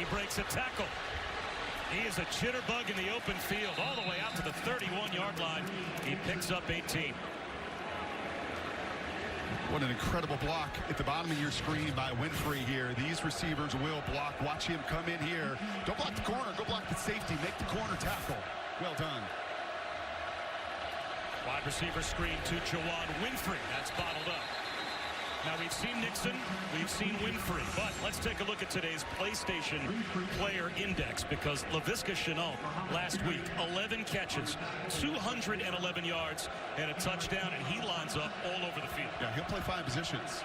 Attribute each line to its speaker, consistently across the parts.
Speaker 1: He breaks a tackle. He is a jitterbug in the open field all the way out to the 31-yard line. He picks up 18.
Speaker 2: What an incredible block at the bottom of your screen by Winfrey here. These receivers will block. Watch him come in here. Don't block the corner. Go block the safety. Make the corner tackle. Well done.
Speaker 1: Wide receiver screen to Jawan Winfrey. That's bottled up. Now, we've seen Nixon, we've seen Winfrey, but let's take a look at today's PlayStation Player Index, because Laviska Shenault last week, 11 catches, 211 yards, and a touchdown, and he lines up all over the field.
Speaker 2: Yeah, he'll play 5 positions.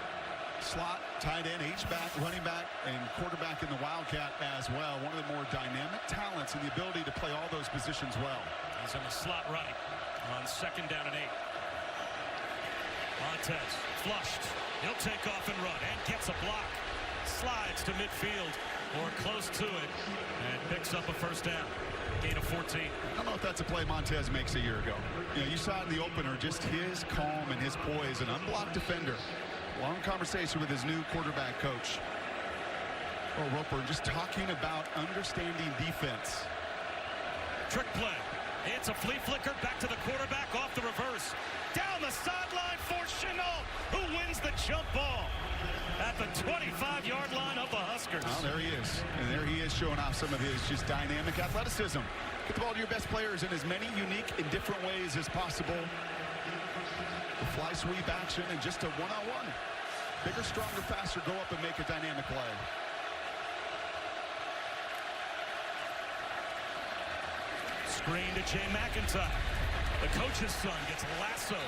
Speaker 2: Slot, tight end, H-back, running back, and quarterback in the Wildcat as well. One of the more dynamic talents and the ability to play all those positions well.
Speaker 1: He's in the slot right on 2nd down and 8. Montez flushed. He'll take off and run and gets a block. Slides to midfield or close to it and picks up a 1st down. Gain of 14.
Speaker 2: I don't know if that's a play Montez makes a year ago. You know, you saw it in the opener, just his calm and his poise, an unblocked defender. Long conversation with his new quarterback coach. Oh, Roper, just talking about understanding defense.
Speaker 1: Trick play. It's a flea flicker back to the quarterback off the reverse. Down the sideline for Shenault, who wins the jump ball at the 25-yard line of the Huskers.
Speaker 2: Oh, there he is. And there he is showing off some of his just dynamic athleticism. Get the ball to your best players in as many unique and different ways as possible. The fly sweep action and just a one-on-one. Bigger, stronger, faster, go up and make a dynamic play.
Speaker 1: Screen to Jay McIntyre. The coach's son gets lassoed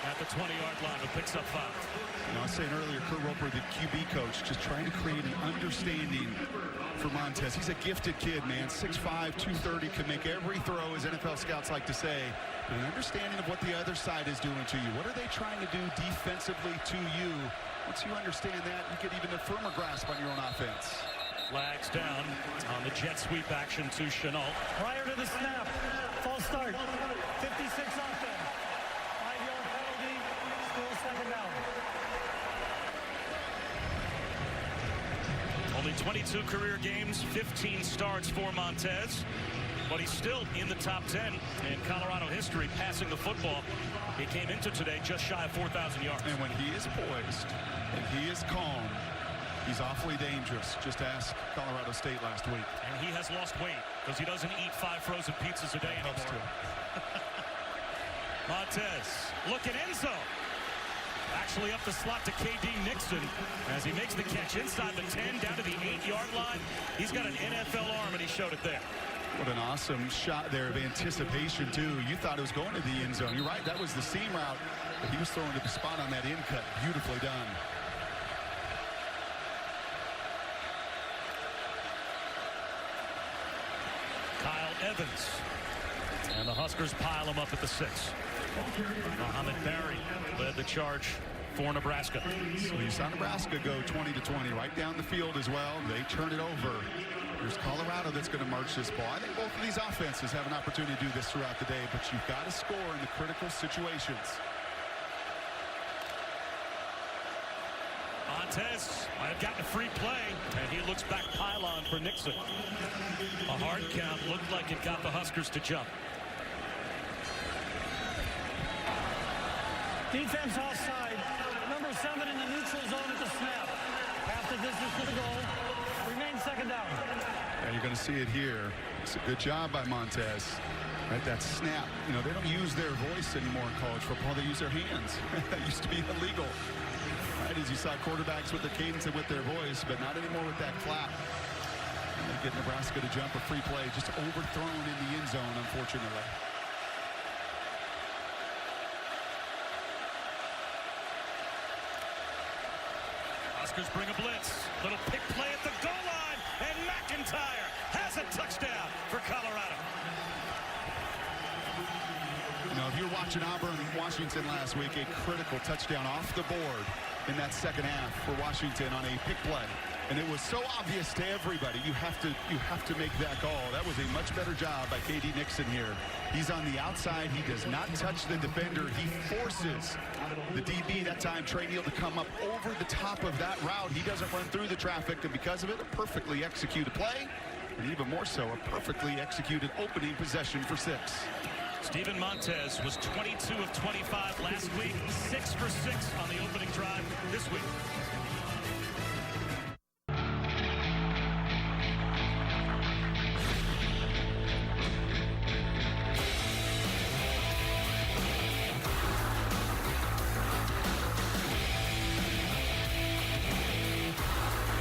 Speaker 1: at the 20-yard line, but picks up 5.
Speaker 2: You know, I was saying earlier, Kurt Roper, the QB coach, just trying to create an understanding for Montez. He's a gifted kid, man. 6'5", 230, can make every throw, as NFL scouts like to say. But an understanding of what the other side is doing to you. What are they trying to do defensively to you? Once you understand that, you get even a firmer grasp on your own offense.
Speaker 1: Flags down on the jet sweep action to Shenault.
Speaker 3: Prior to the snap, false start, 56 offense, 5-yard penalty, still 2nd down.
Speaker 1: Only 22 career games, 15 starts for Montez, but he's still in the top 10 in Colorado history passing the football. He came into today just shy of 4,000 yards.
Speaker 2: And when he is poised and he is calm, he's awfully dangerous. Just ask Colorado State last week.
Speaker 1: And he has lost weight because he doesn't eat 5 frozen pizzas a day anymore. Montez looking end zone. Actually up the slot to K.D. Nixon as he makes the catch inside the 10 down to the 8-yard line. He's got an NFL arm, and he showed it there.
Speaker 2: What an awesome shot there of anticipation, too. You thought it was going to the end zone. You're right, that was the seam route, but he was throwing to the spot on that end cut. Beautifully done.
Speaker 1: Kyle Evans. And the Huskers pile him up at the 6. Mohamed Barry led the charge for Nebraska.
Speaker 2: So you saw Nebraska go 20-20 right down the field as well. They turn it over. There's Colorado that's going to march this ball. I think both of these offenses have an opportunity to do this throughout the day, but you've got to score in the critical situations.
Speaker 1: Montez might have gotten a free play, and he looks back pylon for Nixon. A hard count looked like it got the Huskers to jump.
Speaker 3: Defense offside, number 7 in the neutral zone at the snap. Half the distance to the goal, remains 2nd down.
Speaker 2: Yeah, you're going to see it here. It's a good job by Montez. Right, that snap. You know, they don't use their voice anymore in college football. They use their hands. That used to be illegal. Right, as you saw quarterbacks with their cadence and with their voice, but not anymore with that clap. And they get Nebraska to jump a free play, just overthrown in the end zone, unfortunately.
Speaker 1: Huskers bring a blitz. Little pick play at the goal line, and McIntyre has a touchdown for Colorado.
Speaker 2: You know, if you're watching Auburn-Washington last week, a critical touchdown off the board in that 2nd half for Washington on a pick play. And it was so obvious to everybody. You have to make that call. That was a much better job by K.D. Nixon here. He's on the outside. He does not touch the defender. He forces the DB that time, Trey Neal, to come up over the top of that route. He doesn't run through the traffic, and because of it, a perfectly executed play, and even more so, a perfectly executed opening possession for 6.
Speaker 1: Steven Montez was 22 of 25 last week, 6 for 6 on the opening drive this week.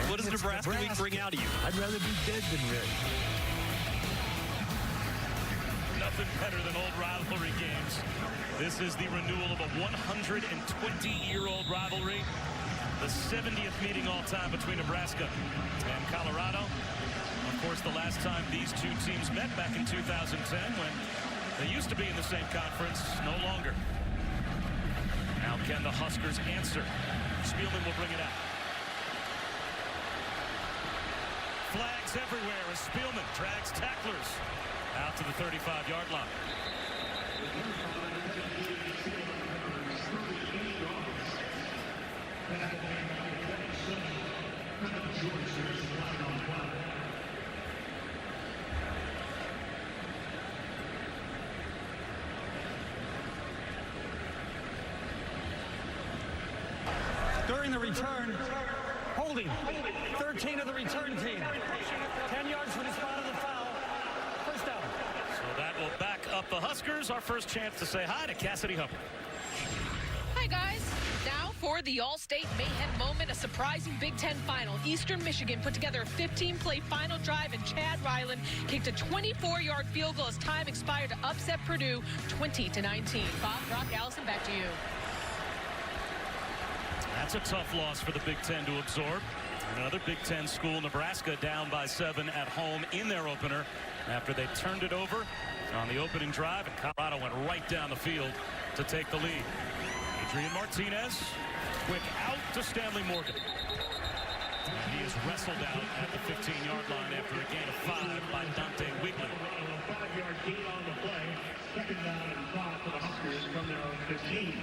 Speaker 1: What does Nebraska week bring out of you?
Speaker 4: I'd rather be dead than red.
Speaker 1: Nothing better than old rivalry games. This is the renewal of a 120-year-old rivalry. The 70th meeting all time between Nebraska and Colorado. Of course, the last time these two teams met back in 2010 when they used to be in the same conference, no longer. Now can the Huskers answer? Spielman will bring it out. Flags everywhere as Spielman drags tacklers out to the 35-yard line.
Speaker 3: During the return, holding 13 of the return team. 10 yards from the spot of the foul. First down.
Speaker 1: So that will back up the Huskers. Our first chance to say hi to Cassidy Hubbard.
Speaker 5: Hi, guys. Now for the All-State Mayhem moment, a surprising Big Ten final. Eastern Michigan put together a 15-play final drive, and Chad Ryland kicked a 24-yard field goal as time expired to upset Purdue 20-19. Bob, Brock, Allison, back to you.
Speaker 1: That's a tough loss for the Big Ten to absorb. Another Big Ten school, Nebraska, down by 7 at home in their opener after they turned it over on the opening drive, and Colorado went right down the field to take the lead. Adrian Martinez, quick out to Stanley Morgan. And he is wrestled out at the 15-yard line after a gain of 5 by Dante Wigley.
Speaker 6: 5-yard gain on the play. Second down and 5 for the Huskers from their own 15.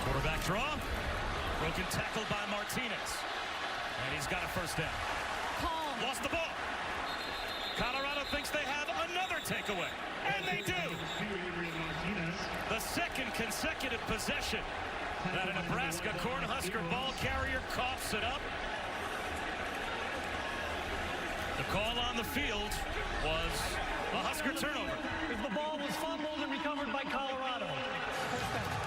Speaker 1: Quarterback draw. Broken tackle by Martinez. And he's got a first down. Lost the ball. Colorado thinks they have another takeaway. And they do. The second consecutive possession that a Nebraska Cornhusker ball carrier coughs it up. The call on the field was a Husker turnover.
Speaker 3: The ball was fumbled and recovered by Colorado. First down.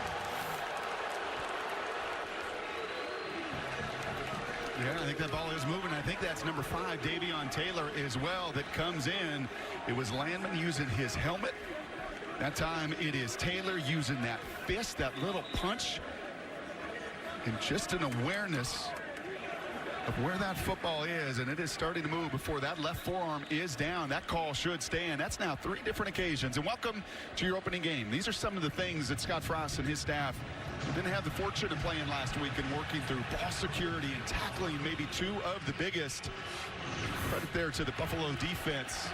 Speaker 2: Yeah, I think that ball is moving. I think that's number 5, Davion Taylor, as well, that comes in. It was Landman using his helmet. That time it is Taylor using that fist, that little punch, and just an awareness of where that football is, and it is starting to move before that left forearm is down. That call should stand. That's now 3 different occasions. And welcome to your opening game. These are some of the things that Scott Frost and his staff didn't have the fortune of playing last week and working through ball security and tackling maybe 2 of the biggest. Credit there to the Buffalo defense.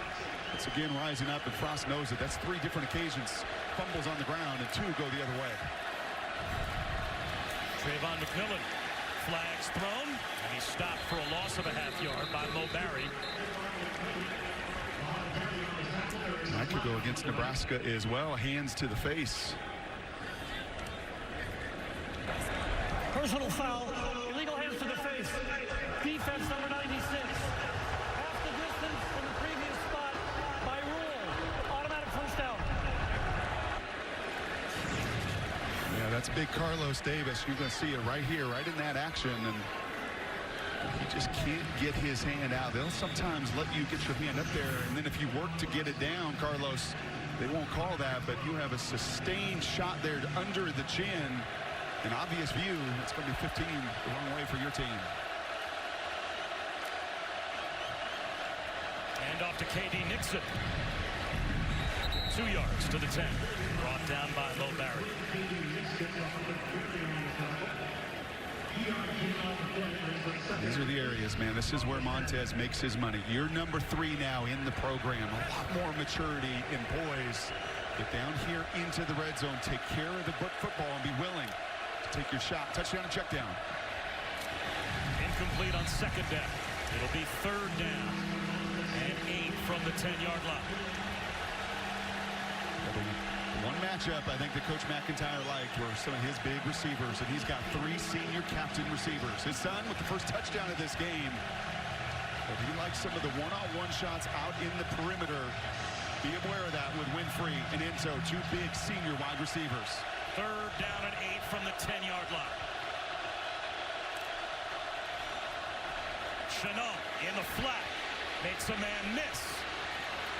Speaker 2: It's again rising up, and Frost knows it. That's 3 different occasions. Fumbles on the ground, and 2 go the other way.
Speaker 1: Trayvon McMillan, flags thrown, and he's stopped for a loss of a half yard by Mo Barry.
Speaker 2: That could go against Nebraska as well. Hands to the face.
Speaker 3: Personal foul. Illegal hands to the face. Defense number 96. Half the distance from the previous spot by rule. Automatic first down.
Speaker 2: Yeah, that's big Carlos Davis. You're going to see it right here, right in that action. And he just can't get his hand out. They'll sometimes let you get your hand up there, and then if you work to get it down, Carlos, they won't call that, but you have a sustained shot there under the chin. An obvious view. It's going to be 15 the wrong way for your team.
Speaker 1: Handoff to K.D. Nixon. 2 yards to the 10. Brought down by Mo Barry.
Speaker 2: These are the areas, man. This is where Montez makes his money. You're number 3 now in the program. A lot more maturity and poise. Get down here into the red zone. Take care of the football and be willing to take your shot. Touchdown and check down.
Speaker 1: Incomplete on second down. It'll be third down and 8 from the 10-yard line.
Speaker 2: One matchup I think that Coach McIntyre liked were some of his big receivers, and he's got 3 senior captain receivers. His son with the first touchdown of this game. But he likes some of the one-on-one shots out in the perimeter. Be aware of that with Winfrey and Enzo, 2 big senior wide receivers.
Speaker 1: Third down and 8 from the 10-yard line. Chenault in the flat. Makes a man miss.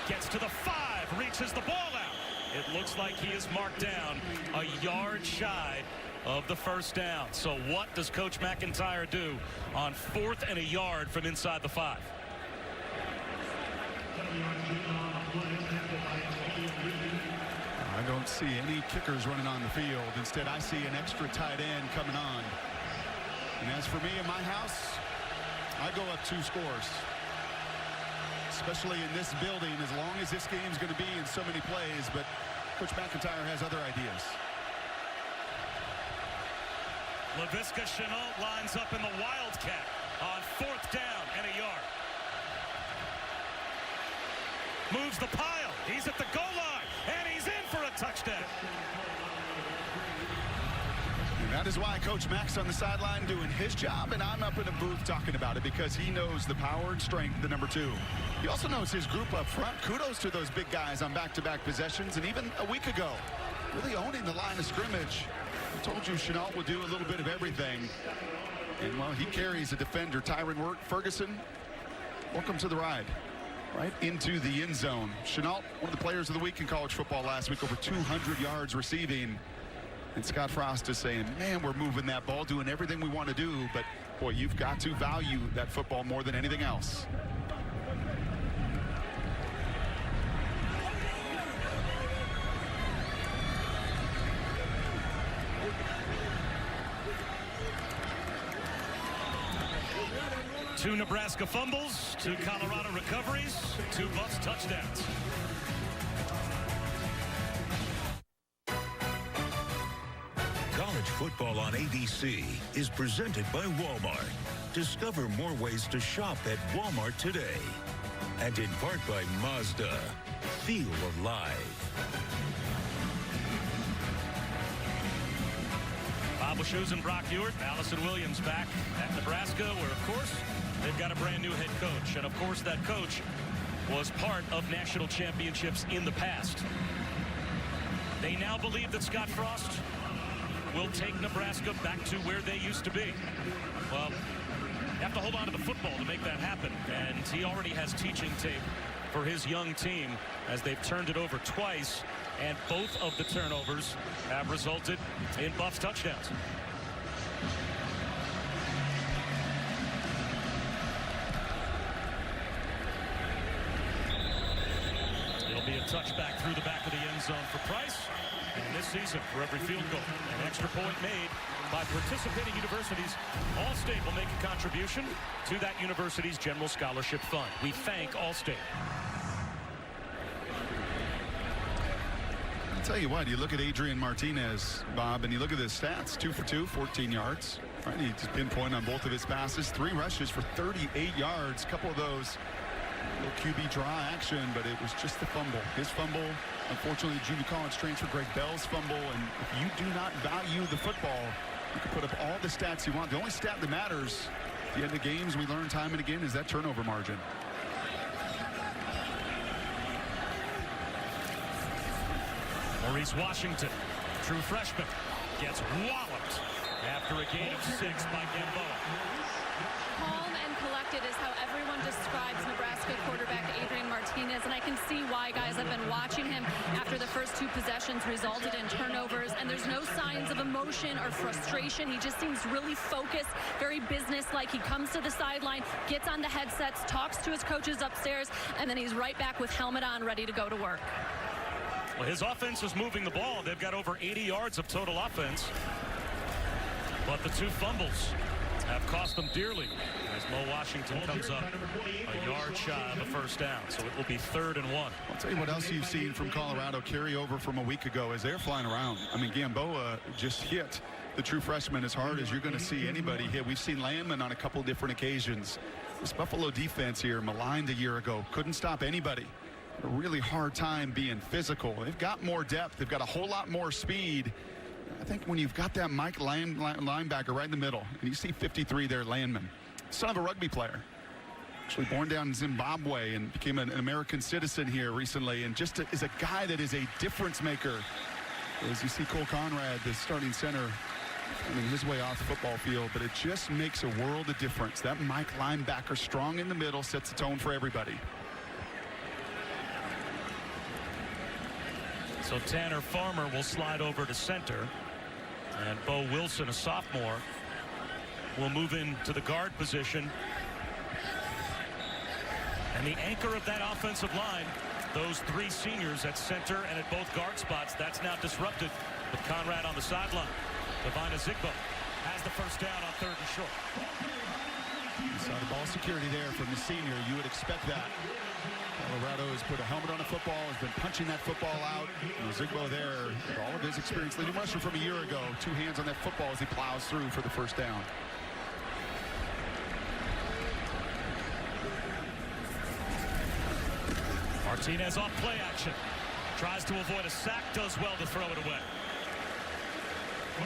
Speaker 1: Gets to the 5. Reaches the ball out. It looks like he is marked down a yard shy of the first down. So what does Coach McIntyre do on 4th and a yard from inside the 5?
Speaker 2: I don't see any kickers running on the field. Instead, I see an extra tight end coming on. And as for me in my house, I go up 2 scores. Especially in this building, as long as this game's going to be in so many plays, but Coach McIntyre has other ideas.
Speaker 1: Laviska Shenault lines up in the Wildcat on 4th down and a yard. Moves the pile. He's at the goal line, and he's in for a touchdown.
Speaker 2: And that is why Coach Mack's on the sideline doing his job, and I'm up in a booth talking about it because he knows the power and strength of the number 2. He also knows his group up front. Kudos to those big guys on back-to-back possessions, and even a week ago, really owning the line of scrimmage. I told you Shenault will do a little bit of everything. And, well, he carries a defender. Tyron Ferguson, welcome to the ride. Right into the end zone. Shenault, one of the players of the week in college football last week, over 200 yards receiving. And Scott Frost is saying, man, we're moving that ball, doing everything we want to do. But, boy, you've got to value that football more than anything else.
Speaker 1: Two Nebraska fumbles, 2 Colorado recoveries, 2 Buffs touchdowns.
Speaker 4: College football on ABC is presented by Walmart. Discover more ways to shop at Walmart today. And in part by Mazda. Feel alive.
Speaker 1: Bob Wischusen and Brock Ewart, Allison Williams back at Nebraska, where, of course, they've got a brand new head coach. And, of course, that coach was part of national championships in the past. They now believe that Scott Frost will take Nebraska back to where they used to be. Well, you have to hold on to the football to make that happen. And he already has teaching tape for his young team as they've turned it over twice. And both of the turnovers have resulted in Buffs touchdowns. It'll be a touchback through the back of the end zone for Price. And this season, for every field goal, an extra point made by participating universities, All-State will make a contribution to that university's General Scholarship Fund. We thank All-State.
Speaker 2: I'll tell you what, you look at Adrian Martinez, Bob, and you look at his stats, 2 for 2, 14 yards. Right, he just pinpointed on both of his passes, 3 rushes for 38 yards. A couple of those little QB draw action, but it was just the fumble. His fumble, unfortunately, the junior college transfer Greg Bell's fumble, and if you do not value the football, you can put up all the stats you want. The only stat that matters at the end of games, we learn time and again, is that turnover margin.
Speaker 1: Maurice Washington, true freshman, gets walloped after a gain of 6 by Gamboa.
Speaker 7: Calm and collected is how everyone describes Nebraska quarterback Adrian Martinez, and I can see why. why, guys. I've been watching him after the first 2 possessions resulted in turnovers, and there's no signs of emotion or frustration. He just seems really focused, very businesslike. He comes to the sideline, gets on the headsets, talks to his coaches upstairs, and then he's right back with helmet on, ready to go to work.
Speaker 1: Well, his offense is moving the ball. They've got over 80 yards of total offense. But the 2 fumbles have cost them dearly as Mo Washington comes up a yard shy of a first down. So it will be 3rd and 1.
Speaker 2: I'll tell you what else you've seen from Colorado carry over from a week ago as they're flying around. I mean, Gamboa just hit the true freshman as hard as you're going to see anybody hit. We've seen Landman on a couple different occasions. This Buffalo defense here, maligned a year ago, couldn't stop anybody. A really hard time being physical. They've got more depth. They've got a whole lot more speed. I think when you've got that Mike linebacker right in the middle, and you see 53 there, Landman, son of a rugby player, actually born down in Zimbabwe and became an American citizen here recently, and just is a guy that is a difference maker. As you see Cole Conrad, the starting center, finding his way off the football field, but it just makes a world of difference. That Mike linebacker, strong in the middle, sets the tone for everybody.
Speaker 1: So Tanner Farmer will slide over to center, and Bo Wilson, a sophomore, will move into the guard position. And the anchor of that offensive line, those 3 seniors at center and at both guard spots, that's now disrupted with Conrad on the sideline. Devine Zigbo has the first down on 3rd and short.
Speaker 2: You saw the ball security there from the senior. You would expect that. Colorado has put a helmet on a football, has been punching that football out. And Zigbo there, with all of his experience, leading rusher from a year ago, 2 hands on that football as he plows through for the first down.
Speaker 1: Martinez off play action. Tries to avoid a sack, does well to throw it away.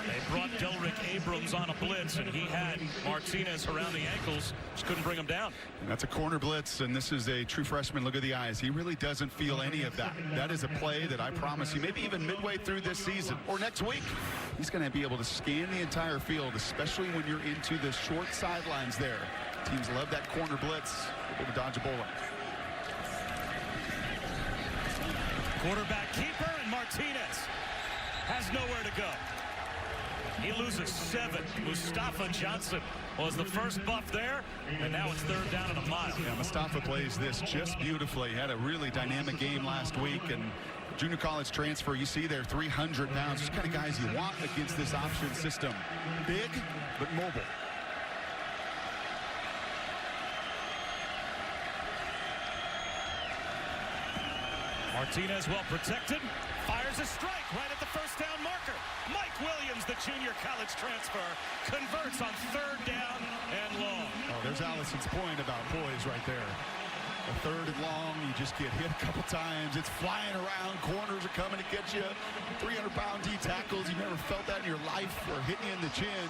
Speaker 1: They brought Delrick Abrams on a blitz, and he had Martinez around the ankles. Just couldn't bring him down.
Speaker 2: And that's a corner blitz, and this is a true freshman. Look at the eyes. He really doesn't feel any of that. That is a play that I promise you, maybe even midway through this season or next week, he's going to be able to scan the entire field, especially when you're into the short sidelines there. Teams love that corner blitz. Able to dodge a bullet.
Speaker 1: Quarterback keeper, and Martinez has nowhere to go. He loses 7. Mustafa Johnson was the first buff there, and now it's 3rd down and a mile.
Speaker 2: Yeah, Mustafa plays this just beautifully. Had a really dynamic game last week, and junior college transfer, you see there, 300 pounds. Just kind of guys you want against this option system. Big, but mobile.
Speaker 1: Martinez well protected, fires a strike right at the first down marker. Mike Williams, the junior college transfer, converts on 3rd down and long.
Speaker 2: Oh, there's Allison's point about poise right there. A 3rd and long, you just get hit a couple times. It's flying around. Corners are coming to get you. 300-pound D tackles. You've never felt that in your life. Or hitting you in the chin.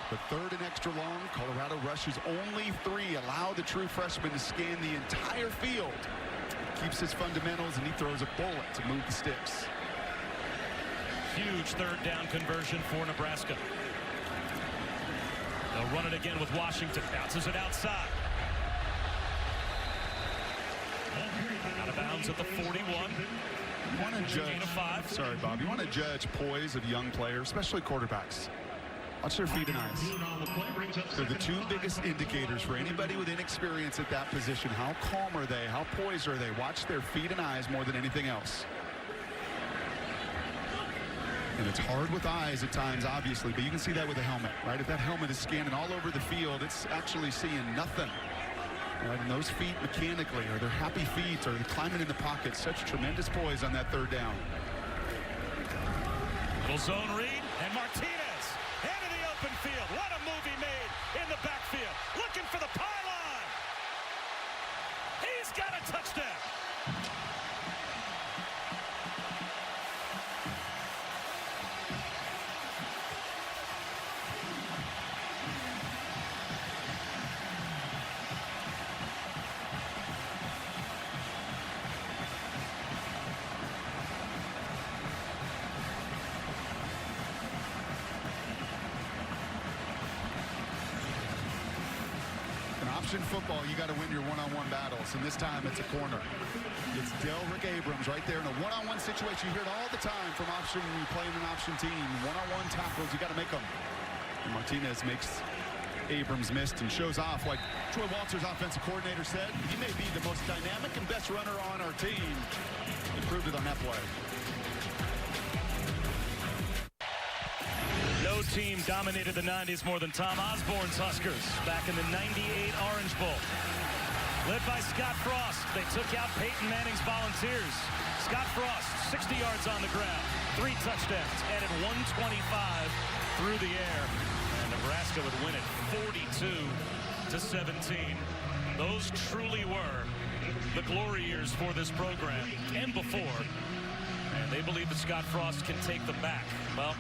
Speaker 2: But 3rd and extra long, Colorado rushes only 3. Allow the true freshman to scan the entire field. Keeps his fundamentals, and he throws a bullet to move the sticks.
Speaker 1: Huge 3rd down conversion for Nebraska. They'll run it again with Washington. Bounces it outside. Out of bounds at the 41.
Speaker 2: You want to judge,
Speaker 1: 5.
Speaker 2: sorry, Bob, you want to judge poise of young players, especially quarterbacks. Watch their feet and eyes. They're the 2 biggest indicators for anybody with inexperience at that position. How calm are they? How poised are they? Watch their feet and eyes more than anything else. And it's hard with eyes at times, obviously, but you can see that with a helmet, right? If that helmet is scanning all over the field, it's actually seeing nothing. Right? And those feet mechanically, or their happy feet, or they're climbing in the pocket, such tremendous poise on that 3rd down.
Speaker 1: Little zone read, and Martinez into the open field. What a move he made in the backfield. Looking for the pylon. He's got a touchdown.
Speaker 2: In football, you got to win your one-on-one battles, and this time it's a corner. It's Delrick Abrams right there in a one-on-one situation. You hear it all the time from option when you play in an option team. One-on-one tackles, you got to make them. And Martinez makes Abrams missed and shows off. Like Troy Walters, offensive coordinator, said, he may be the most dynamic and best runner on our team. He proved it on that play.
Speaker 1: No team dominated the 90s more than Tom Osborne's Huskers back in the '98 Orange Bowl. Led by Scott Frost, they took out Peyton Manning's Volunteers. Scott Frost, 60 yards on the ground, 3 touchdowns, added 125 through the air. And Nebraska would win it 42-17. Those truly were the glory years for this program and before. And they believe that Scott Frost can take them back. Well,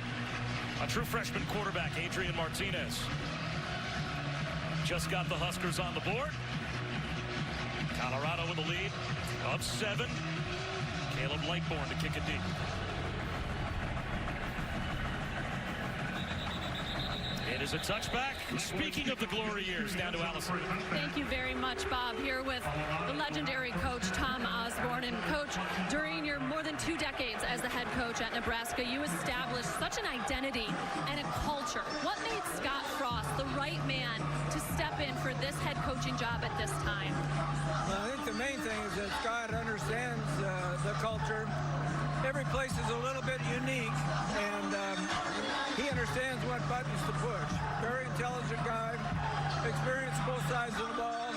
Speaker 1: a true freshman quarterback, Adrian Martinez, just got the Huskers on the board. Colorado with a lead of 7. Caleb Lightbourne to kick it deep. It is a touchback. Speaking of the glory years, down to Allison.
Speaker 7: Thank you very much, Bob. Here with the legendary coach Tom Osborne. And Coach, during your more than 2 decades as the head coach at Nebraska, you established such an identity and a culture. What made Scott Frost the right man to step in for this head coaching job at this time?
Speaker 8: Well, I think the main thing is that Scott understands the culture. Every place is a little bit unique, and he understands what buttons to push. Very intelligent guy, experienced both sides of the ball.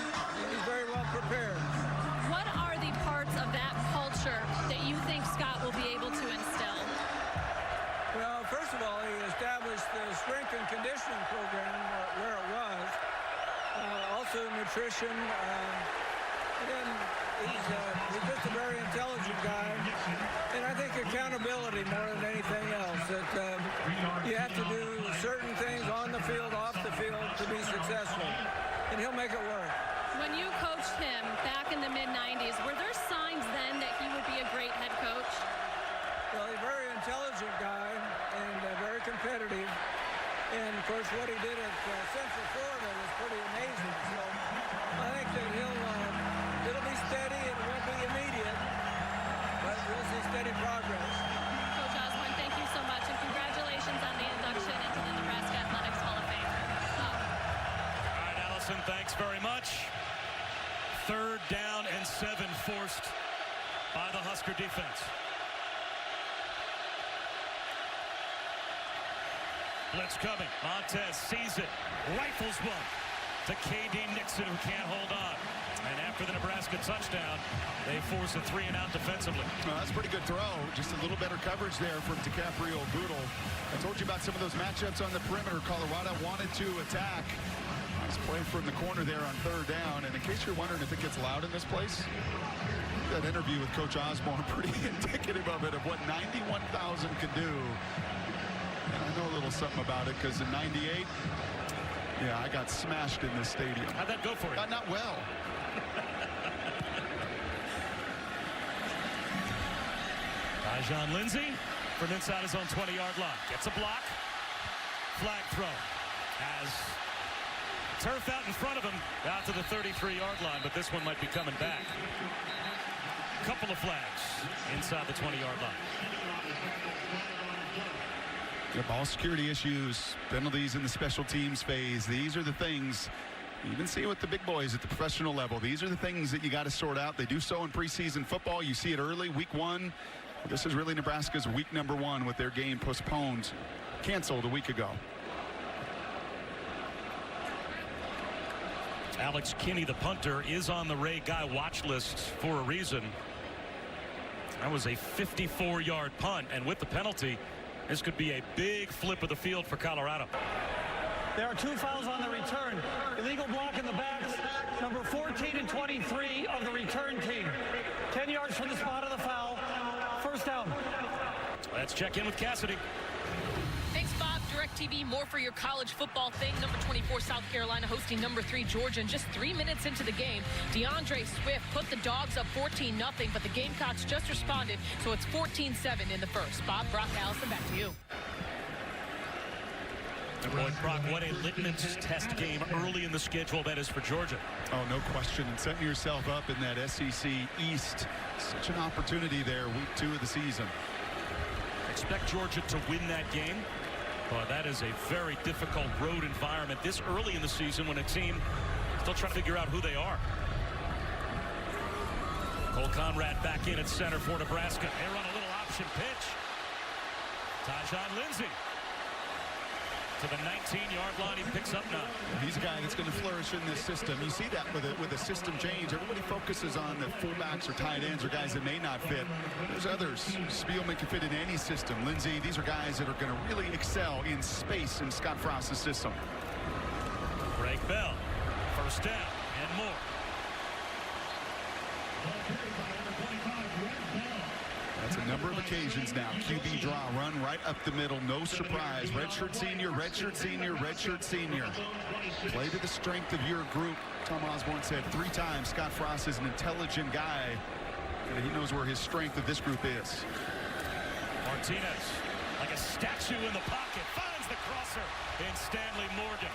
Speaker 8: He's very well prepared.
Speaker 7: What are the parts of that culture that you think Scott will be able to instill?
Speaker 8: Well, first of all, he established the strength and conditioning program where it was. Also nutrition. And then he's just a very intelligent guy. And I think accountability more than anything else. That you have to do certain things on the field, off the field to be successful. And he'll make it work.
Speaker 7: When you coached him back in the mid-90s, were there signs then that he would be a great head coach?
Speaker 8: Well, he's a very intelligent guy and very competitive. And, of course, what he did at Central Florida was pretty amazing. So I think that it'll be steady and it won't be immediate, but we'll see steady progress.
Speaker 7: Coach Osborne, thank you so much, and congratulations on the induction into the Nebraska Athletics Hall of Fame.
Speaker 1: All right, Allison, thanks very much. 3rd down and 7 forced by the Husker defense. Blitz coming. Montez sees it. Rifles one to K.D. Nixon, who can't hold on. And after the Nebraska touchdown, they force a 3-and-out defensively.
Speaker 2: Well, that's a pretty good throw. Just a little better coverage there from DiCaprio Boodle. I told you about some of those matchups on the perimeter. Colorado wanted to attack. Nice play from the corner there on 3rd down. And in case you're wondering if it gets loud in this place, that interview with Coach Osborne, pretty indicative of it, of what 91,000 can do. And I know a little something about it because in '98, yeah, I got smashed in this stadium.
Speaker 1: How'd that go for you?
Speaker 2: Not well.
Speaker 1: John Lindsay from inside his own 20-yard line. Gets a block. Flag throw. Has turf out in front of him out to the 33-yard line, but this one might be coming back. Couple of flags inside the 20-yard line.
Speaker 2: Yeah, ball security issues, penalties in the special teams phase. These are the things you even see with the big boys at the professional level. These are the things that you got to sort out. They do so in preseason football. You see it early, week 1. This is really Nebraska's week number 1 with their game postponed, canceled a week ago.
Speaker 1: Alex Kinney, the punter, is on the Ray Guy watch list for a reason. That was a 54-yard punt, and with the penalty, this could be a big flip of the field for Colorado.
Speaker 3: There are 2 fouls on the return. Illegal block in the backs. Number 14 and 23 of the return team. 10 yards from the spot of the foul. 1st down.
Speaker 1: Let's check in with Cassidy.
Speaker 5: Thanks, Bob. DirecTV, more for your college football thing. Number 24, South Carolina, hosting number 3, Georgia. And just 3 minutes into the game, DeAndre Swift put the Dogs up 14-0, but the Gamecocks just responded, so it's 14-7 in the first. Bob, Brock, Allison, back to you.
Speaker 1: And boy, Brock, what a litmus test game early in the schedule that is for Georgia.
Speaker 2: Oh, no question. And setting yourself up in that SEC East. Such an opportunity there, week 2 of the season.
Speaker 1: Expect Georgia to win that game. But that is a very difficult road environment this early in the season when a team still trying to figure out who they are. Cole Conrad back in at center for Nebraska. They run a little option pitch. Tajon Lindsey to the 19-yard line. He picks up 9.
Speaker 2: He's a guy that's going to flourish in this system. You see that with a system change. Everybody focuses on the fullbacks or tight ends or guys that may not fit. There's others. Spielman can fit in any system. Lindsey, these are guys that are going to really excel in space in Scott Frost's system.
Speaker 1: Greg Bell, first down and more.
Speaker 2: That's a number of occasions now. QB draw, run right up the middle. No surprise. Redshirt senior, redshirt senior, redshirt senior. Play to the strength of your group. Tom Osborne said 3 times Scott Frost is an intelligent guy. And he knows where his strength of this group is.
Speaker 1: Martinez, like a statue in the pocket, finds the crosser in Stanley Morgan.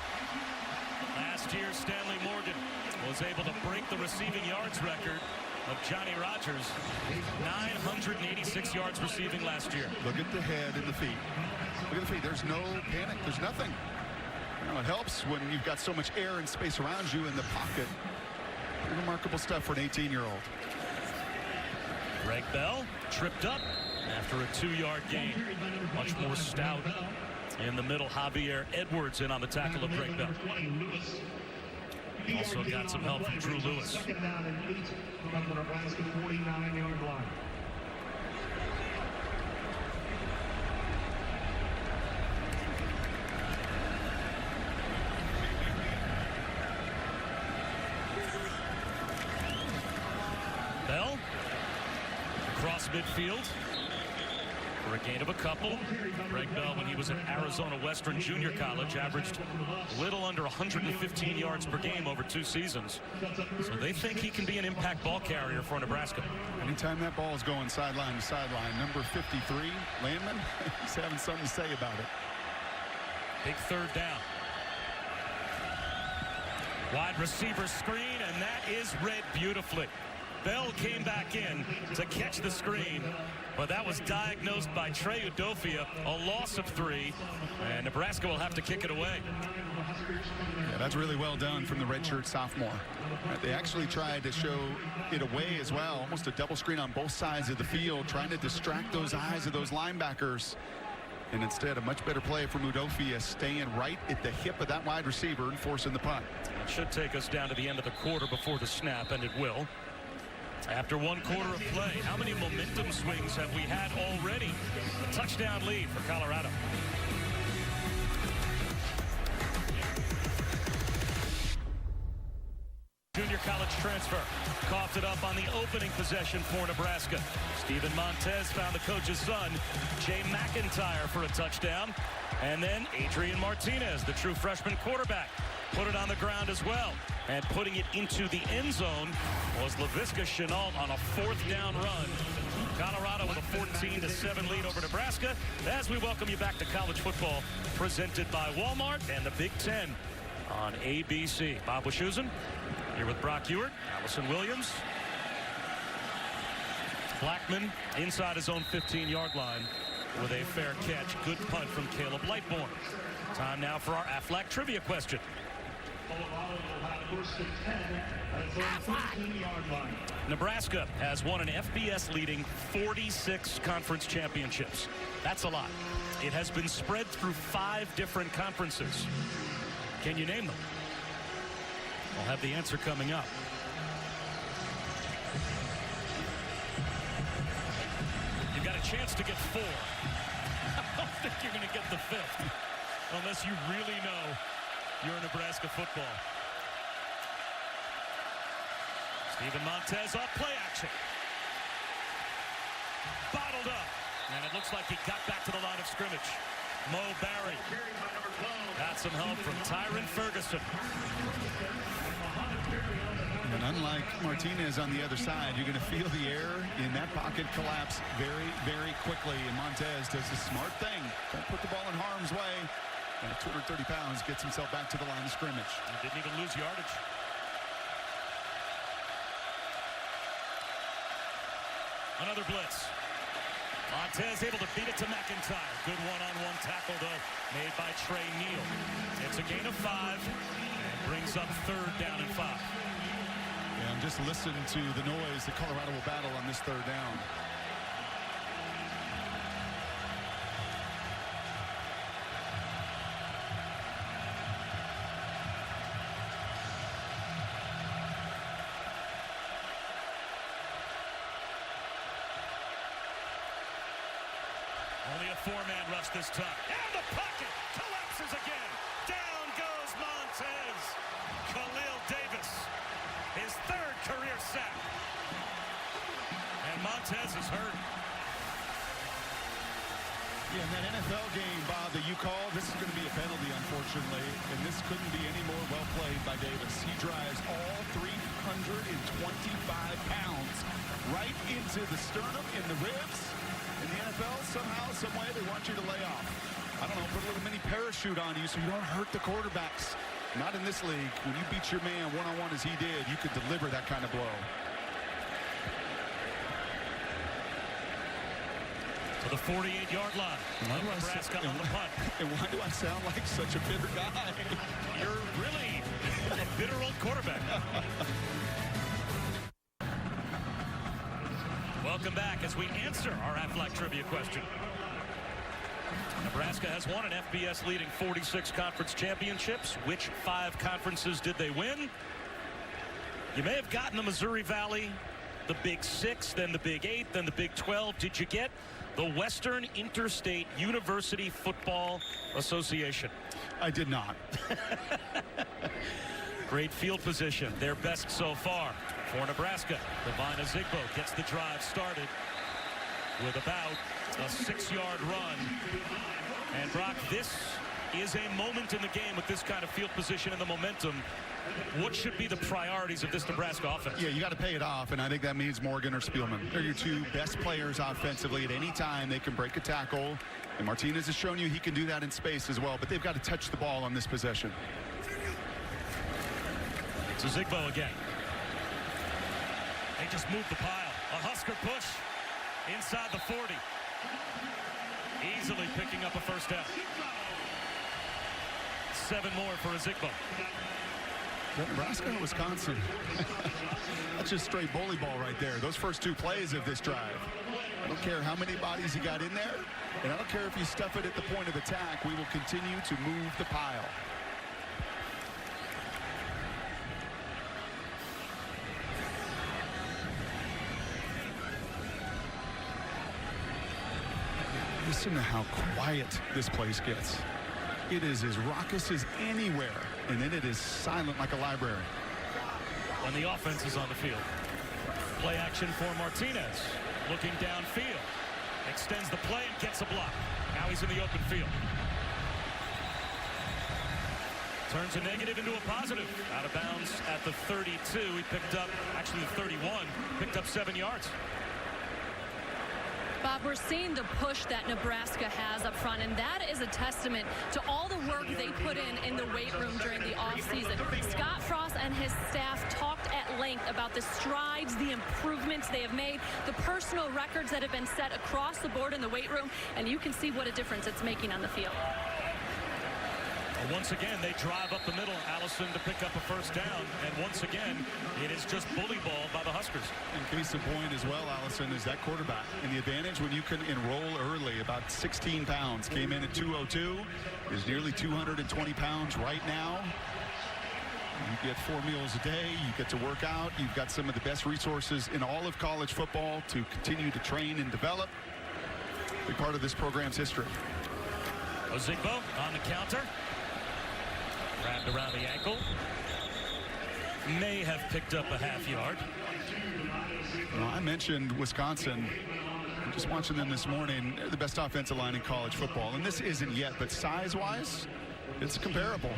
Speaker 1: Last year, Stanley Morgan was able to break the receiving yards record of Johnny Rodgers. 986 yards receiving last year.
Speaker 2: Look at the head and the feet. Look at the feet. There's no panic. There's nothing. You know, it helps when you've got so much air and space around you in the pocket. Pretty remarkable stuff for an 18-year-old.
Speaker 1: Greg Bell tripped up after a 2-yard gain. Much more stout in the middle. Javier Edwards in on the tackle of Greg Bell. Also got some help from Drew Lewis.
Speaker 6: Second down and 8 from the Nebraska 49-yard line.
Speaker 1: Bell across midfield for a gain of a couple. Greg Bell, when he was at Arizona Western Junior College, averaged a little under 115 yards per game over 2 seasons. So they think he can be an impact ball carrier for Nebraska.
Speaker 2: Anytime that ball is going sideline to sideline, number 53, Landman, he's having something to say about it.
Speaker 1: Big 3rd down. Wide receiver screen, and that is read beautifully. Bell came back in to catch the screen, but that was diagnosed by Trey Udofia, a loss of 3, and Nebraska will have to kick it away.
Speaker 2: Yeah, that's really well done from the redshirt sophomore. They actually tried to show it away as well, almost a double screen on both sides of the field, trying to distract those eyes of those linebackers. And instead, a much better play from Udofia, staying right at the hip of that wide receiver and forcing the punt.
Speaker 1: It should take us down to the end of the quarter before the snap, and it will. After 1 quarter of play, how many momentum swings have we had already? A touchdown lead for Colorado. Junior college transfer. Coughed it up on the opening possession for Nebraska. Steven Montez found the coach's son, Jay McIntyre, for a touchdown. And then Adrian Martinez, the true freshman quarterback, put it on the ground as well. And putting it into the end zone was Laviska Shenault on a 4th down run. Colorado with a 14-7 lead over Nebraska as we welcome you back to college football presented by Walmart and the Big Ten on ABC. Bob Wischusen here with Brock Ewert, Allison Williams. Blackman inside his own 15-yard line with a fair catch. Good punt from Caleb Lightbourne. Time now for our Aflac trivia question. Nebraska has won an FBS leading 46 conference championships. That's a lot. It has been spread through 5 different conferences. Can you name them? We'll have the answer coming up. You've got a chance to get 4. I don't think you're going to get the 5th unless you really know you're Nebraska football. Steven Montez off play action. Bottled up. And it looks like he got back to the line of scrimmage. Mo Barry got some help from Tyron Ferguson.
Speaker 2: And unlike Martinez on the other side, you're going to feel the air in that pocket collapse very, very quickly. And Montez does a smart thing. Don't put the ball in harm's way. And at 230 pounds, gets himself back to the line of scrimmage.
Speaker 1: He didn't even lose yardage. Another blitz. Montez able to beat it to McIntyre. Good one-on-one tackle, though, made by Trey Neal. It's a gain of 5 and brings up 3rd down and 5.
Speaker 2: And just listen to the noise that Colorado will battle on this 3rd down.
Speaker 1: Only a 4-man rush this time. And the pocket collapses again. Down goes Montez. Khalil Davis, his 3rd career sack. And Montez is hurt.
Speaker 2: Yeah, in that NFL game, Bob, that you called, this is going to be a penalty, unfortunately. And this couldn't be any more well played by Davis. He drives all 325 pounds right into the sternum and the ribs. In the NFL, somehow, some way, they want you to lay off. I don't know, put a little mini parachute on you so you don't hurt the quarterbacks. Not in this league. When you beat your man one-on-one as he did, you could deliver that kind of blow.
Speaker 1: To the 48-yard line. Nebraska on the punt.
Speaker 2: And why do I sound like such a bitter guy?
Speaker 1: You're really a bitter old quarterback. Welcome back as we answer our Aflac trivia question. Nebraska has won an FBS leading 46 conference championships. Which 5 conferences did they win? You may have gotten the Missouri Valley, the Big 6, then the Big 8, then the Big 12. Did you get the Western Interstate University Football Association?
Speaker 2: I did not.
Speaker 1: Great field position. Their best so far for Nebraska. Devine Zigbo gets the drive started with about a 6-yard run. And Brock, this is a moment in the game with this kind of field position and the momentum. What should be the priorities of this Nebraska offense?
Speaker 2: Yeah, you got to pay it off, and I think that means Morgan or Spielman. They're your 2 best players offensively. At any time, they can break a tackle. And Martinez has shown you he can do that in space as well, but they've got to touch the ball on this possession.
Speaker 1: To Zigbo again. They just moved the pile. A Husker push inside the 40. Easily picking up a 1st down. 7 more for a Zigbo.
Speaker 2: Is that Nebraska or Wisconsin? That's just straight bully ball right there. Those first 2 plays of this drive. I don't care how many bodies you got in there, and I don't care if you stuff it at the point of attack. We will continue to move the pile. Listen to how quiet this place gets. It is as raucous as anywhere, and then it is silent like a library.
Speaker 1: When the offense is on the field. Play action for Martinez. Looking downfield. Extends the play and gets a block. Now he's in the open field. Turns a negative into a positive. Out of bounds at the 32. He picked up, actually the 31, picked up 7 yards.
Speaker 7: Bob, we're seeing the push that Nebraska has up front, and that is a testament to all the work they put in the weight room during the offseason. Scott Frost and his staff talked at length about the strides, the improvements they have made, the personal records that have been set across the board in the weight room, and you can see what a difference it's making on the field.
Speaker 1: Once again, they drive up the middle. Allison to pick up a 1st down. And once again, it is just bully ball by the Huskers.
Speaker 2: And case in point as well, Allison, is that quarterback. And the advantage when you can enroll early, about 16 pounds. Came in at 202. Is nearly 220 pounds right now. You get 4 meals a day. You get to work out. You've got some of the best resources in all of college football to continue to train and develop. Big part of this program's history.
Speaker 1: Ozigbo on the counter. Wrapped around the ankle. May have picked up a half yard.
Speaker 2: Well, I mentioned Wisconsin. I'm just watching them this morning. They're the best offensive line in college football. And this isn't yet, but size-wise, it's comparable.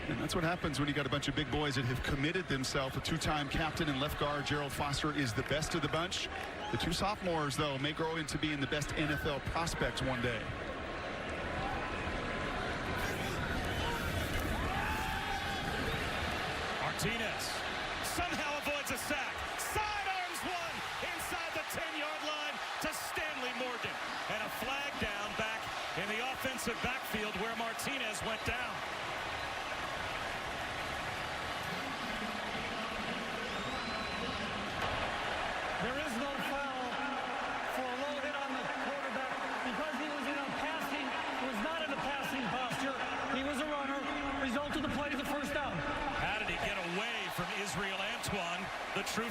Speaker 2: And that's what happens when you got a bunch of big boys that have committed themselves. A 2-time captain and left guard, Gerald Foster, is the best of the bunch. The 2 sophomores, though, may grow into being the best NFL prospects one day.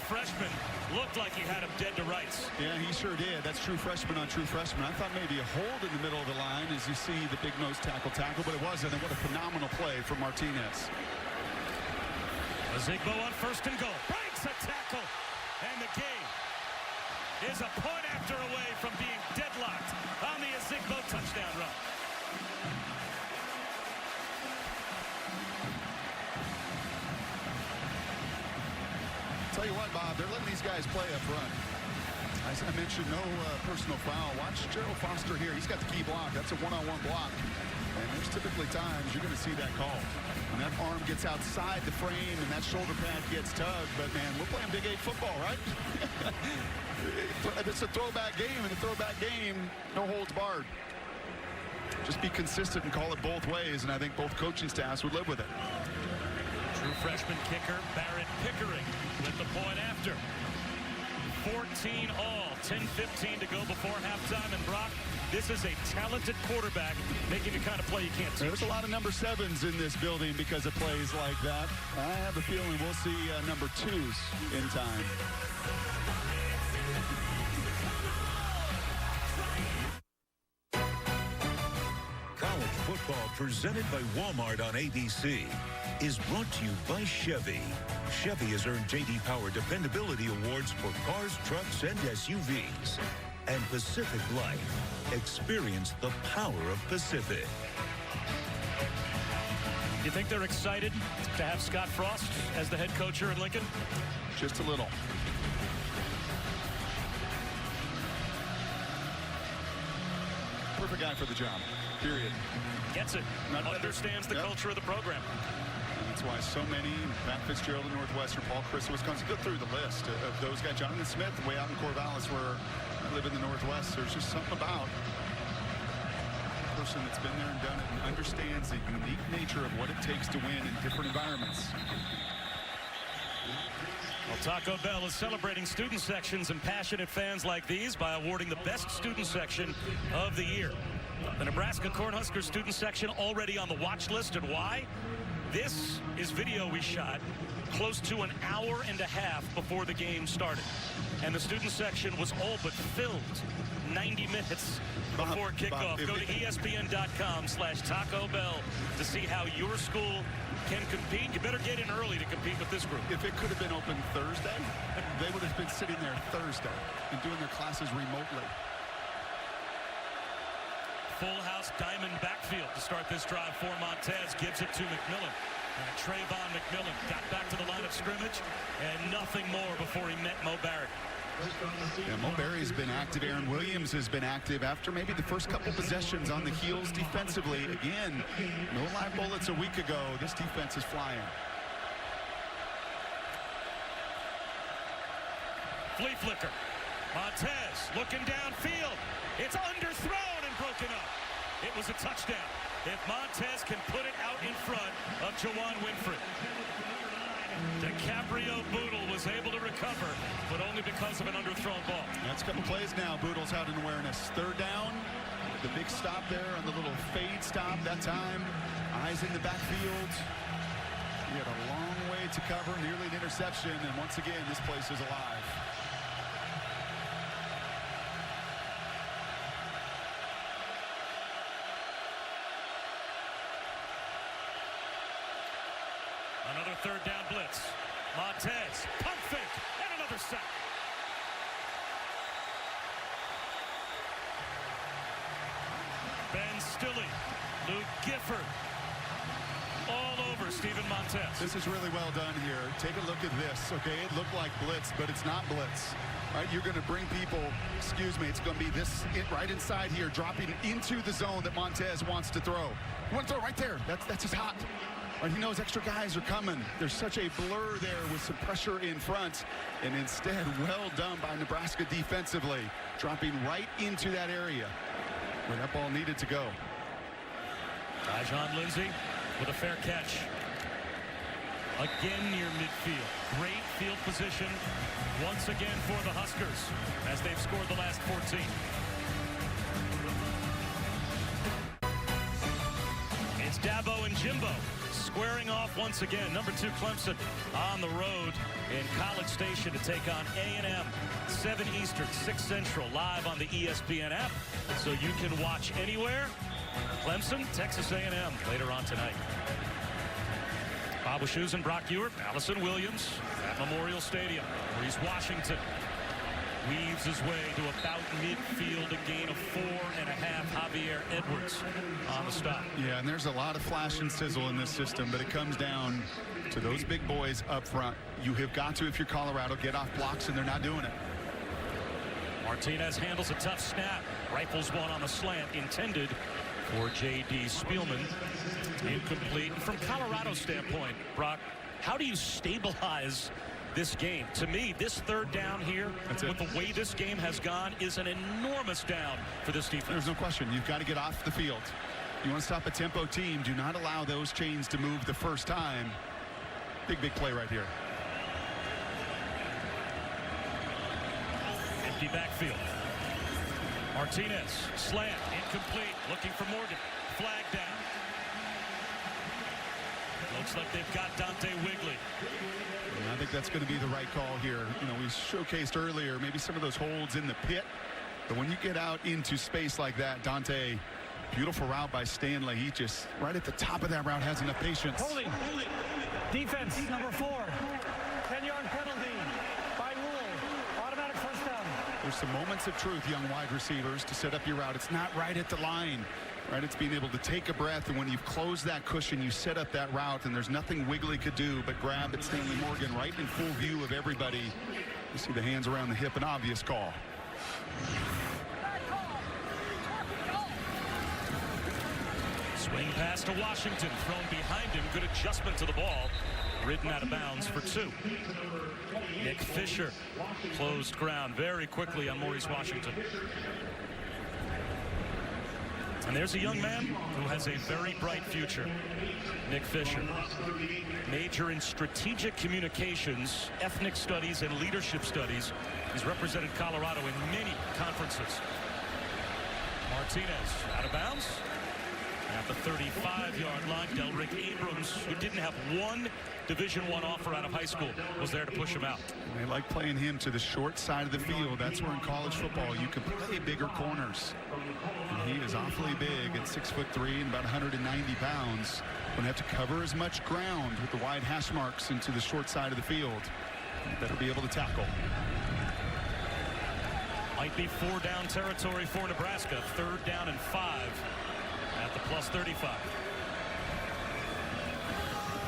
Speaker 1: freshman looked like he had him dead to rights.
Speaker 2: Yeah, he sure did. That's true freshman on true freshman. I thought maybe a hold in the middle of the line as you see the big nose tackle, but it wasn't. And what a phenomenal play from Martinez.
Speaker 1: Zigbo on first and goal. Breaks a tackle. And the game is a point after away from being deadlocked on the Zigbo touchdown run.
Speaker 2: Tell you what, Bob, they're letting these guys play up front. As I mentioned, no personal foul. Watch Gerald Foster here. He's got the key block. That's a one-on-one block. And there's typically times you're going to see that call. When that arm gets outside the frame and that shoulder pad gets tugged. But, man, we're playing Big 8 football, right? It's a throwback game. In the throwback game, no holds barred. Just be consistent and call it both ways. And I think both coaching staffs would live with it.
Speaker 1: True freshman kicker Barrett Pickering with the point after. 14 all, 10-15 to go before halftime. And Brock, this is a talented quarterback making the kind of play you can't teach.
Speaker 2: There's a lot of number 7s in this building because of plays like that. I have a feeling we'll see number 2s in time.
Speaker 4: College football presented by Walmart on ABC is brought to you by Chevy. Chevy has earned J.D. Power Dependability Awards for cars, trucks, and SUVs. And Pacific Life. Experience the power of Pacific.
Speaker 1: You think they're excited to have Scott Frost as the head coach here in Lincoln?
Speaker 2: Just a little. Perfect guy for the job, period.
Speaker 1: Gets it. Understands the culture of the program.
Speaker 2: And that's why so many, Matt Fitzgerald in Northwestern, Paul Chris, Wisconsin, go through the list of those guys. Jonathan Smith, way out in Corvallis, where I live in the Northwest. There's just something about a person that's been there and done it and understands the unique nature of what it takes to win in different environments.
Speaker 1: Well, Taco Bell is celebrating student sections and passionate fans like these by awarding the best student section of the year. The Nebraska Cornhuskers student section already on the watch list, and why? This is video we shot close to an hour and a half before the game started. And the student section was all but filled 90 minutes before kickoff. Go to ESPN.com/Taco Bell to see how your school can compete. You better get in early to compete with this group.
Speaker 2: If it could have been open Thursday, they would have been sitting there Thursday and doing their classes remotely.
Speaker 1: Full house diamond backfield to start this drive for Montez. Gives it to McMillan. Trayvon McMillan got back to the line of scrimmage and nothing more before he met Mo Barrett.
Speaker 2: Yeah, Mo Barry's been active. Aaron Williams has been active after maybe the first couple possessions on the heels defensively. Again, no live bullets a week ago. This defense is flying.
Speaker 1: Flea flicker. Montez looking downfield. It's underthrown and broken up. It was a touchdown. If Montez can put it out in front of Juwan Winfrey. DiCaprio Boodle was able to recover, but only because of an underthrown ball.
Speaker 2: That's a couple plays now. Boodle's out in awareness. Third down. The big stop there on the little fade stop that time. Eyes in the backfield. He had a long way to cover, nearly an interception, and once again, this place is alive.
Speaker 1: Another third down blitz. Montez, pump fake, and another sack. Ben Stille, Luke Gifford, all over Steven Montez.
Speaker 2: This is really well done here. Take a look at this, okay? It looked like blitz, but it's not blitz. Right, you're going to bring people, excuse me, it's going to be this right inside here, dropping into the zone that Montez wants to throw. You want to throw right there. That's his hot. Right, he knows extra guys are coming. There's such a blur there with some pressure in front. And instead, well done by Nebraska defensively, dropping right into that area where that ball needed to go.
Speaker 1: Tyjon Lindsey with a fair catch. Again near midfield. Great field position once again for the Huskers as they've scored the last 14. It's Dabo and Jimbo squaring off once again. Number 2 Clemson on the road in College Station to take on A&M. 7 Eastern, 6 Central, live on the ESPN app, so you can watch anywhere. Clemson, Texas A&M later on tonight. Bob Wischusen, Brock Ewert, Allison Williams at Memorial Stadium. Maurice Washington weaves his way to about midfield, a gain of 4.5. Javier Edwards on the stop.
Speaker 2: Yeah, and there's a lot of flash and sizzle in this system, but it comes down to those big boys up front. You have got to, if you're Colorado, get off blocks, and they're not doing it.
Speaker 1: Martinez handles a tough snap, rifles one on the slant intended for J.D. Spielman. Incomplete. From Colorado's standpoint, Brock, how do you stabilize this game? To me, this third down here, with the way this game has gone, is an enormous down for this defense.
Speaker 2: There's no question. You've got to get off the field. You want to stop a tempo team, do not allow those chains to move the first time. Big play right here.
Speaker 1: Empty backfield. Martinez, slant, incomplete, looking for Morgan. Flag down. Looks like they've got Dante Wigley.
Speaker 2: And I think that's going to be the right call here. You know, we showcased earlier maybe some of those holds in the pit, but when you get out into space like that, Dante, beautiful route by Stanley. He just right at the top of that route has enough patience.
Speaker 3: Holding. Defense number 4. 10-yard penalty by rule. Automatic first down.
Speaker 2: There's some moments of truth, young wide receivers, to set up your route. It's not right at the line. Right, it's being able to take a breath, and when you've closed that cushion, you set up that route, and there's nothing Wigley could do but grab at Stanley Morgan right in full view of everybody. You see the hands around the hip, an obvious call.
Speaker 1: Swing pass to Washington, thrown behind him. Good adjustment to the ball. Ridden out of bounds for 2. Nick Fisher closed ground very quickly on Maurice Washington. And there's a young man who has a very bright future. Nick Fisher. Major in strategic communications, ethnic studies, and leadership studies. He's represented Colorado in many conferences. Martinez out of bounds. At the 35-yard line, Delrick Abrams, who didn't have one Division I offer out of high school, was there to push him out.
Speaker 2: They like playing him to the short side of the field. That's where in college football you can play bigger corners. And he is awfully big at 6'3" and about 190 pounds. Going to have to cover as much ground with the wide hash marks into the short side of the field. You better be able to tackle.
Speaker 1: Might be 4-down territory for Nebraska. 3rd down and 5 at the plus 35.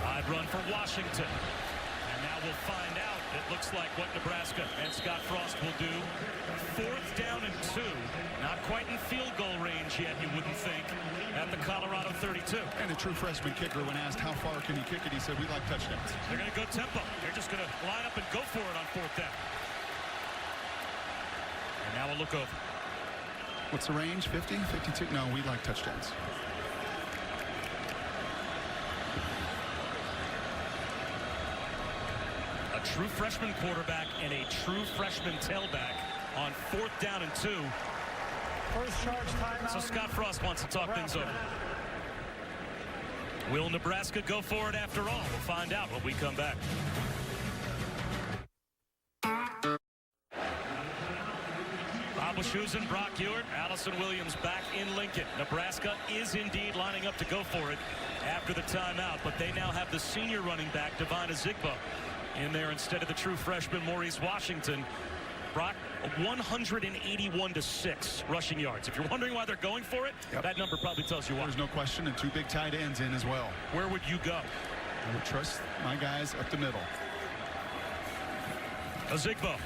Speaker 1: Wide run for Washington. And now we'll find out. It looks like what Nebraska and Scott Frost will do. 4th down and 2. Not quite in field goal range yet, you wouldn't think, at the Colorado 32.
Speaker 2: And a true freshman kicker, when asked how far can he kick it, he said, we like touchdowns.
Speaker 1: They're going to go tempo. They're just going to line up and go for it on 4th down. And now a look over.
Speaker 2: What's the range? 50? 52? No, we like touchdowns.
Speaker 1: A true freshman quarterback and a true freshman tailback on 4th down and 2.
Speaker 3: First charge timeout.
Speaker 1: So Scott Frost wants to talk things over. Will Nebraska go for it after all? We'll find out when we come back. Bob Wischusen, Brock Ewert, Allison Williams back in Lincoln. Nebraska is indeed lining up to go for it after the timeout, but they now have the senior running back, Devine Ezigbo, in there instead of the true freshman, Maurice Washington. Brock, 181-6 rushing yards. If you're wondering why they're going for it, that number probably tells you why.
Speaker 2: There's no question, and 2 big tight ends in as well.
Speaker 1: Where would you go?
Speaker 2: I would trust my guys up the middle.
Speaker 1: Ezigbo.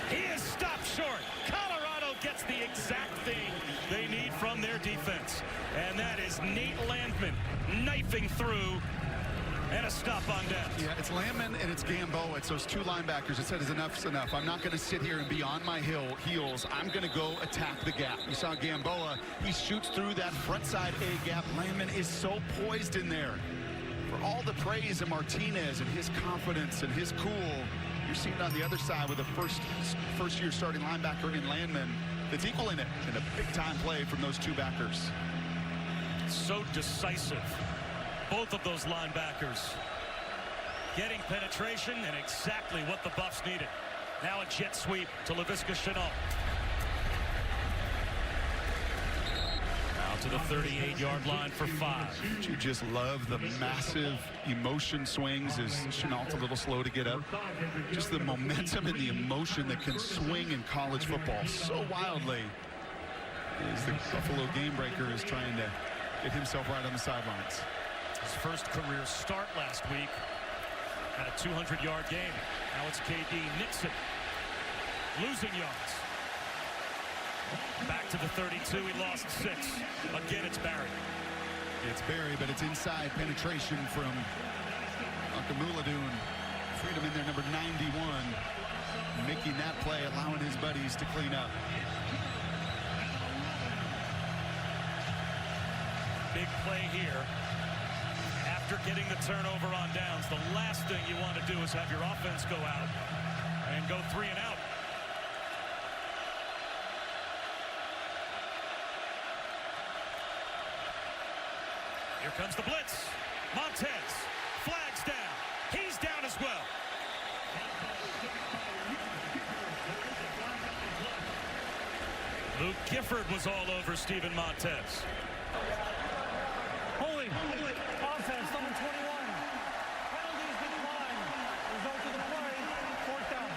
Speaker 1: He is stopped short. Colorado gets the exact thing they need from their defense. And that is Nate Landman knifing through. And a stop on down.
Speaker 2: Yeah, it's Landman and it's Gamboa. It's those 2 linebackers that said enough's enough. I'm not going to sit here and be on my heels. I'm going to go attack the gap. You saw Gamboa. He shoots through that front side A gap. Landman is so poised in there. For all the praise of Martinez and his confidence and his cool, you're seeing on the other side with a first-year starting linebacker in Landman that's equaling it in a big-time play from those 2 backers.
Speaker 1: So decisive. both of those linebackers getting penetration and exactly what the Buffs needed. Now a jet sweep to Laviska Shenault. Now to the 38-yard line for 5.
Speaker 2: You just love the massive emotion swings. Is Shenault a little slow to get up? Just the momentum and the emotion that can swing in college football so wildly. As the Buffalo game breaker is trying to get himself right on the sidelines.
Speaker 1: His first career start last week at a 200-yard game. Now it's KD Nixon losing yards. Back to the 32. He lost 6. Again, it's Barry.
Speaker 2: It's Barry, but it's inside penetration from Akamuladoon. Freedom in there, number 91. Making that play, allowing his buddies to clean up.
Speaker 1: Big play here. After getting the turnover on downs, the last thing you want to do is have your offense go out and go 3 and out. Here comes the blitz. Montez flags down. He's down as well. Luke Gifford was all over Steven Montez.
Speaker 3: Holding. Offense, number 21. Penalties decline. Result of the play, 4th down.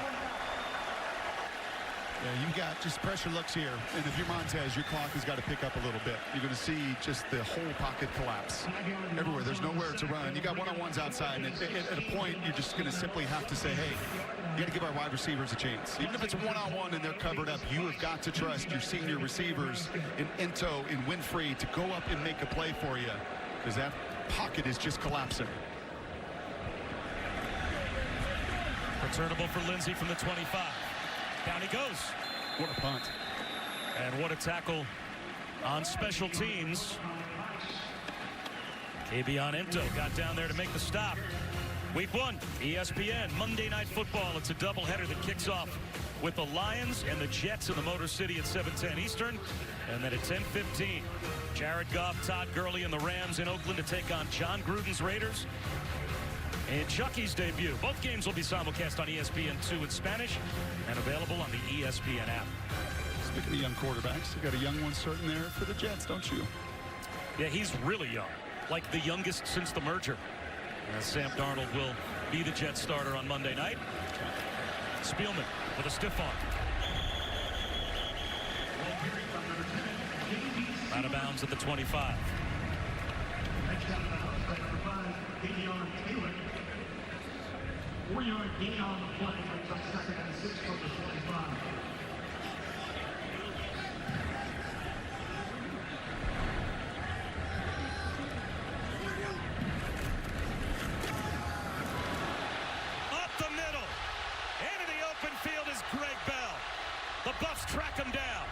Speaker 2: Yeah, you got just pressure looks here. And if you're Montez, your clock has got to pick up a little bit. You're going to see just the whole pocket collapse everywhere. There's nowhere to run. You got one-on-ones outside. And at a point, you're just going to simply have to say, hey, you got to give our wide receivers a chance. Even if it's one-on-one and they're covered up, you have got to trust your senior receivers in Ento and Winfrey to go up and make a play for you, because that pocket is just collapsing.
Speaker 1: Returnable for Lindsey from the 25. Down he goes.
Speaker 2: What a punt.
Speaker 1: And what a tackle on special teams. Kabion Ento got down there to make the stop. Week 1, ESPN, Monday Night Football. It's a doubleheader that kicks off with the Lions and the Jets in the Motor City at 7:10 Eastern. And then at 10:15, Jared Goff, Todd Gurley, and the Rams in Oakland to take on John Gruden's Raiders. And Chucky's debut. Both games will be simulcast on ESPN2 in Spanish and available on the ESPN app.
Speaker 2: Speaking of young quarterbacks, you got a young one starting there for the Jets, don't you?
Speaker 1: Yeah, he's really young, like the youngest since the merger. And Sam Darnold will be the Jets starter on Monday night. Spielman with a stiff arm. Out of bounds at the 25.
Speaker 6: Four-yard gain on the play. Brings up 2nd and 6 from the 25.
Speaker 1: Up the middle. Into the open field is Greg Bell. The Buffs track him down.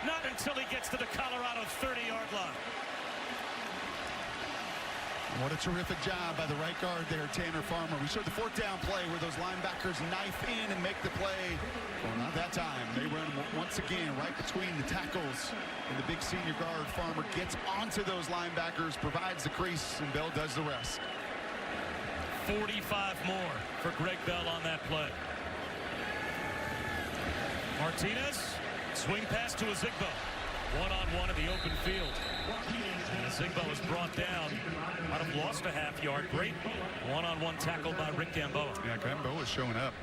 Speaker 1: Not until he gets to the Colorado 30-yard line.
Speaker 2: What a terrific job by the right guard there, Tanner Farmer. We showed the 4th down play where those linebackers knife in and make the play. Well, not that time. They run once again right between the tackles. And the big senior guard, Farmer, gets onto those linebackers, provides the crease, and Bell does the rest.
Speaker 1: 45 more for Greg Bell on that play. Martinez, swing pass to Ezigbo. One-on-one in the open field. And Ezigbo is brought down. Might have lost a half-yard. Great one-on-one tackle by Rick Gamboa.
Speaker 2: Yeah, Gamboa is showing up.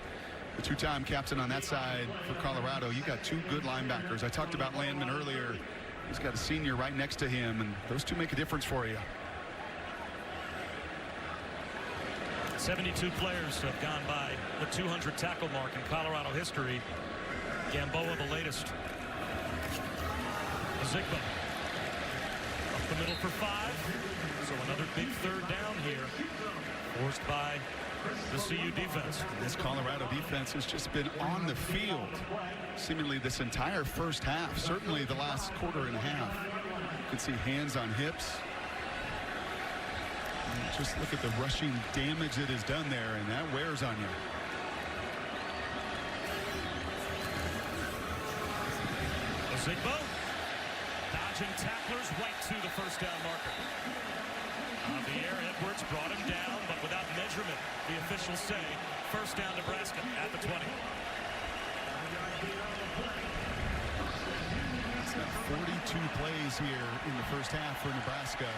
Speaker 2: The 2-time captain on that side for Colorado. You got 2 good linebackers. I talked about Landman earlier. He's got a senior right next to him, and those 2 make a difference for you.
Speaker 1: 72 players have gone by the 200 tackle mark in Colorado history. Gamboa the latest. Ezigbo up the middle for 5. So another big 3rd down here, forced by the CU defense.
Speaker 2: This Colorado defense has just been on the field seemingly this entire first half, certainly the last quarter and a half. You can see hands on hips. And just look at the rushing damage that is done there, and that wears on you.
Speaker 1: Ezigbo dodging tacklers right to the 1st down marker. On the air, Edwards brought him down, but without measurement. The officials say first down Nebraska at the 20.
Speaker 2: It's got 42 plays here in the first half for Nebraska.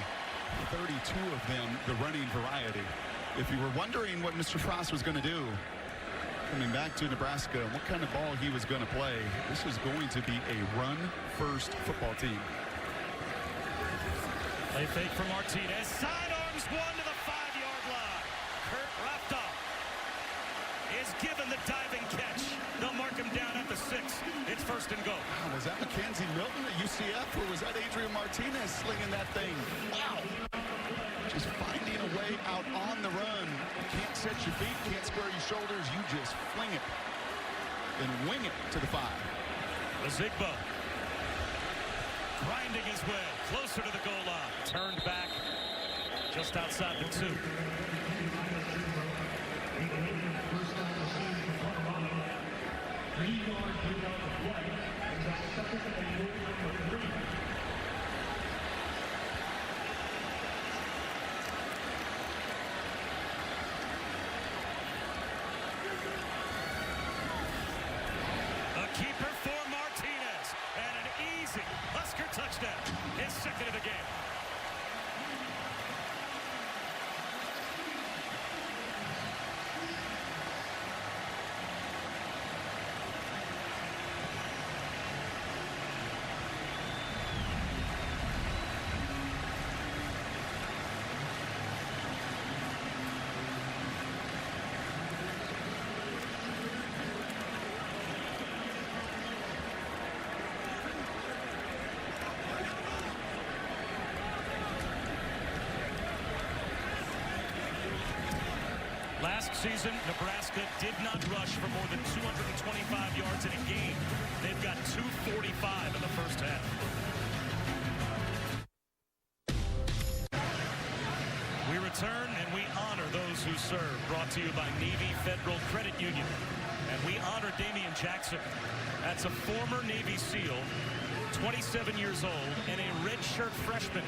Speaker 2: 32 of them the running variety. If you were wondering what Mr. Frost was going to do coming back to Nebraska, what kind of ball he was going to play, this is going to be a run-first football team.
Speaker 1: Play fake for Martinez. Sidearms one to the 5-yard line. Kurt Rafta is given the diving catch. They'll mark him down at the 6. It's first and go.
Speaker 2: Wow, was that Mackenzie Milton at UCF, or was that Adrian Martinez slinging that thing? Wow. Just finding a way out on the run. You can't set your feet, can't square your shoulders. You just fling it and wing it to the 5.
Speaker 1: Zigbo grinding his way closer to the goal line. Turned back just outside the 2. A keeper for Martinez, and an easy Husker touchdown. His second of the game. Last season, Nebraska did not rush for more than 225 yards in a game. They've got 245 in the first half. We return and we honor those who serve. Brought to you by Navy Federal Credit Union. And we honor Damian Jackson. That's a former Navy SEAL, 27 years old, and a redshirt freshman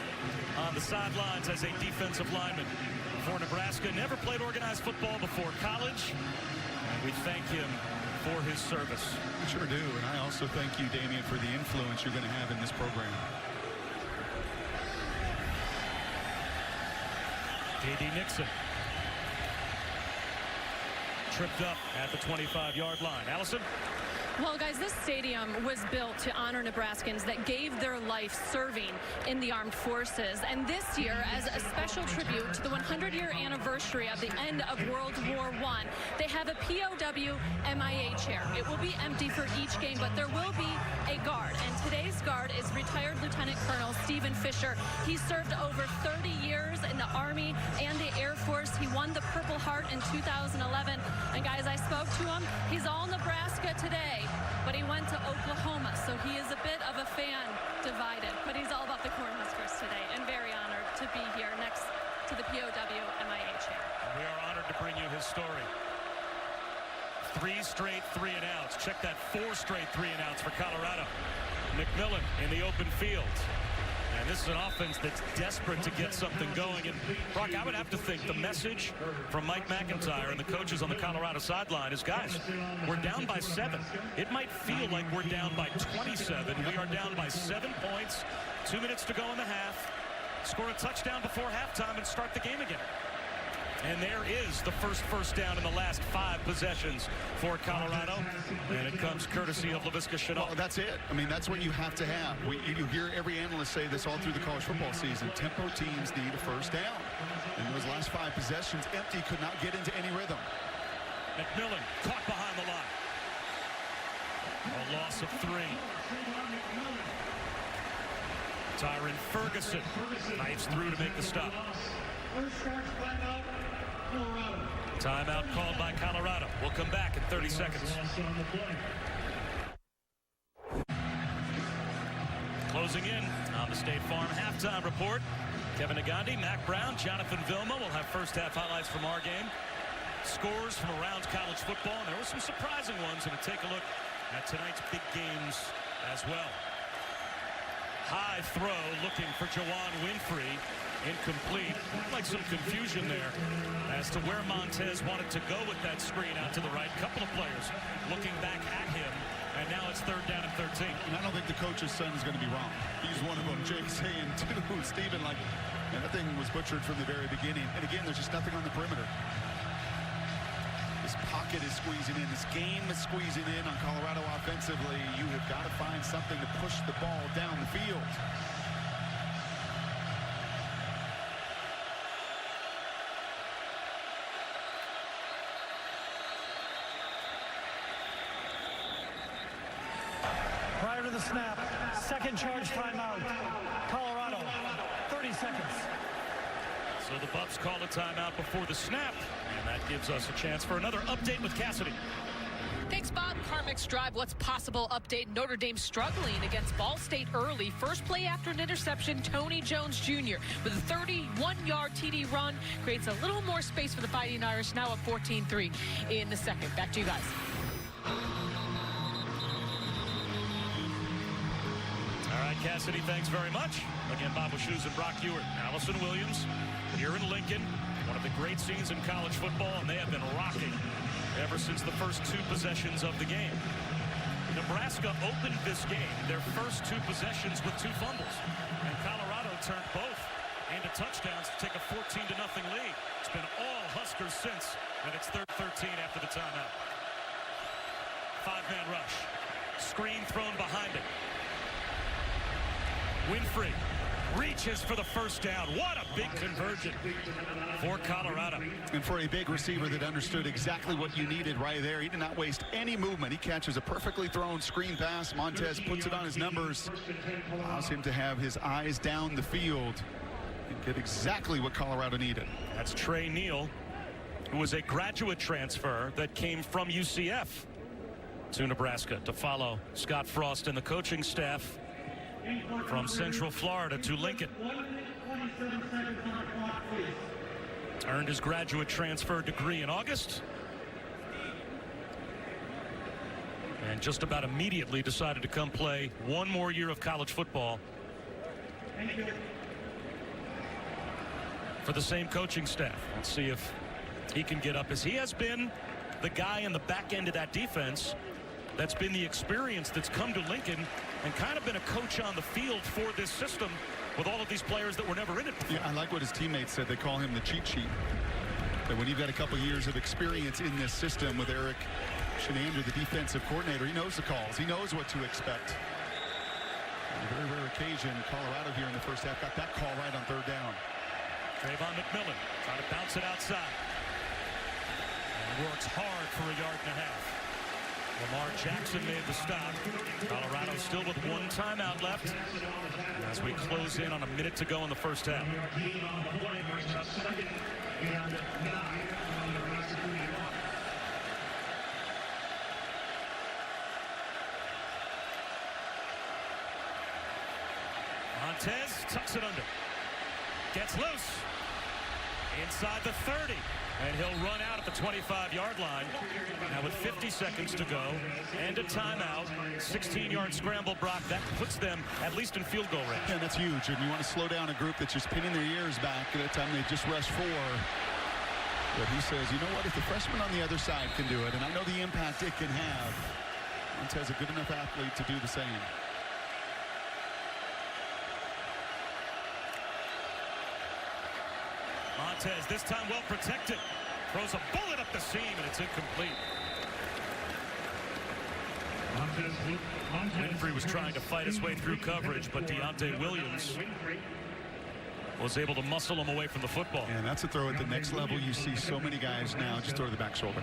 Speaker 1: on the sidelines as a defensive lineman for Nebraska. Never played organized football before college, and we thank him for his service.
Speaker 2: We sure do, and I also thank you, Damian, for the influence you're going to have in this program.
Speaker 1: J.D. Nixon tripped up at the 25-yard line. Allison?
Speaker 7: Well, guys, this stadium was built to honor Nebraskans that gave their life serving in the armed forces. And this year, as a special tribute to the 100-year anniversary of the end of World War I, they have a POW MIA chair. It will be empty for each game, but there will be a guard. And today's guard is retired Lieutenant Colonel Stephen Fisher. He served over 30 years in the Army and the Air Force. He won the Purple Heart in 2011. And guys, I spoke to him. He's all Nebraska today, but he went to Oklahoma, so he is a bit of a fan divided. But he's all about the Cornhuskers today, and very honored to be here next to the POW MIA chair.
Speaker 1: We are honored to bring you his story. 3 straight 3-and-outs. Check that, 4 straight 3-and-outs for Colorado. McMillan in the open field. And this is an offense that's desperate to get something going. And, Brock, I would have to think the message from Mike McIntyre and the coaches on the Colorado sideline is, guys, we're down by 7. It might feel like we're down by 27. We are down by 7 points. 2 minutes to go in the half. Score a touchdown before halftime and start the game again. And there is the first down in the last 5 possessions for Colorado. And it comes courtesy of Laviska Shenault.
Speaker 2: Well, that's it. I mean, that's what you have to have. You hear every analyst say this all through the college football season. Tempo teams need a first down. And those last 5 possessions, empty, could not get into any rhythm.
Speaker 1: McMillan caught behind the line. A loss of 3. Tyron Ferguson knifes through to make the stop. Timeout called by Colorado. We'll come back in 30 seconds. Closing in on the State Farm halftime report. Kevin Nagandi, Mac Brown, Jonathan Vilma will have first half highlights from our game. Scores from around college football, and there were some surprising ones, and we'll take a look at tonight's big games as well. High throw looking for Juwan Winfrey. Incomplete. Like some confusion there as to where Montez wanted to go with that screen out to the right. Couple of players looking back at him. And now it's 3rd down and 13.
Speaker 2: And I don't think the coach's son is going to be wrong. He's one of them. Jay's saying, too, Stephen, like, and that thing was butchered from the very beginning. And again, there's just nothing on the perimeter. This pocket is squeezing in. This game is squeezing in on Colorado offensively. You have got to find something to push the ball down the field.
Speaker 3: Prior to the snap, second charge timeout. Colorado, 30 seconds.
Speaker 1: So the Buffs call a timeout before the snap, and that gives us a chance for another update with Cassidy.
Speaker 5: Thanks, Bob. Carmex Drive, what's possible update. Notre Dame struggling against Ball State early. First play after an interception, Tony Jones Jr. with a 31-yard TD run. Creates a little more space for the Fighting Irish, now up 14-3 in the second. Back to you guys.
Speaker 1: All right, Cassidy, thanks very much. Again, Bob Shoes and Brock Ewart. Allison Williams here in Lincoln. One of the great scenes in college football, and they have been rocking ever since the first 2 possessions of the game. Nebraska opened this game, their first 2 possessions with 2 fumbles. And Colorado turned both into touchdowns to take a 14-0 lead. It's been all Huskers since, and it's 3rd 13 after the timeout. 5-man rush. Screen thrown behind it. Winfrey reaches for the first down. What a big conversion for Colorado.
Speaker 2: And for a big receiver that understood exactly what you needed right there. He did not waste any movement. He catches a perfectly thrown screen pass. Montez puts it on his numbers. Allows him to have his eyes down the field and get exactly what Colorado needed.
Speaker 1: That's Trey Neal, who was a graduate transfer that came from UCF to Nebraska to follow Scott Frost and the coaching staff from Central Florida to Lincoln. Earned his graduate transfer degree in August. And just about immediately decided to come play one more year of college football for the same coaching staff. Let's see if he can get up, as he has been the guy in the back end of that defense that's been the experience that's come to Lincoln and kind of been a coach on the field for this system with all of these players that were never in it before.
Speaker 2: Yeah, I like what his teammates said. They call him the cheat sheet. That when you've got a couple years of experience in this system with Eric Shenander, the defensive coordinator, he knows the calls. He knows what to expect. On a very rare occasion, Colorado here in the first half got that call right on 3rd down.
Speaker 1: Trayvon McMillan trying to bounce it outside. And works hard for 1.5 yards. Lamar Jackson made the stop. Colorado still with 1 timeout left as we close in on 1 minute to go in the first half. Montez tucks it under. Gets loose. Inside the 30. And he'll run out at the 25-yard line. Now with 50 seconds to go and a timeout, 16-yard scramble, Brock, that puts them at least in field goal range.
Speaker 2: Yeah, that's huge. And you want to slow down a group that's just pinning their ears back at a time they just rushed 4. But he says, you know what, if the freshman on the other side can do it, and I know the impact it can have, Montez a good enough athlete to do the same.
Speaker 1: Montez, this time well protected. Throws a bullet up the seam, and it's incomplete. Winfrey was trying to fight his way through coverage, but Deontay Williams was able to muscle him away from the football.
Speaker 2: And that's a throw at the next level. You see so many guys now just throw to the back shoulder.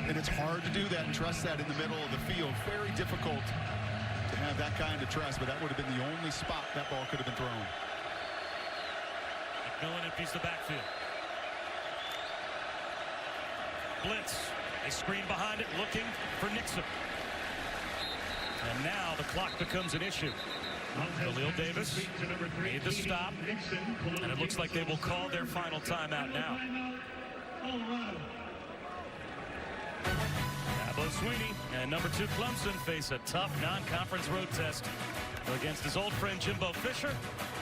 Speaker 2: And it's hard to do that and trust that in the middle of the field. Very difficult to have that kind of trust, but that would have been the only spot that ball could have been thrown.
Speaker 1: McMillan empties the backfield. Blitz. They screen behind it, looking for Nixon. And now the clock becomes an issue. Khalil Davis made the stop, and it looks like they will call their final timeout now. Dabo Swinney and number 2 Clemson face a tough non-conference road test against his old friend Jimbo Fisher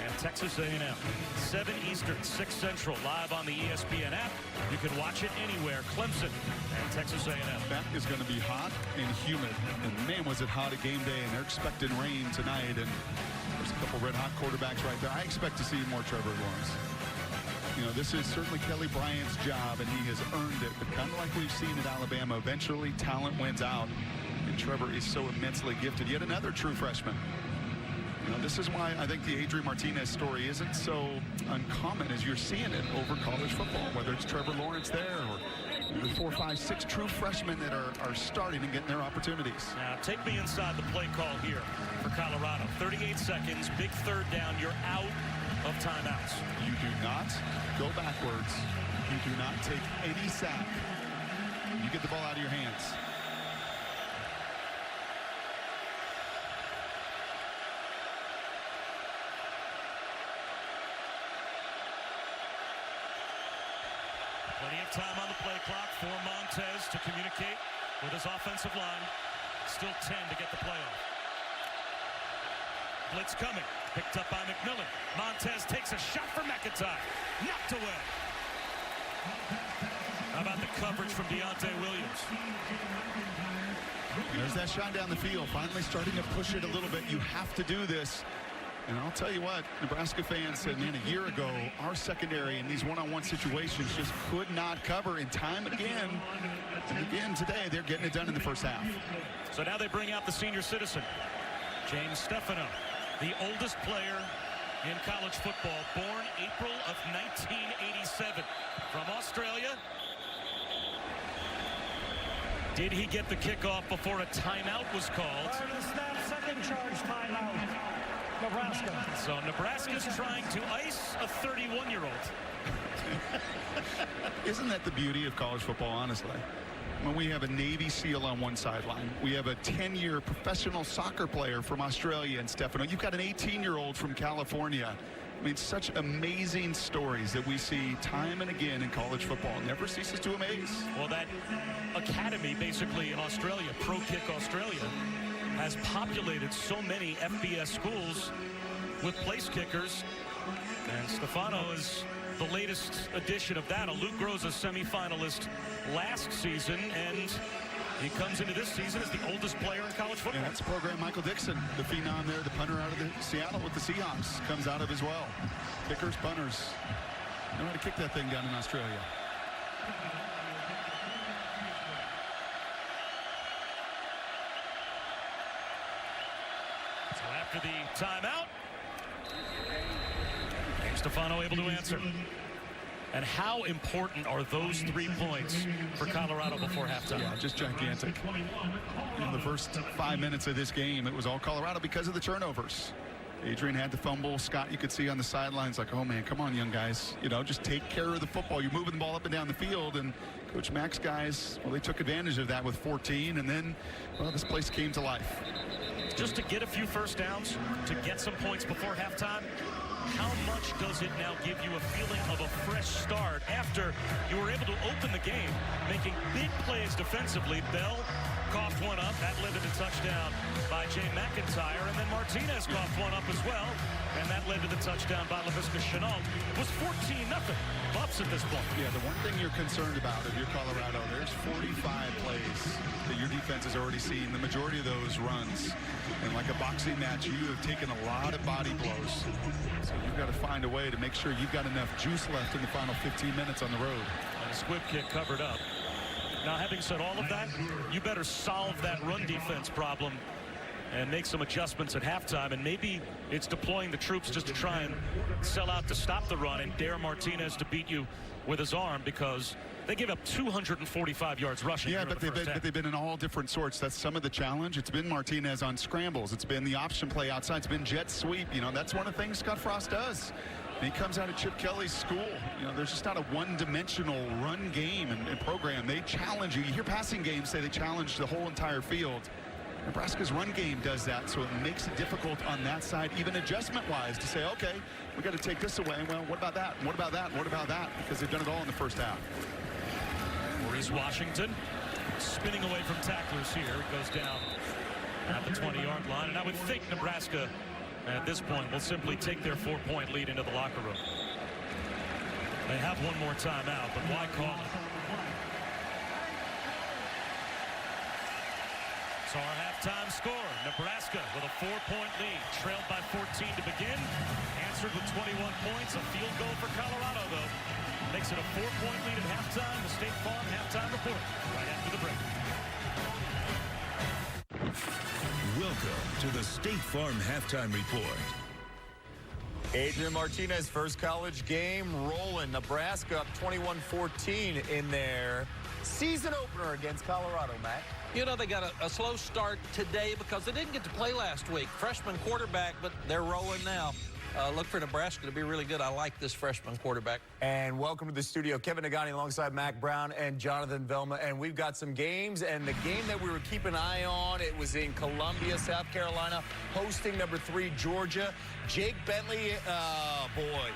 Speaker 1: and Texas A&M. 7 Eastern, 6 Central, live on the ESPN app. You can watch it anywhere. Clemson and Texas A&M.
Speaker 2: That is going to be hot and humid. And man, was it hot at game day, and they're expecting rain tonight. And there's a couple red hot quarterbacks right there. I expect to see more Trevor Lawrence. You know, this is certainly Kelly Bryant's job, and he has earned it. But kind of like we've seen at Alabama, eventually talent wins out. And Trevor is so immensely gifted. Yet another true freshman. You know, this is why I think the Adrian Martinez story isn't so uncommon as you're seeing it over college football, whether it's Trevor Lawrence there or the 4, 5, 6 true freshmen that are starting and getting their opportunities.
Speaker 1: Now, take me inside the play call here for Colorado. 38 seconds, big third down. You're out of timeouts.
Speaker 2: You do not go backwards. You do not take any sack. You get the ball out of your hands.
Speaker 1: Plenty of time on the play clock for Montez to communicate with his offensive line. Still 10 to get the play off. Blitz coming. Picked up by McMillan. Montez takes a shot for McIntyre. Knocked away. How about the coverage from Deontay Williams?
Speaker 2: There's that shot down the field. Finally starting to push it a little bit. You have to do this. And I'll tell you what, Nebraska fans said, man, a year ago, our secondary in these one-on-one situations just could not cover. And time again, and again today, they're getting it done in the first half.
Speaker 1: So now they bring out the senior citizen, James Stefano, the oldest player in college football, born April of 1987 from Australia. Did he get the kickoff before a timeout was called?
Speaker 3: Prior to the snap, second charge timeout. Nebraska.
Speaker 1: So Nebraska's trying to ice a 31-year-old.
Speaker 2: Isn't that the beauty of college football, honestly? When we have a Navy SEAL on one sideline, we have a 10-year professional soccer player from Australia in Stefano. You've got an 18-year-old from California. I mean, such amazing stories that we see time and again in college football. Never ceases to amaze.
Speaker 1: Well, that academy basically in Australia, Pro Kick Australia, has populated so many FBS schools with place kickers. And Stefano is the latest edition of that. A Luke Groza semifinalist last season, and he comes into this season as the oldest player in college football.
Speaker 2: And that's the program Michael Dixon, the phenom there, the punter out of the Seattle with the Seahawks, comes out of as well. Kickers, punters, know how to kick that thing down in Australia.
Speaker 1: So after the timeout, Stefano able to answer. And how important are those 3 points for Colorado before halftime?
Speaker 2: Yeah, just gigantic. In the first 5 minutes of this game, it was all Colorado because of the turnovers. Adrian had the fumble. Scott, you could see on the sidelines like, oh, man, come on, young guys. You know, just take care of the football. You're moving the ball up and down the field. And Coach Mack's guys, well, they took advantage of that with 14. And then, well, this place came to life.
Speaker 1: Just to get a few first downs, to get some points before halftime, how much does it now give you a feeling of a fresh start after you were able to open the game, making big plays defensively? Bell coughed one up. That led to the touchdown by Jay McIntyre. And then Martinez coughed one up as well. And that led to the touchdown by Laviska Shenault. It was 14-0. Buffs at this point.
Speaker 2: Yeah, the one thing you're concerned about if you're Colorado, there's 45 plays that your defense has already seen. The majority of those runs. And like a boxing match, you have taken a lot of body blows. So you've got to find a way to make sure you've got enough juice left in the final 15 minutes on the road.
Speaker 1: And a squib kick covered up. Now, having said all of that, you better solve that run defense problem and make some adjustments at halftime. And maybe it's deploying the troops just to try and sell out to stop the run and dare Martinez to beat you with his arm, because they gave up 245 yards rushing.
Speaker 2: Yeah, but they've been in all different sorts. That's some of the challenge. It's been Martinez on scrambles. It's been the option play outside. It's been jet sweep. You know, that's one of the things Scott Frost does. And he comes out of Chip Kelly's school. You know, there's just not a one-dimensional run game and program. They challenge you. You hear passing games say they challenge the whole entire field. Nebraska's run game does that, so it makes it difficult on that side, even adjustment-wise, to say, okay, we got to take this away. Well, what about that? What about that? What about that? Because they've done it all in the first half.
Speaker 1: Maurice Washington spinning away from tacklers here. It goes down at the 20-yard line. And I would think Nebraska And at this point, we'll simply take their 4-point lead into the locker room. They have one more timeout, but why call it? So our halftime score, Nebraska with a 4-point lead, trailed by 14 to begin, answered with 21 points. A field goal for Colorado, though, makes it a 4-point lead at halftime. The State Farm halftime report right after the break.
Speaker 4: Welcome to the State Farm halftime report.
Speaker 9: Adrian Martinez, first college game rolling. Nebraska up 21-14 in their season opener against Colorado, Matt.
Speaker 10: You know, they got a slow start today because they didn't get to play last week. Freshman quarterback, but they're rolling now. Look for Nebraska to be really good. I like this freshman quarterback.
Speaker 9: And welcome to the studio, Kevin Nagani alongside Mac Brown and Jonathan Velma. And we've got some games. And the game that we were keeping an eye on, it was in Columbia, South Carolina, hosting number 3 Georgia. Jake Bentley, boy.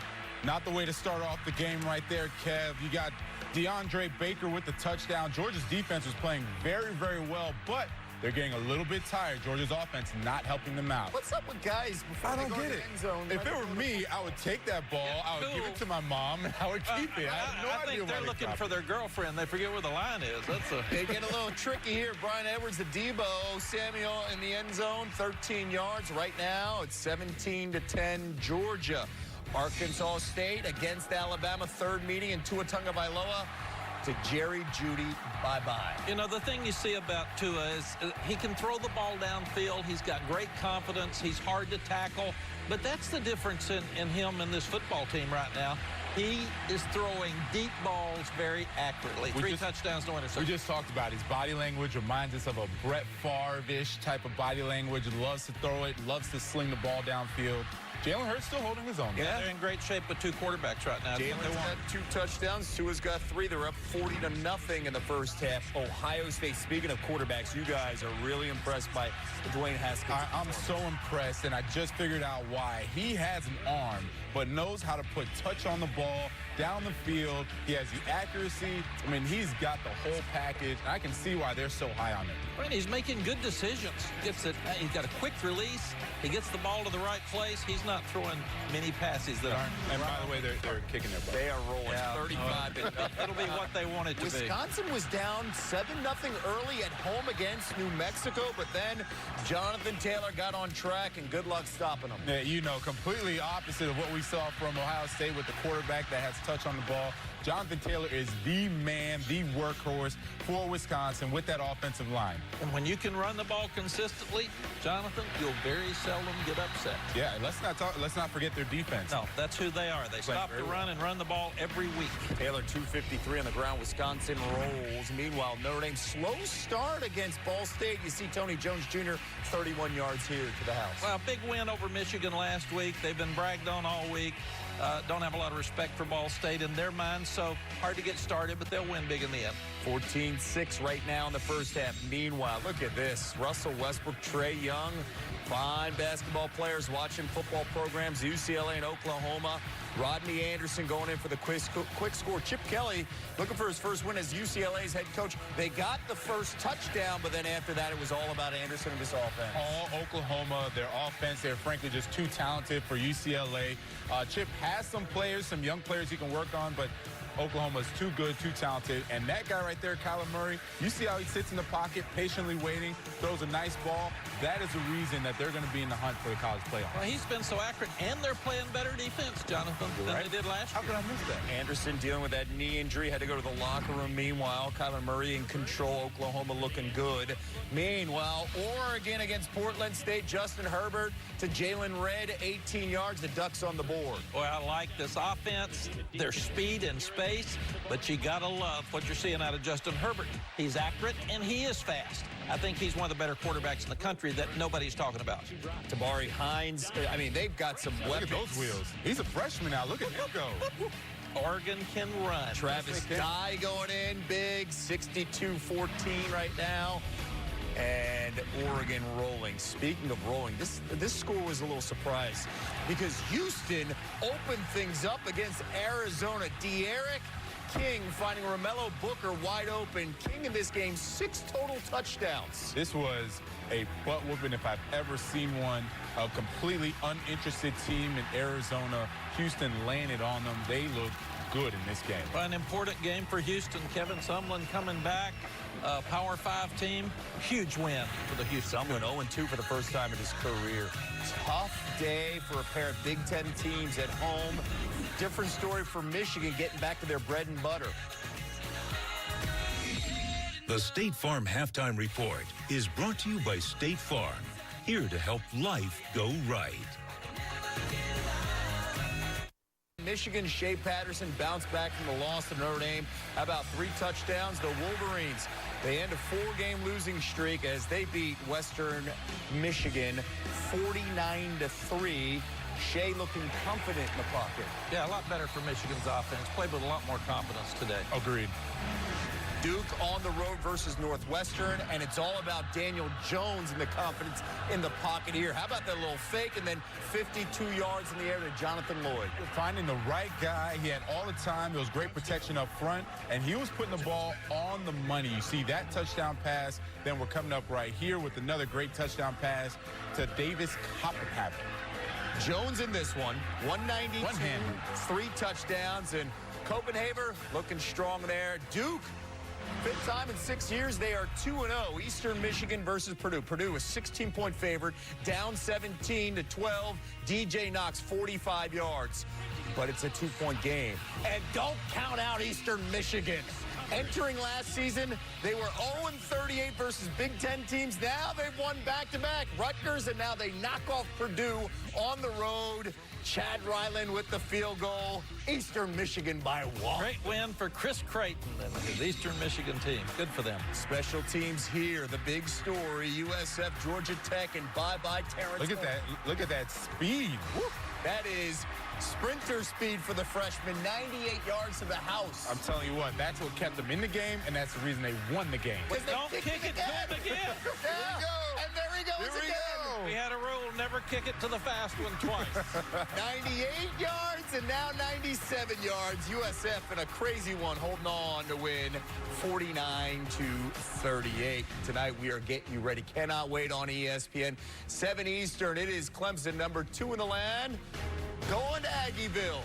Speaker 11: Not the way to start off the game right there, Kev. You got DeAndre Baker with the touchdown. Georgia's defense was playing very, very well, but they're getting a little bit tired. Georgia's offense not helping them out.
Speaker 9: What's up with guys before
Speaker 11: I
Speaker 9: they
Speaker 11: don't
Speaker 9: go
Speaker 11: get
Speaker 9: to
Speaker 11: it.
Speaker 9: the end zone?
Speaker 11: If it were me, I would take that ball, I would give it to my mom, and I would keep it. I have no
Speaker 10: I
Speaker 11: idea
Speaker 10: think they're
Speaker 11: why
Speaker 10: looking for their girlfriend. They forget where the line is.
Speaker 9: They get a little tricky here. Brian Edwards, the Debo. Samuel in the end zone, 13 yards. Right now, it's 17-10 Georgia. Arkansas State against Alabama, third meeting in Tua Tagovailoa to Jerry Jeudy. Bye-bye.
Speaker 10: You know, the thing you see about Tua is he can throw the ball downfield. He's got great confidence. He's hard to tackle. But that's the difference in him and this football team right now. He is throwing deep balls very accurately. 3 touchdowns, no interceptions.
Speaker 11: We just talked about his body language. Reminds us of a Brett Favre-ish type of body language. Loves to throw it, loves to sling the ball downfield. Jalen Hurts still holding his own.
Speaker 10: Yeah, they're in great shape with 2 quarterbacks right now.
Speaker 9: Jalen's got 2 touchdowns. Tua's got 3. They're up 40-0 in the first half. Ohio State, speaking of quarterbacks, you guys are really impressed by Dwayne Haskins.
Speaker 11: I'm so impressed, and I just figured out why. He has an arm, but knows how to put touch on the ball, down the field. He has the accuracy. I mean, he's got the whole package. I can see why they're so high on him.
Speaker 10: Right, he's making good decisions. He's got a quick release. He gets the ball to the right place. He's not throwing many passes that aren't.
Speaker 11: And by the way, they're kicking their butt.
Speaker 9: They are rolling 35-0.
Speaker 10: It'll be what they want it to be.
Speaker 9: Wisconsin was down 7-0 early at home against New Mexico, but then Jonathan Taylor got on track, and good luck stopping them.
Speaker 11: Yeah, you know, completely opposite of what we saw from Ohio State with the quarterback that has touch on the ball. Jonathan Taylor is the man, the workhorse for Wisconsin with that offensive line.
Speaker 10: And when you can run the ball consistently, Jonathan, you'll very seldom get upset.
Speaker 11: Yeah, let's not forget their defense.
Speaker 10: No, that's who they are. They stop the run and run the ball every week.
Speaker 9: Taylor 253 on the ground. Wisconsin rolls. Meanwhile, Notre Dame slow start against Ball State. You see Tony Jones Jr. 31 yards here to the house.
Speaker 10: Well, big win over Michigan last week. They've been bragged on all week. Don't have a lot of respect for Ball State in their minds, so hard to get started, but they'll win big in the end.
Speaker 9: 14-6 right now in the first half. Meanwhile, look at this. Russell Westbrook, Trae Young, fine basketball players watching football programs, UCLA and Oklahoma. Rodney Anderson going in for the quick score. Chip Kelly looking for his first win as UCLA's head coach. They got the first touchdown, but then after that, it was all about Anderson and this offense.
Speaker 11: All Oklahoma, their offense, they're frankly just too talented for UCLA. Chip has some players, some young players he can work on, but Oklahoma's too good, too talented. And that guy right there, Kyler Murray, you see how he sits in the pocket, patiently waiting, throws a nice ball. That is the reason that they're going to be in the hunt for the college playoffs.
Speaker 10: Well, he's been so accurate, and they're playing better defense, Jonathan, than they did last year.
Speaker 11: How could I miss that?
Speaker 9: Anderson dealing with that knee injury, had to go to the locker room. Meanwhile, Kyler Murray in control, Oklahoma looking good. Meanwhile, Oregon against Portland State, Justin Herbert to Jalen Redd, 18 yards, the Ducks on the board.
Speaker 10: Boy, I like this offense, their speed and space, but you got to love what you're seeing out of Justin Herbert. He's accurate, and he is fast. I think he's one of the better quarterbacks in the country that nobody's talking about.
Speaker 9: Tabari Hines, I mean, they've got some weapons.
Speaker 11: Look at those wheels. He's a freshman now. Look at him go.
Speaker 10: Oregon can run.
Speaker 9: Travis Dye going in big, 62-14 right now. And Oregon rolling. Speaking of rolling, this score was a little surprise because Houston opened things up against Arizona. De'Aaron King finding Romello Booker wide open. King in this game, 6 total touchdowns.
Speaker 11: This was a butt whooping if I've ever seen one. A completely uninterested team in Arizona. Houston landed on them. They look good in this game.
Speaker 10: An important game for Houston. Kevin Sumlin coming back. Power 5 team. Huge win for the Houston.
Speaker 9: Sumlin 0-2 for the first time in his career. Tough day for a pair of Big Ten teams at home. Different story for Michigan getting back to their bread and butter.
Speaker 4: The State Farm Halftime Report is brought to you by State Farm, here to help life go right.
Speaker 9: Michigan's Shea Patterson bounced back from the loss to Notre Dame. How about 3 touchdowns? The Wolverines, they end a 4-game losing streak as they beat Western Michigan 49-3. Shea looking confident in the pocket.
Speaker 10: Yeah, a lot better for Michigan's offense. Played with a lot more confidence today.
Speaker 11: Agreed.
Speaker 9: Duke on the road versus Northwestern, and it's all about Daniel Jones and the confidence in the pocket here. How about that little fake and then 52 yards in the air to Jonathan Lloyd?
Speaker 11: Finding the right guy. He had all the time. There was great protection up front, and he was putting the ball on the money. You see that touchdown pass. Then we're coming up right here with another great touchdown pass to Davis Coppercap.
Speaker 9: Jones in this one, 192, 3 touchdowns, and Copenhagen looking strong there. Duke, 5th time in 6 years, they are 2-0. Eastern Michigan versus Purdue. Purdue is 16-point favorite, down 17-12. DJ Knox, 45 yards, but it's a 2-point game. And don't count out Eastern Michigan. Entering last season, they were 0-38 versus Big Ten teams. Now they've won back-to-back. Rutgers, and now they knock off Purdue on the road. Chad Ryland with the field goal. Eastern Michigan by 1.
Speaker 10: Great win for Chris Creighton and his Eastern Michigan team. Good for them.
Speaker 9: Special teams here. The big story, USF, Georgia Tech, and bye-bye Terrence.
Speaker 11: Look at that. Look at that speed.
Speaker 9: Woo. That is sprinter speed for the freshman. 98 yards to the house.
Speaker 11: I'm telling you what, that's what kept them in the game, and that's the reason they won the game.
Speaker 10: Don't kick it to him again.
Speaker 9: Yeah. And there he goes again.
Speaker 10: We had a rule, never kick it to the fast one twice.
Speaker 9: 98 yards and now 97 yards. USF in a crazy one, holding on to win 49-38. Tonight we are getting you ready. Cannot wait on ESPN. 7 Eastern. It is Clemson, number 2 in the land, going to Aggieville.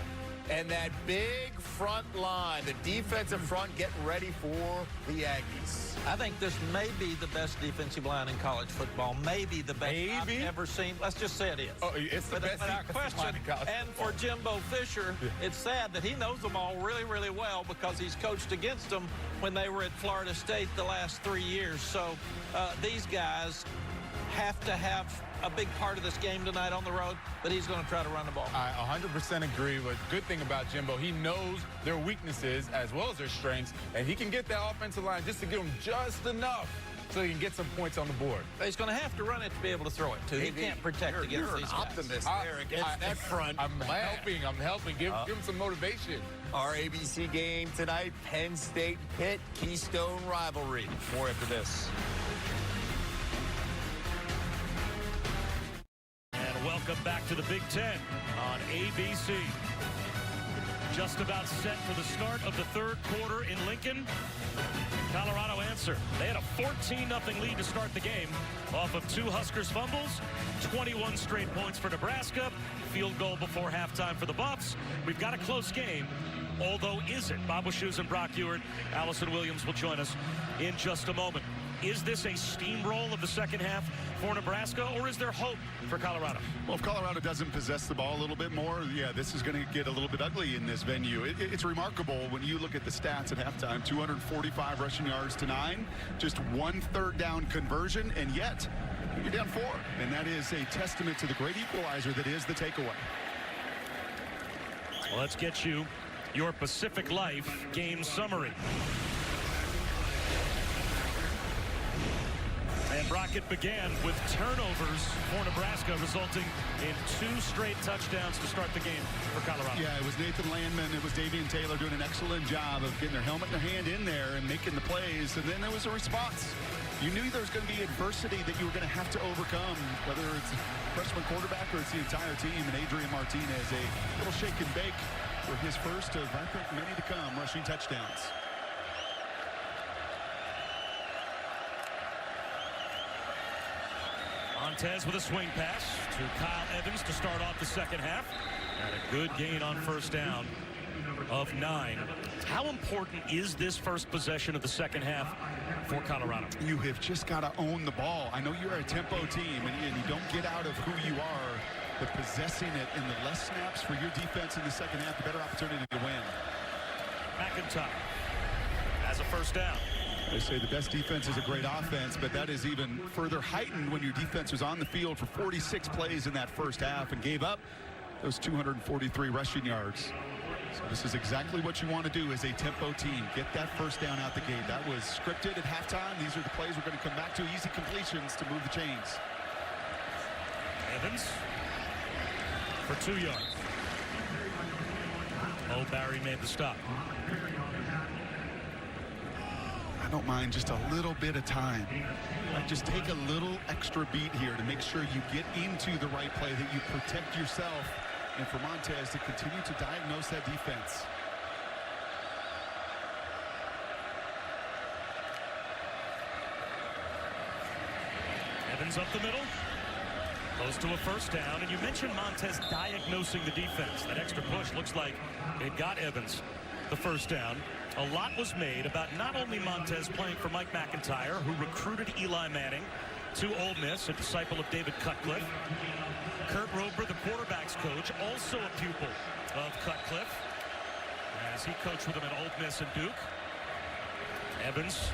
Speaker 9: And that big front line, the defensive front, getting ready for the Aggies.
Speaker 10: I think this may be the best defensive line in college football. Maybe the best I've ever seen. Let's just say it is.
Speaker 11: Oh, it's the best defensive line in college
Speaker 10: and for Jimbo Fisher, it's sad that he knows them all really, really well because he's coached against them when they were at Florida State the last 3 years. So these guys have to have a big part of this game tonight on the road, but he's going to try to run the ball.
Speaker 11: I 100% agree. But good thing about Jimbo, he knows their weaknesses as well as their strengths, and he can get that offensive line just to give them just enough so he can get some points on the board.
Speaker 10: But he's going to have to run it to be able to throw it, too. He can't protect against
Speaker 9: you're
Speaker 10: these
Speaker 9: an
Speaker 10: guys.
Speaker 9: optimist there against that front.
Speaker 11: I'm helping. Give him some motivation.
Speaker 9: Our ABC game tonight, Penn State Pitt, Keystone rivalry. More after this.
Speaker 1: Welcome back to the Big Ten on ABC. Just about set for the start of the 3rd quarter in Lincoln. Colorado answer. They had a 14-0 lead to start the game off of 2 Huskers fumbles, 21 straight points for Nebraska, field goal before halftime for the Buffs. We've got a close game, although is it? Bob Wischusen and Brock Ewart. Allison Williams will join us in just a moment. Is this a steamroll of the second half for Nebraska, or is there hope for Colorado?
Speaker 2: Well, if Colorado doesn't possess the ball a little bit more, yeah, this is going to get a little bit ugly in this venue. It's remarkable when you look at the stats at halftime. 245 rushing yards to 9, just 1 third down conversion, and yet you're down 4. And that is a testament to the great equalizer that is the takeaway.
Speaker 1: Well, let's get you your Pacific Life game summary. And Brockett began with turnovers for Nebraska, resulting in 2 straight touchdowns to start the game for Colorado.
Speaker 2: Yeah, it was Nathan Landman, it was Davian Taylor doing an excellent job of getting their helmet in their hand in there and making the plays, and then there was a response. You knew there was going to be adversity that you were going to have to overcome, whether it's a freshman quarterback or it's the entire team, and Adrian Martinez, a little shake and bake for his first of, I think, many to come, rushing touchdowns.
Speaker 1: Montez with a swing pass to Kyle Evans to start off the second half. And a good gain on first down of 9. How important is this first possession of the second half for Colorado?
Speaker 2: You have just got to own the ball. I know you're a tempo team, and you don't get out of who you are, but possessing it in the less snaps for your defense in the second half, the better opportunity to win.
Speaker 1: McIntyre has a first down.
Speaker 2: They say the best defense is a great offense, but that is even further heightened when your defense was on the field for 46 plays in that first half and gave up those 243 rushing yards. So this is exactly what you want to do as a tempo team. Get that first down out the gate. That was scripted at halftime. These are the plays we're going to come back to. Easy completions to move the chains.
Speaker 1: Evans for 2 yards. Oh, Barry made the stop.
Speaker 2: I don't mind just a little bit of time. Like, just take a little extra beat here to make sure you get into the right play, that you protect yourself, and for Montez to continue to diagnose that defense.
Speaker 1: Evans up the middle. Close to a first down, and you mentioned Montez diagnosing the defense. That extra push looks like it got Evans the first down. A lot was made about not only Montez playing for Mike McIntyre, who recruited Eli Manning to Ole Miss, a disciple of David Cutcliffe. Kurt Rober, the quarterback's coach, also a pupil of Cutcliffe, as he coached with him at Ole Miss and Duke. Evans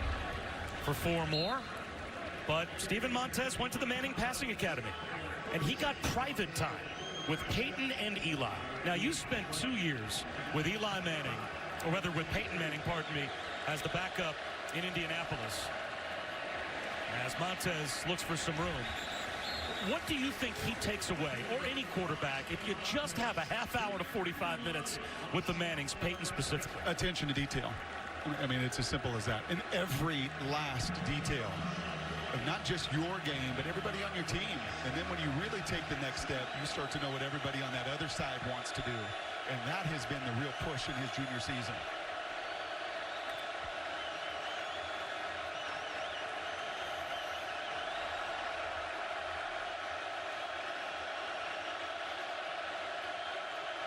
Speaker 1: for 4 more. But Steven Montez went to the Manning Passing Academy, and he got private time with Peyton and Eli. Now, you spent 2 years with Eli Manning, or rather with Peyton Manning, pardon me, as the backup in Indianapolis. As Montez looks for some room. What do you think he takes away, or any quarterback, if you just have a half hour to 45 minutes with the Mannings, Peyton specifically?
Speaker 2: Attention to detail. I mean, it's as simple as that. In every last detail of not just your game, but everybody on your team. And then when you really take the next step, you start to know what everybody on that other side wants to do. And that has been the real push in his junior season.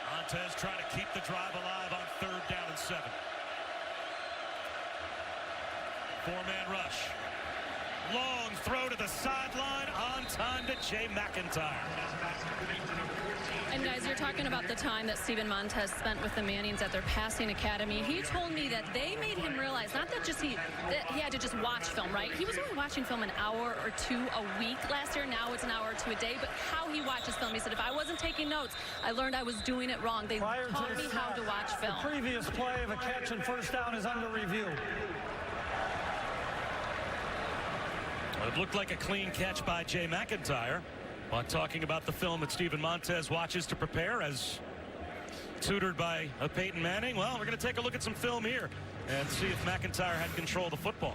Speaker 1: Montez trying to keep the drive alive on 3rd down and 7. 4-man rush. Long throw to the sideline, on time to Jay McIntyre.
Speaker 7: And guys, you're talking about the time that Steven Montez spent with the Mannings at their passing academy. He told me that they made him realize, not that just he had to just watch film, right? He was only watching film an hour or 2 a week last year. Now it's an hour or 2 a day. But how he watches film, he said, if I wasn't taking notes, I learned I was doing it wrong. They taught me how to watch film.
Speaker 3: The previous play of a catch and first down is under review.
Speaker 1: It looked like a clean catch by Jay McIntyre. While talking about the film that Steven Montez watches to prepare, as tutored by Peyton Manning. Well, we're going to take a look at some film here and see if McIntyre had control of the football.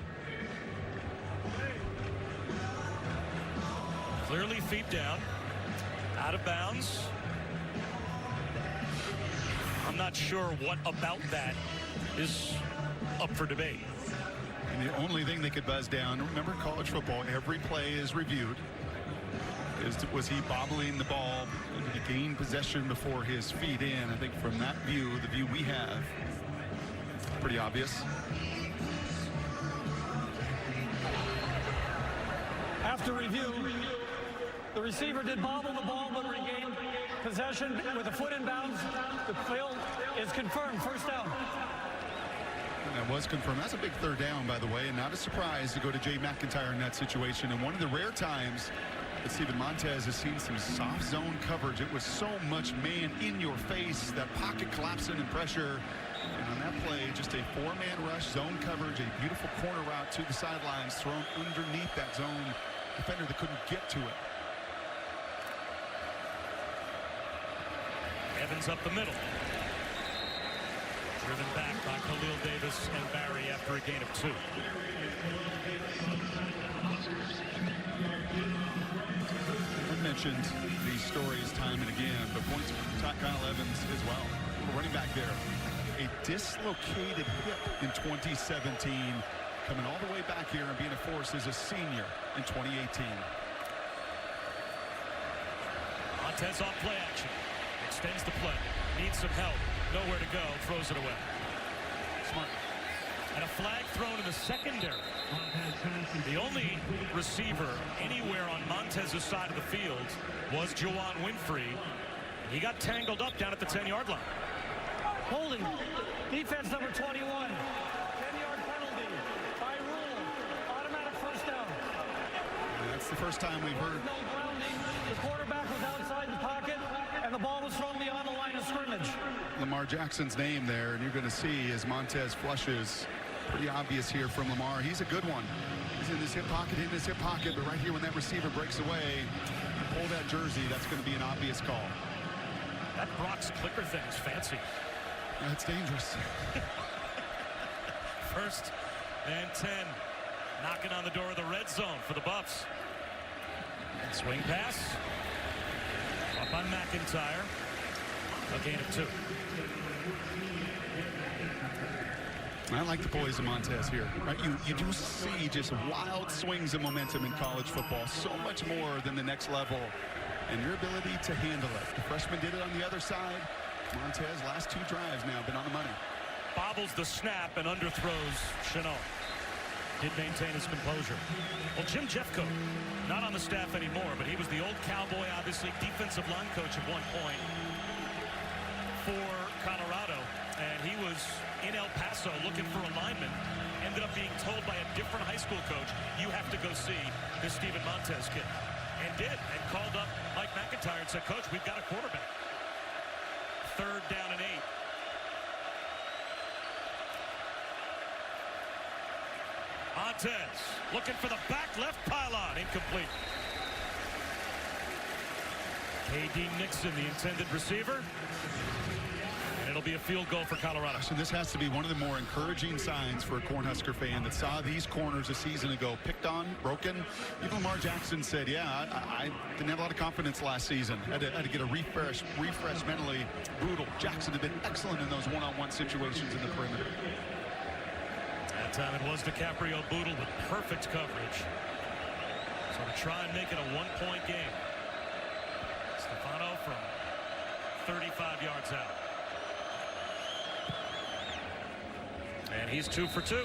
Speaker 1: Clearly feet down, out of bounds. I'm not sure what about that is up for debate.
Speaker 2: And the only thing they could buzz down, remember college football, every play is reviewed. Was he bobbling the ball to gain possession before his feet in? I think from that view, the view we have, pretty obvious.
Speaker 3: After review, the receiver did bobble the ball but regained possession with a foot in bounds. The field is confirmed. First down.
Speaker 2: And that was confirmed. That's a big 3rd down, by the way, and not a surprise to go to Jay McIntyre in that situation. And one of the rare times that Steven Montez has seen some soft zone coverage. It was so much man in your face, that pocket collapsing and pressure. And on that play, just a 4-man rush, zone coverage, a beautiful corner route to the sidelines, thrown underneath that zone defender that couldn't get to it.
Speaker 1: Evans up the middle. Driven back by Khalil Davis and Barry after a gain of 2.
Speaker 2: I've mentioned these stories time and again, but points for Kyle Evans as well. Running back there. A dislocated hip in 2017. Coming all the way back here and being a force as a senior in 2018.
Speaker 1: Montez off play action. Extends the play. Needs some help. Nowhere to go. Throws it away. Smart. And a flag thrown in the secondary. The only receiver anywhere on Montez's side of the field was Juwan Winfrey. He got tangled up down at the 10-yard line.
Speaker 3: Holding. Defense number 21. 10-yard penalty. By rule. Automatic first down.
Speaker 2: That's the first time we've heard.
Speaker 3: No grounding. The quarterback was outside the pocket, and the ball was thrown beyond the line of scrimmage.
Speaker 2: Lamar Jackson's name there, and you're going to see as Montez flushes. Pretty obvious here from Lamar. He's a good one. He's in his hip pocket, but right here when that receiver breaks away, pull that jersey, that's going to be an obvious call.
Speaker 1: That Brock's clicker thing is fancy.
Speaker 2: That's dangerous.
Speaker 1: First and 10. Knocking on the door of the red zone for the Buffs. Swing pass. Up on McIntyre. A gain of 2.
Speaker 2: I like the poise of Montez here. Right? You do see just wild swings of momentum in college football. So much more than the next level. And your ability to handle it. The freshman did it on the other side. Montez, last 2 drives now, been on the money.
Speaker 1: Bobbles the snap and underthrows Chenault. Did maintain his composure. Well, Jim Jeffcoat, not on the staff anymore, but he was the old Cowboy, obviously, defensive line coach at one point for Colorado. And he was in El Paso looking for a lineman. Ended up being told by a different high school coach, you have to go see this Steven Montez kid. And did, and called up Mike McIntyre and said, Coach, we've got a quarterback. 3rd down and 8. Montez looking for the back left pylon. Incomplete. K.D. Nixon, the intended receiver. And it'll be a field goal for Colorado.
Speaker 2: So this has to be one of the more encouraging signs for a Cornhusker fan that saw these corners a season ago picked on, broken. Even Lamar Jackson said, yeah, I didn't have a lot of confidence last season. Had to get a refresh mentally. Brutal. Jackson had been excellent in those one-on-one situations in the perimeter.
Speaker 1: That time it was DiCaprio Boodle with perfect coverage. So to try and make it a one-point game. Stefano from 35 yards out. And he's 2 for 2. A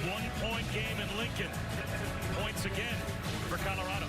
Speaker 1: one-point game in Lincoln. Points again for Colorado.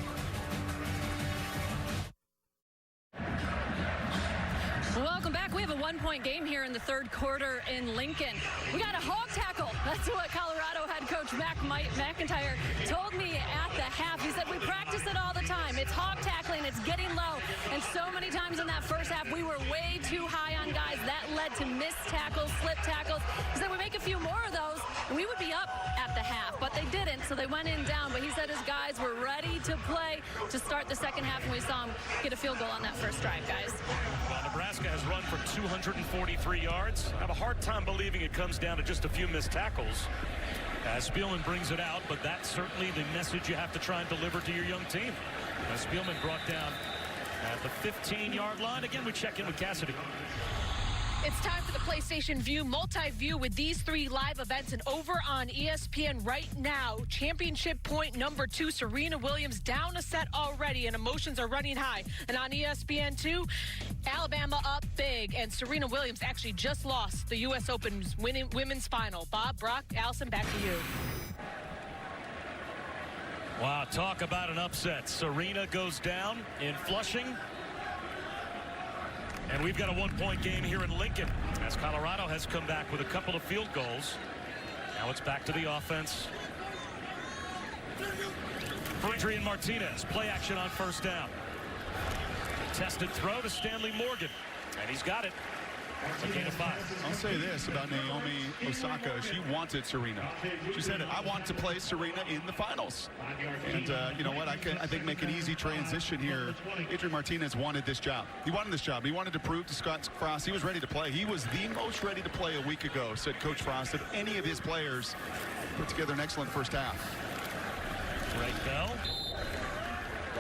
Speaker 7: Welcome back. We have a one-point game here in the 3rd quarter in Lincoln. We got a hog tackle. That's what Colorado head coach McIntyre told me at the half. He said, we practice it all the time. It's hog tackling. It's getting low. And so many times in that first half, we were way too high on guys. That led to missed tackles, slip tackles. He said, we make a few more of those, and we would be up at the half. But they didn't, so they went in down. But he said his guys were ready to play to start the second half, and we saw him get a field goal on that first drive, guys.
Speaker 1: Well, Nebraska has run for 243 yards. I have a hard time believing it comes down to just a few missed tackles as Spielman brings it out, but that's certainly the message you have to try and deliver to your young team. As Spielman brought down at the 15-yard line. Again, we check in with Cassidy.
Speaker 5: It's time for the PlayStation View multi-view with these 3 live events, and over on ESPN right now, championship point number 2, Serena Williams down a set already, and emotions are running high. And on ESPN 2, Alabama up big, and Serena Williams actually just lost the U.S. Open's women's final. Bob, Brock, Allison, back to you.
Speaker 1: Wow, talk about an upset. Serena goes down in Flushing. And we've got a one-point game here in Lincoln as Colorado has come back with a couple of field goals. Now it's back to the offense. Adrian Martinez, play action on first down. Tested throw to Stanley Morgan, and he's got it. A gain of 5.
Speaker 2: I'll say this about Naomi Osaka. She wanted Serena. She said, I want to play Serena in the finals. And you know what? I think make an easy transition here. Adrian Martinez wanted this job. He wanted this job. He wanted to prove to Scott Frost he was ready to play. He was the most ready to play a week ago, said Coach Frost, of any of his players. Put together an excellent first half.
Speaker 1: Greg Bell.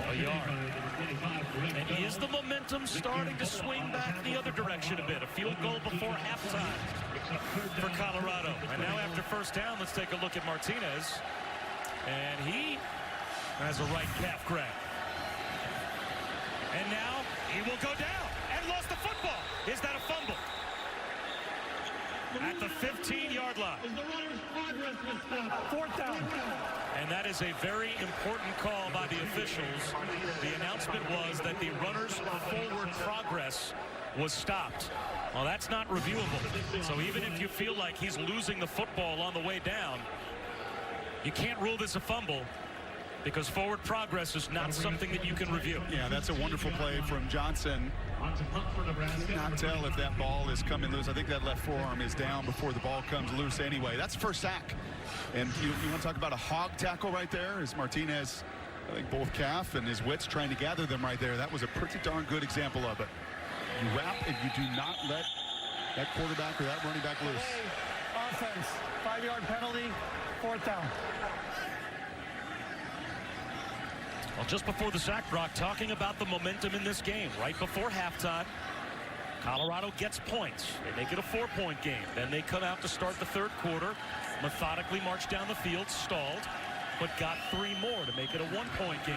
Speaker 1: A yard. And is the momentum starting to swing back the other direction a bit? A field goal before halftime for Colorado. And now after first down, let's take a look at Martinez. And he has a right calf grab. And now he will go down and lost the football. Is that a fumble? At the 15-yard line.
Speaker 3: Fourth down.
Speaker 1: And that is a very important call by the officials. The announcement was that the runner's forward progress was stopped. Well, that's not reviewable. So even if you feel like he's losing the football on the way down, you can't rule this a fumble because forward progress is not something that you can review.
Speaker 2: Yeah, that's a wonderful play from Johnson. Cannot tell if that ball is coming loose. I think that left forearm is down before the ball comes loose anyway. That's first sack. And you want to talk about a hog tackle right there? Is Martinez, I think both calf and his wits trying to gather them right there. That was a pretty darn good example of it. You wrap and you do not let that quarterback or that running back loose.
Speaker 3: Offense, 5-yard penalty, fourth down.
Speaker 1: Well, just before the sack, Brock, talking about the momentum in this game. Right before halftime, Colorado gets points. They make it a 4-point game. Then they come out to start the third quarter, methodically march down the field, stalled, but got 3 more to make it a 1-point game.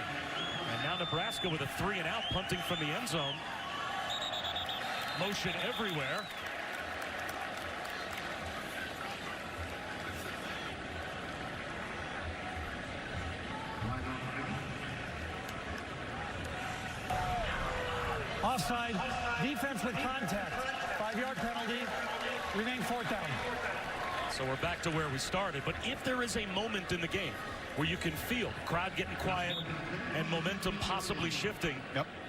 Speaker 1: And now Nebraska with a 3-and-out, punting from the end zone. Motion everywhere.
Speaker 3: Offside, defense with contact. 5-yard penalty, remain fourth down.
Speaker 1: So we're back to where we started. But if there is a moment in the game where you can feel the crowd getting quiet and momentum possibly shifting,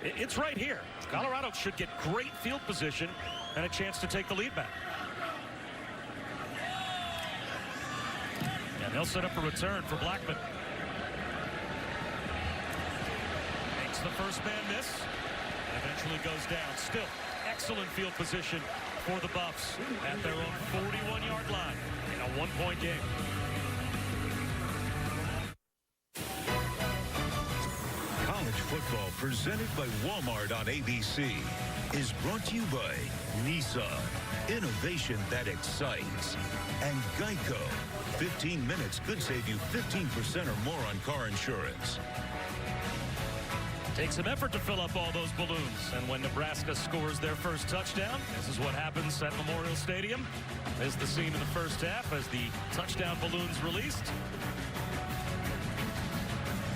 Speaker 1: it's right here. Colorado should get great field position and a chance to take the lead back. And they'll set up a return for Blackman. Makes the first man miss. Eventually goes down. Still, excellent field position for the Buffs at their own 41-yard line in a 1-point game.
Speaker 4: College football presented by Walmart on ABC is brought to you by Nissan, innovation that excites, and Geico. 15 minutes could save you 15% or more on car insurance.
Speaker 1: Takes some effort to fill up all those balloons. And when Nebraska scores their first touchdown, this is what happens at Memorial Stadium. There's the scene in the first half as the touchdown balloons released.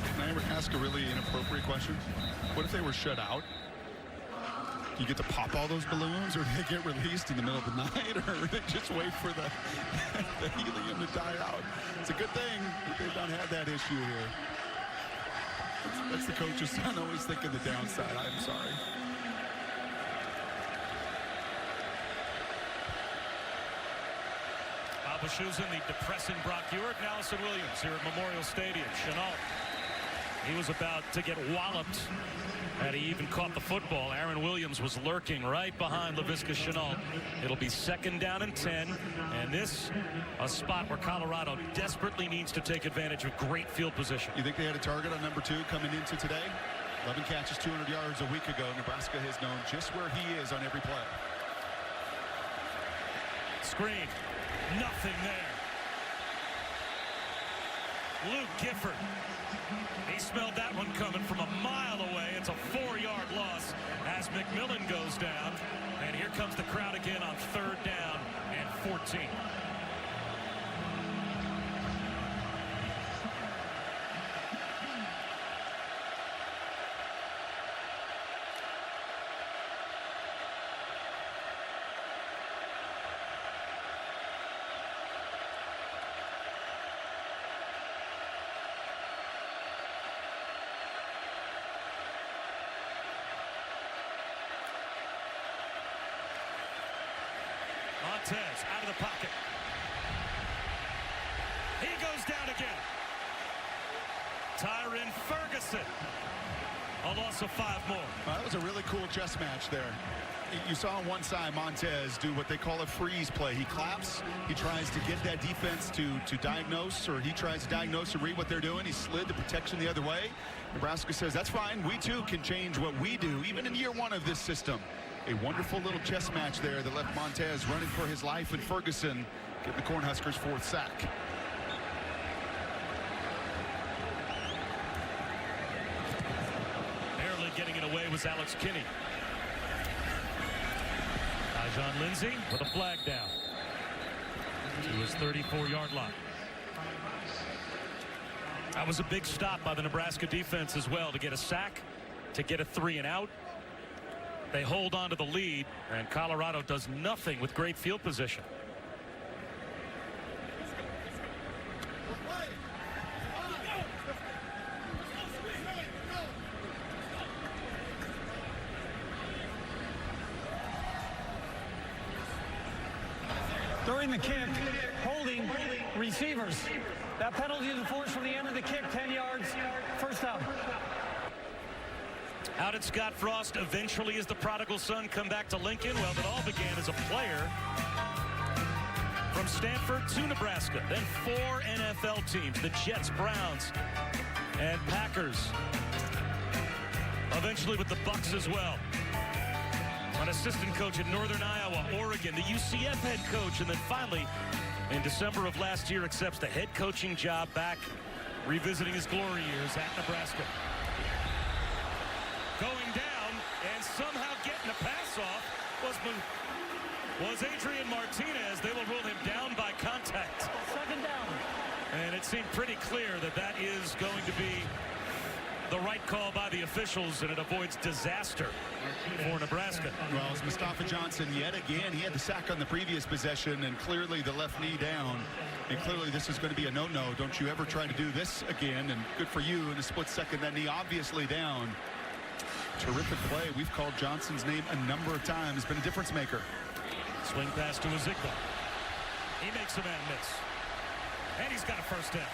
Speaker 2: Can I ever ask a really inappropriate question? What if they were shut out? Do you get to pop all those balloons, or do they get released in the middle of the night, or they just wait for the helium to die out? It's a good thing that they've not had that issue here. That's the coach's son always thinking the downside. I'm sorry.
Speaker 1: Bob Wischusen, the depressing Brock Ewart, and Allison Williams here at Memorial Stadium. Chenault, he was about to get walloped had he even caught the football. Aaron Williams was lurking right behind Laviska Chenault. It'll be 2nd down and 10, and this a spot where Colorado desperately needs to take advantage of great field position.
Speaker 2: You think they had a target on number 2 coming into today? 11 catches, 200 yards a week ago. Nebraska has known just where he is on every play.
Speaker 1: Screen, nothing there. Luke Gifford. He smelled that one coming from a mile away. It's a 4-yard loss as McMillan goes down. And here comes the crowd again on 3rd down and 14. Montez out of the pocket. He goes down again. Tyron Ferguson. A loss of 5 more.
Speaker 2: That was a really cool chess match there. You saw on one side Montez do what they call a freeze play. He claps. He tries to get that defense to diagnose, or he tries to diagnose and read what they're doing. He slid the protection the other way. Nebraska says, that's fine. We, too, can change what we do, even in year 1 of this system. A wonderful little chess match there that left Montez running for his life, and Ferguson getting the Cornhuskers' 4th sack.
Speaker 1: Barely getting it away was Alex Kinney. John Lindsay with a flag down to his 34-yard line. That was a big stop by the Nebraska defense as well, to get a sack, to get a 3 and out. They hold on to the lead, and Colorado does nothing with great field position.
Speaker 3: During the kick, holding receivers. That penalty is enforced from the end of the kick, 10 yards, first down.
Speaker 1: How did Scott Frost eventually, as the prodigal son, come back to Lincoln? Well, it all began as a player from Stanford to Nebraska. Then 4 NFL teams, the Jets, Browns, and Packers. Eventually with the Bucs as well. An assistant coach at Northern Iowa, Oregon, the UCF head coach, and then finally, in December of last year, accepts the head coaching job back, revisiting his glory years at Nebraska. Going down and somehow getting a pass off was Adrian Martinez. They will rule him down by contact.
Speaker 3: Second down.
Speaker 1: And it seemed pretty clear that that is going to be the right call by the officials, and it avoids disaster for Nebraska.
Speaker 2: Well, it's Mustafa Johnson yet again. He had the sack on the previous possession, and clearly the left knee down. And clearly this is going to be a no-no. Don't you ever try to do this again. And good for you in a split second. That knee obviously down. Terrific play. We've called Johnson's name a number of times. Been a difference maker.
Speaker 1: Swing pass to Ezigbo. He makes a man miss. And he's got a first down.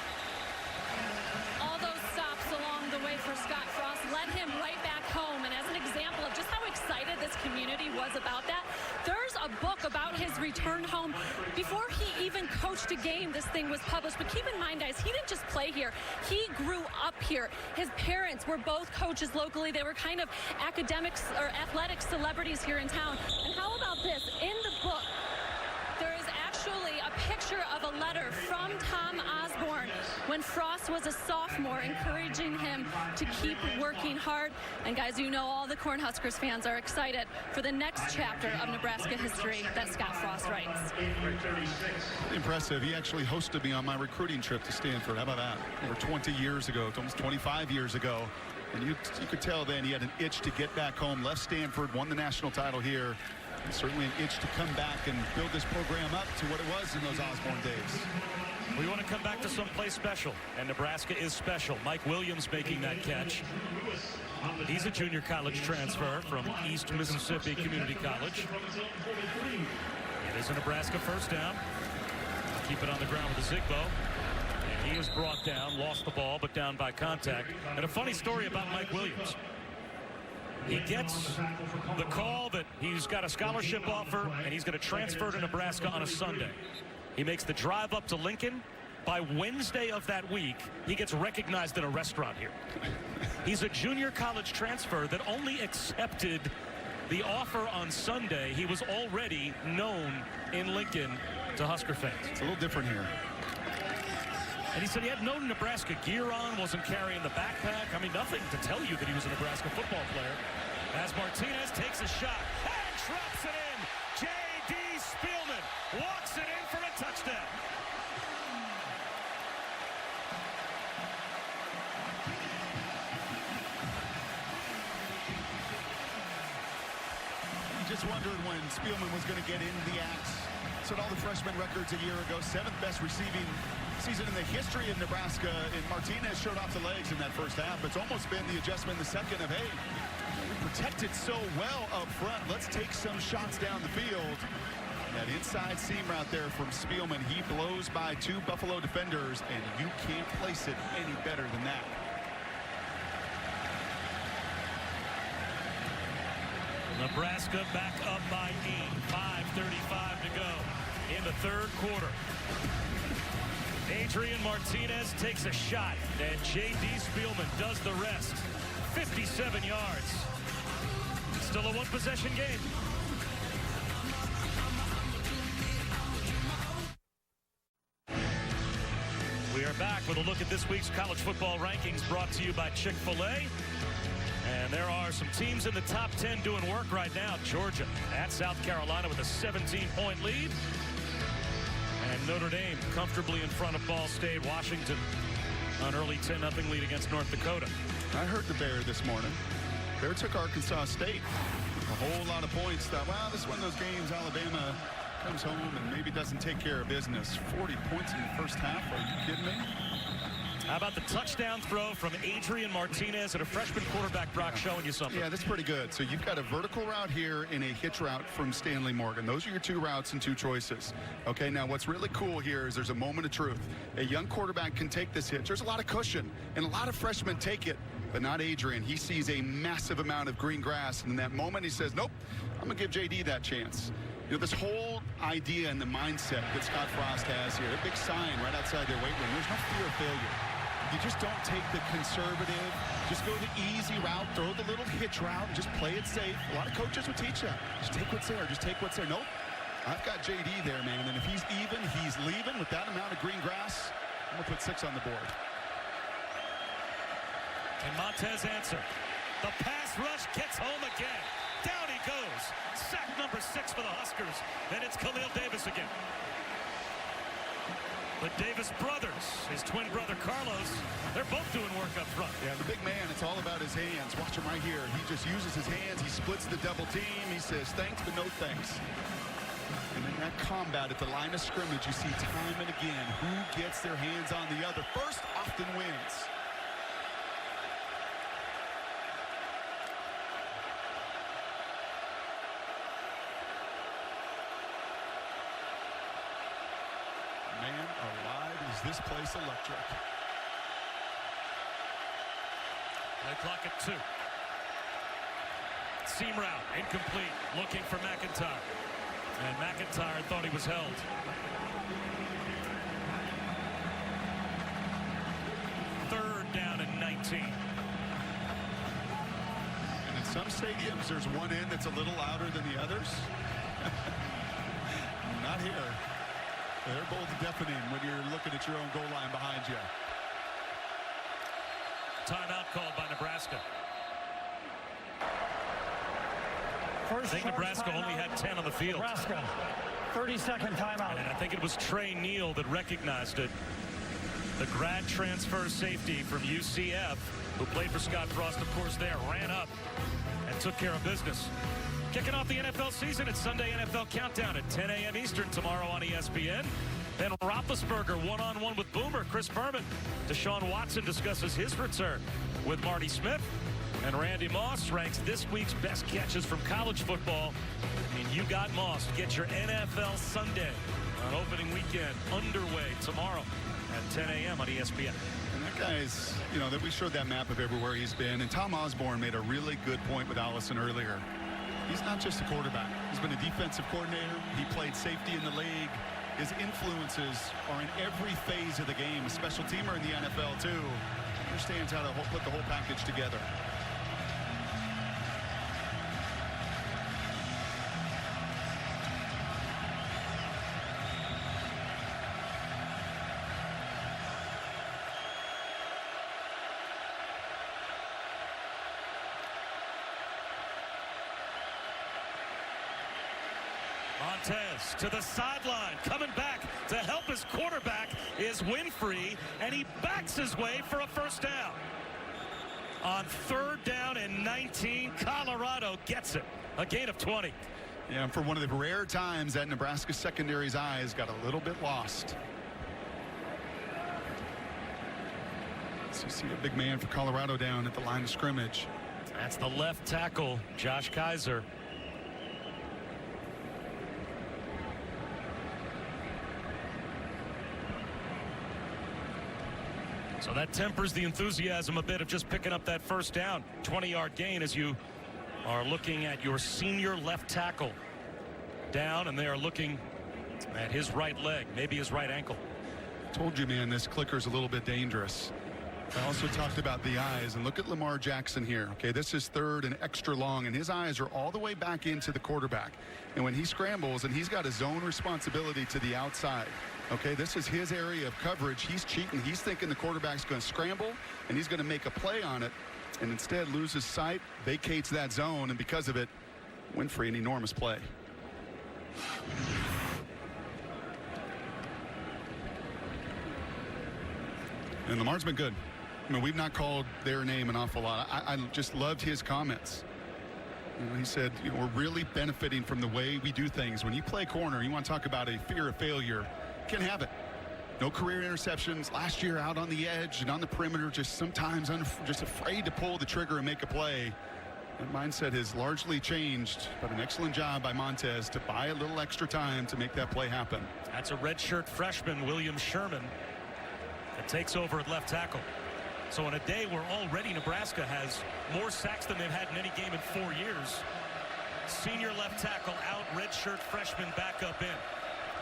Speaker 7: All those stops along the way for Scott Frost led him right back home. And as an example of just how excited this community was about that, there's a book about his return home. Before he even coached a game, this thing was published. But keep in mind, guys, he didn't just play here. He grew up here. His parents were both coaches locally. They were kind of academics or athletic celebrities here in town. And how about this? In the book, there is actually a picture of a letter from Tom Osborne when Frost was a sophomore, encouraging him to keep working hard. And guys, you know, all the Cornhuskers fans are excited for the next chapter of Nebraska history that Scott Frost writes.
Speaker 2: Impressive. He actually hosted me on my recruiting trip to Stanford. How about that? Over 20 years ago, almost 25 years ago. And you could tell then he had an itch to get back home, left Stanford, won the national title here. And certainly an itch to come back and build this program up to what it was in those Osborne days.
Speaker 1: We want to come back to someplace special, and Nebraska is special. Mike Williams making that catch. He's a junior college transfer from East Mississippi Community College. It is a Nebraska first down. Keep it on the ground with Ezigbo. And he is brought down, lost the ball, but down by contact. And a funny story about Mike Williams. He gets the call that he's got a scholarship offer and he's going to transfer to Nebraska on a Sunday. He makes the drive up to Lincoln. By Wednesday of that week, he gets recognized in a restaurant here. He's a junior college transfer that only accepted the offer on Sunday. He was already known in Lincoln to Husker fans.
Speaker 2: It's a little different here.
Speaker 1: And he said he had no Nebraska gear on, wasn't carrying the backpack. I mean, nothing to tell you that he was a Nebraska football player. As Martinez takes a shot and drops it in. J.D. Spielman walks it in for a touchdown.
Speaker 2: Just wondered when Spielman was going to get into the act. Set all the freshman records a year ago. 7th best receiving season in the history of Nebraska. And Martinez showed off the legs in that first half. It's almost been the adjustment in the second of, hey, we protected so well up front. Let's take some shots down the field. That inside seam route there from Spielman. He blows by 2 Buffalo defenders, and you can't place it any better than that.
Speaker 1: Nebraska back up by 8. 5:35 to go in the third quarter. Adrian Martinez takes a shot, and J.D. Spielman does the rest. 57 yards. Still a one-possession game. We are back with a look at this week's college football rankings brought to you by Chick-fil-A. And there are some teams in the top 10 doing work right now. Georgia at South Carolina with a 17-point lead. And Notre Dame comfortably in front of Ball State. Washington an early 10-0 lead against North Dakota.
Speaker 2: I heard the Bear this morning. Bear took Arkansas State. A whole lot of points. Thought, well, this is one of those games Alabama comes home and maybe doesn't take care of business. 40 points in the first half. Are you kidding me?
Speaker 1: How about the touchdown throw from Adrian Martinez and a freshman quarterback, Brock, showing you something?
Speaker 2: Yeah, that's pretty good. So you've got a vertical route here and a hitch route from Stanley Morgan. Those are your 2 routes and 2 choices. Okay, now what's really cool here is there's a moment of truth. A young quarterback can take this hitch. There's a lot of cushion, and a lot of freshmen take it, but not Adrian. He sees a massive amount of green grass, and in that moment he says, nope, I'm going to give J.D. that chance. You know, this whole idea and the mindset that Scott Frost has here, a big sign right outside their weight room, there's no fear of failure. You just don't take the conservative, just go the easy route, throw the little hitch route, and just play it safe. A lot of coaches would teach that. Just take what's there, just take what's there. Nope, I've got J.D. there, man, and if he's even, he's leaving with that amount of green grass. I'm going to put 6 on the board.
Speaker 1: And Montez answer. The pass rush gets home again. Down he goes. Sack number 6 for the Huskers. And it's Khalil Davis again. The Davis brothers, his twin brother Carlos, they're both doing work up front.
Speaker 2: Yeah, the big man, it's all about his hands. Watch him right here. He just uses his hands. He splits the double team. He says thanks, but no thanks. And in that combat at the line of scrimmage, you see time and again who gets their hands on the other first often wins. Man alive, is this place electric.
Speaker 1: Play clock at 2. Seam route, incomplete, looking for McIntyre. And McIntyre thought he was held. Third down and 19.
Speaker 2: And in some stadiums, there's one end that's a little louder than the others. Not here. They're both deafening when you're looking at your own goal line behind you.
Speaker 1: Timeout called by Nebraska. I think Nebraska only had 10 on the field.
Speaker 3: Nebraska, 30-second timeout.
Speaker 1: And I think it was Trey Neal that recognized it. The grad transfer safety from UCF, who played for Scott Frost, of course, there, ran up and took care of business. Kicking off the NFL season, it's Sunday NFL Countdown at 10 a.m. Eastern tomorrow on ESPN. Then Roethlisberger one-on-one with Boomer, Chris Berman. Deshaun Watson discusses his return with Marty Smith. And Randy Moss ranks this week's best catches from college football. And you got Moss. Get your NFL Sunday on opening weekend underway tomorrow at 10 a.m. on ESPN.
Speaker 2: And that guy's, you know, that we showed that map of everywhere he's been. And Tom Osborne made a really good point with Allison earlier. He's not just a quarterback. He's been a defensive coordinator. He played safety in the league. His influences are in every phase of the game. A special teamer in the NFL, too. Understands how to put the whole package together.
Speaker 1: Montez to the sideline, coming back to help his quarterback is Winfrey, and he backs his way for a first down. On 3rd down and 19, Colorado gets it. A gain of 20.
Speaker 2: Yeah, and for one of the rare times that Nebraska secondary's eyes got a little bit lost. So you see a big man for Colorado down at the line of scrimmage.
Speaker 1: That's the left tackle, Josh Kaiser. So that tempers the enthusiasm a bit of just picking up that first down. 20-yard gain as you are looking at your senior left tackle down, and they are looking at his right leg, maybe his right ankle.
Speaker 2: Told you, man, this clicker's a little bit dangerous. I also talked about the eyes, and look at Lamar Jackson here. Okay, this is third and extra long, and his eyes are all the way back into the quarterback. And when he scrambles, and he's got his own responsibility to the outside. Okay, this is his area of coverage. He's cheating. He's thinking the quarterback's going to scramble, and he's going to make a play on it, and instead loses sight, vacates that zone, and because of it, Winfrey, an enormous play. And Lamar's been good. I mean, we've not called their name an awful lot. I just loved his comments. You know, he said, you know, we're really benefiting from the way we do things. When you play corner, you want to talk about a fear of failure. You can have it. No career interceptions. Last year out on the edge and on the perimeter, just sometimes just afraid to pull the trigger and make a play. That mindset has largely changed, but an excellent job by Montez to buy a little extra time to make that play happen.
Speaker 1: That's a redshirt freshman, William Sherman, that takes over at left tackle. So on a day where already Nebraska has more sacks than they've had in any game in 4 years, senior left tackle out, redshirt freshman back up in.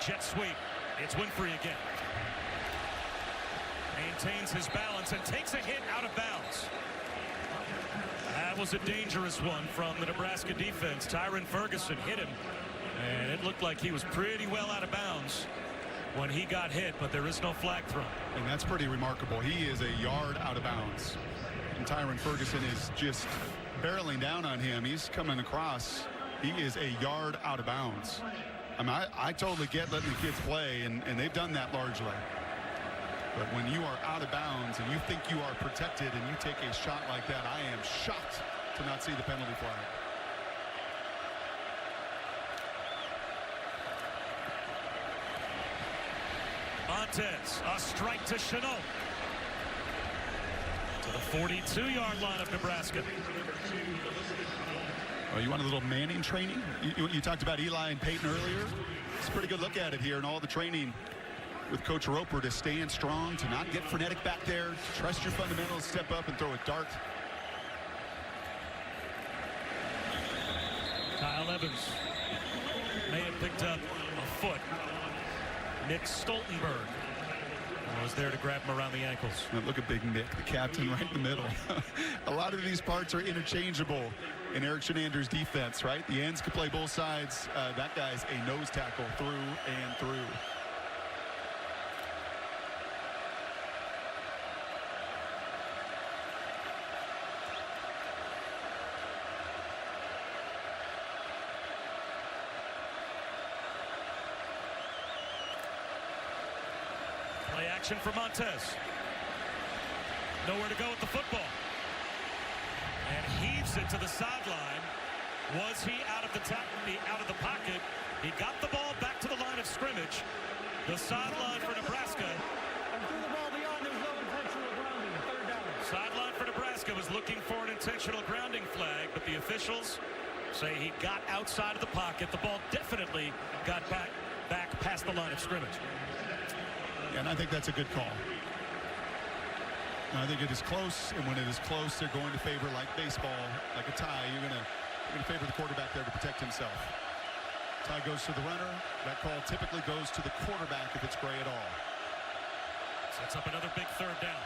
Speaker 1: Jet sweep. It's Winfrey again. Maintains his balance and takes a hit out of bounds. That was a dangerous one from the Nebraska defense. Tyron Ferguson hit him, and it looked like he was pretty well out of bounds when he got hit, but there is no flag thrown.
Speaker 2: And that's pretty remarkable. He is a yard out of bounds. And Tyron Ferguson is just barreling down on him. He's coming across. He is a yard out of bounds. I mean, I totally get letting the kids play, and they've done that largely. But when you are out of bounds and you think you are protected and you take a shot like that, I am shocked to not see the penalty flag.
Speaker 1: Montez, a strike to Chenault. To the 42-yard line of Nebraska.
Speaker 2: Oh, you want a little Manning training? You talked about Eli and Peyton earlier. It's a pretty good look at it here and all the training with Coach Roper to stand strong, to not get frenetic back there, to trust your fundamentals, step up and throw a dart.
Speaker 1: Kyle Evans may have picked up a foot. Nick Stoltenberg was there to grab him around the ankles.
Speaker 2: Now look at Big Nick, the captain, right in the middle. A lot of these parts are interchangeable in Eric Shenander's defense, right? The ends can play both sides. That guy's a nose tackle through and through.
Speaker 1: Play action for Montez. Nowhere to go with the football. And heaves it to the sideline. Was he out of the pocket? He got the ball back to the line of scrimmage. The sideline for Nebraska.
Speaker 3: And threw the ball beyond. There's no intentional grounding. Third down.
Speaker 1: Sideline for Nebraska was looking for an intentional grounding flag, but the officials say he got outside of the pocket. The ball definitely got back past the line of scrimmage.
Speaker 2: And I think that's a good call. I think it is close, and when it is close, they're going to favor, like baseball, like a tie. You're going to favor the quarterback there to protect himself. Tie goes to the runner. That call typically goes to the quarterback if it's gray at all.
Speaker 1: Sets up another big third down.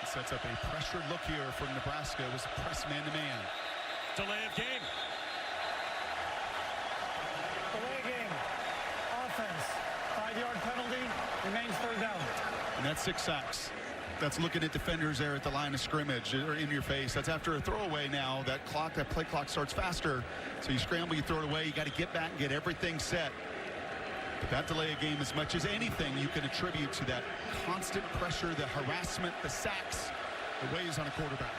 Speaker 2: It sets up a pressured look here from Nebraska. It was a press man-to-man.
Speaker 1: Delay of game.
Speaker 3: Delay game. Offense. 5-yard penalty. Remains third down.
Speaker 2: And that's 6 sacks. That's looking at defenders there at the line of scrimmage or in your face. That's after a throwaway now. That play clock starts faster. So you scramble, you throw it away. You got to get back and get everything set. But that delay of game, as much as anything, you can attribute to that constant pressure, the harassment, the sacks, the weighs on a quarterback.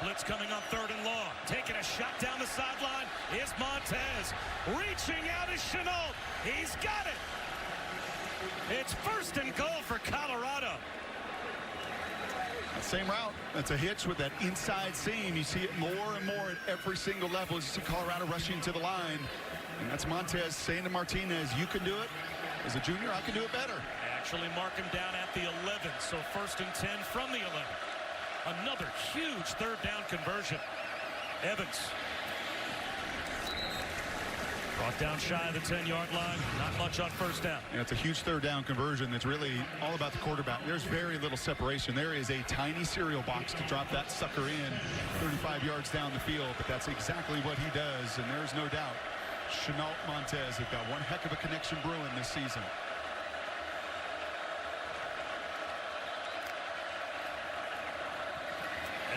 Speaker 1: Blitz coming on third and long. Taking a shot down the sideline is Montez. Reaching out is Chenault. He's got it. It's first and goal for Colorado.
Speaker 2: That same route. That's a hitch with that inside seam. You see it more and more at every single level as you see Colorado rushing to the line. And that's Montez saying to Martinez, you can do it. As a junior, I can do it better.
Speaker 1: They actually mark him down at the 11, so 1st and 10 from the 11. Another huge third down conversion. Evans. Brought down shy of the 10-yard line. Not much on first down.
Speaker 2: And it's a huge third down conversion that's really all about the quarterback. There's very little separation. There is a tiny cereal box to drop that sucker in 35 yards down the field, but that's exactly what he does, and there's no doubt. Chenault Montez have got one heck of a connection brewing this season.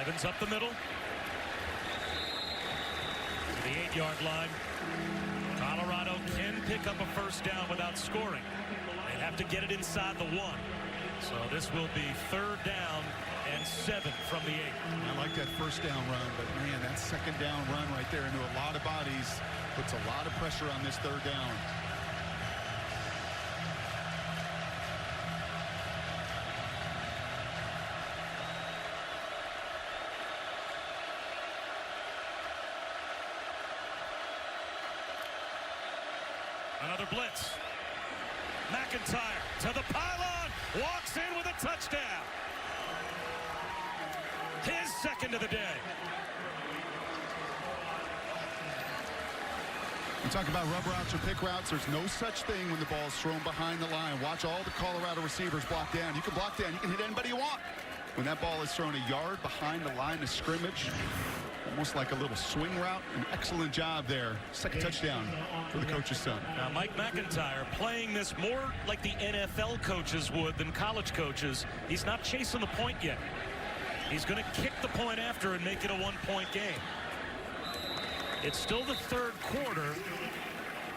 Speaker 1: Evans up the middle. To the 8-yard line. Colorado can pick up a first down without scoring. They have to get it inside the 1. So this will be 3rd down and 7 from the 8.
Speaker 2: I like that first down run, but man, that second down run right there into a lot of bodies puts a lot of pressure on this 3rd down.
Speaker 1: Another blitz. McIntyre to the pylon. Walks in with a touchdown. His second of the day.
Speaker 2: You talk about rub routes or pick routes. There's no such thing when the ball is thrown behind the line. Watch all the Colorado receivers block down. You can block down. You can hit anybody you want. When that ball is thrown a yard behind the line of scrimmage, almost like a little swing route. An excellent job there. Second touchdown for the coach's son.
Speaker 1: Now Mike McIntyre playing this more like the NFL coaches would than college coaches. He's not chasing the point yet. He's going to kick the point after and make it a 1-point game. It's still the 3rd quarter.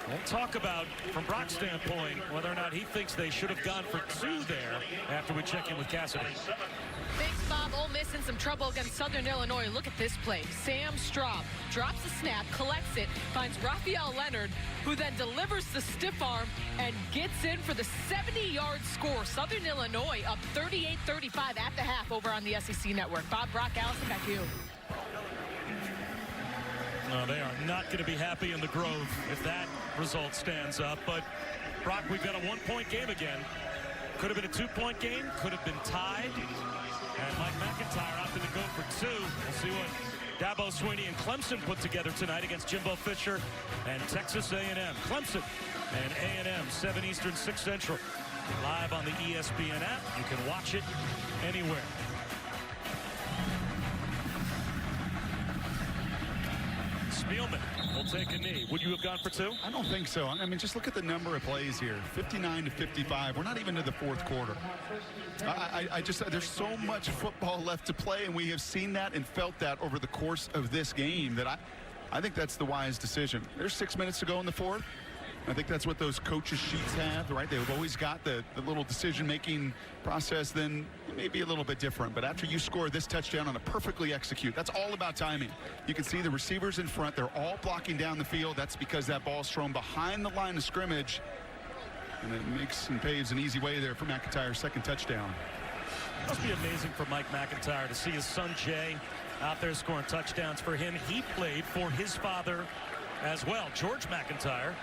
Speaker 1: We'll talk about, from Brock's standpoint, whether or not he thinks they should have gone for 2 there after we check in with Cassidy.
Speaker 5: Thanks, Bob. Ole Miss in some trouble against Southern Illinois. Look at this play. Sam Straub drops the snap, collects it, finds Raphael Leonard, who then delivers the stiff arm and gets in for the 70-yard score. Southern Illinois up 38-35 at the half over on the SEC Network. Bob, Brock, Allison, back to you.
Speaker 1: No, they are not going to be happy in the Grove if that result stands up. But, Brock, we've got a 1-point game again. Could have been a 2-point game. Could have been tied. And Mike McIntyre opted to go for 2. We'll see what Dabo Swinney and Clemson put together tonight against Jimbo Fisher and Texas A&M. Clemson and A&M, 7 Eastern, 6 Central. Live on the ESPN app. You can watch it anywhere. Spielman will take a knee. Would you have gone for 2?
Speaker 2: I don't think so. I mean, just look at the number of plays here. 59-55. We're not even to the 4th quarter. I just, there's so much football left to play, and we have seen that and felt that over the course of this game that I think that's the wise decision. There's 6 minutes to go in the 4th. I think that's what those coaches' sheets have, right? They've always got the little decision-making process. Then it may be a little bit different. But after you score this touchdown on a perfectly execute, that's all about timing. You can see the receivers in front. They're all blocking down the field. That's because that ball's thrown behind the line of scrimmage. And it makes and paves an easy way there for McIntyre's second touchdown.
Speaker 1: It must be amazing for Mike McIntyre to see his son Jay out there scoring touchdowns for him. He played for his father as well, George McIntyre.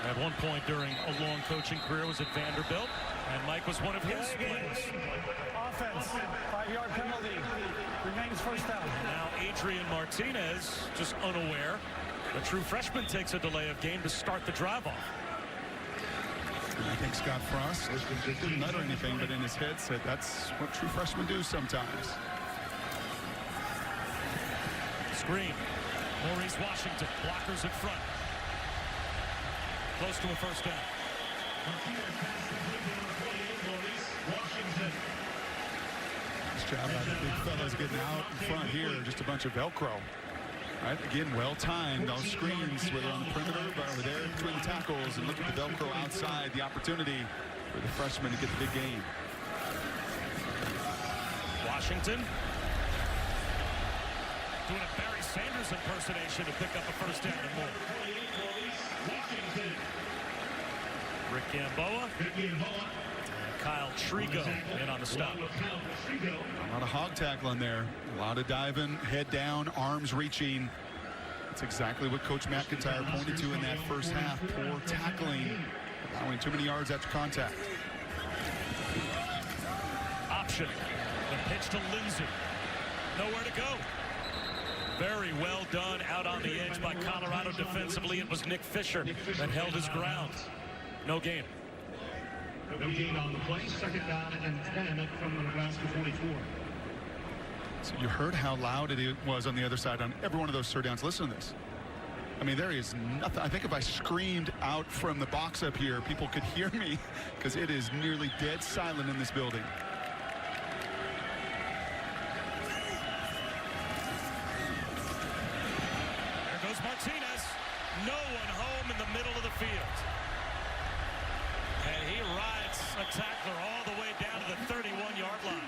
Speaker 1: At one point during a long coaching career was at Vanderbilt, and Mike was one of his players.
Speaker 3: Offense, 5-yard penalty, remains first down.
Speaker 1: Now Adrian Martinez, just unaware. The true freshman takes a delay of game to start the drive off.
Speaker 2: And I think Scott Frost didn't utter anything, but in his head said that's what true freshmen do sometimes.
Speaker 1: Screen. Maurice Washington, blockers in front. Close to a first down.
Speaker 2: Nice job by the big fellas getting out in front here. Just a bunch of Velcro. Right, again, well-timed. Those screens, whether on the perimeter, but over there between the tackles, and look at the Velcro outside. The opportunity for the freshman to get the big gain. Washington
Speaker 1: doing a Barry Sanders impersonation to pick up a first down and more. Rick Gamboa Kyle Trigo in on the stop.
Speaker 2: A lot of hog tackling there. A lot of diving, head down, arms reaching. That's exactly what Coach McIntyre pointed to in that first half. Poor tackling, allowing too many yards after contact.
Speaker 1: Option. The pitch to Lindsay. Nowhere to go. Very well done out on the edge by Colorado defensively. It was Nick Fisher that held his ground. No gain.
Speaker 6: No gain on the play. Second down and 10 from the Nebraska 44.
Speaker 2: So you heard how loud it was on the other side on every one of those third downs. Listen to this. I mean, there is nothing. I think if I screamed out from the box up here, people could hear me because it is nearly dead silent in this building.
Speaker 1: There goes Martinez. No one home in the middle of the field. And he rides a tackler all the way down to the 31-yard line.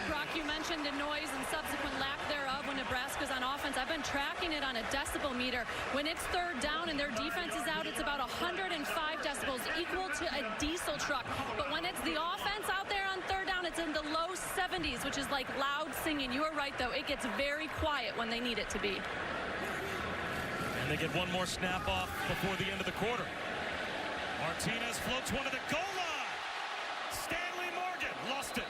Speaker 7: Brock, you mentioned the noise and subsequent lack thereof when Nebraska's on offense. I've been tracking it on a decibel meter. When it's third down and their defense is out, it's about 105 decibels, equal to a diesel truck. But when it's the offense out there on third down, it's in the low 70s, which is like loud singing. You are right, though. It gets very quiet when they need it to be.
Speaker 1: And they get one more snap off before the end of the quarter. Martinez floats one to the goal line. Stanley Morgan lost it.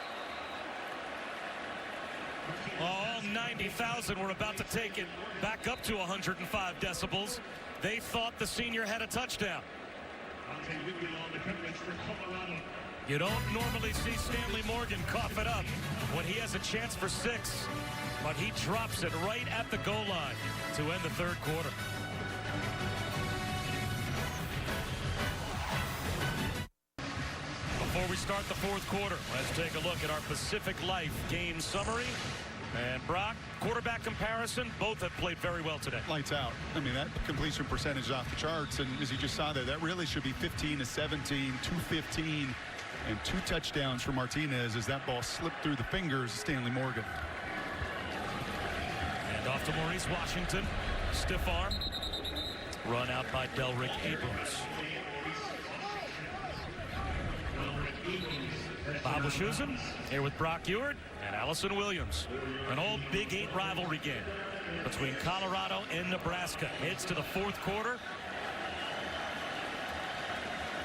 Speaker 1: All 90,000 were about to take it back up to 105 decibels. They thought the senior had a touchdown. You don't normally see Stanley Morgan cough it up when he has a chance for 6, but he drops it right at the goal line to end the third quarter. Before we start the fourth quarter, let's take a look at our Pacific Life game summary. And Brock, quarterback comparison, both have played very well today.
Speaker 2: Lights out. I mean, that completion percentage is off the charts. And as you just saw there, that really should be 15 to 17, 215, and 2 touchdowns for Martinez as that ball slipped through the fingers of Stanley Morgan.
Speaker 1: And off to Maurice Washington. Stiff arm. Run out by Delrick Abrams. Bob Wischusen here with Brock Ewert and Allison Williams. An old Big 8 rivalry game between Colorado and Nebraska. Heads to the fourth quarter.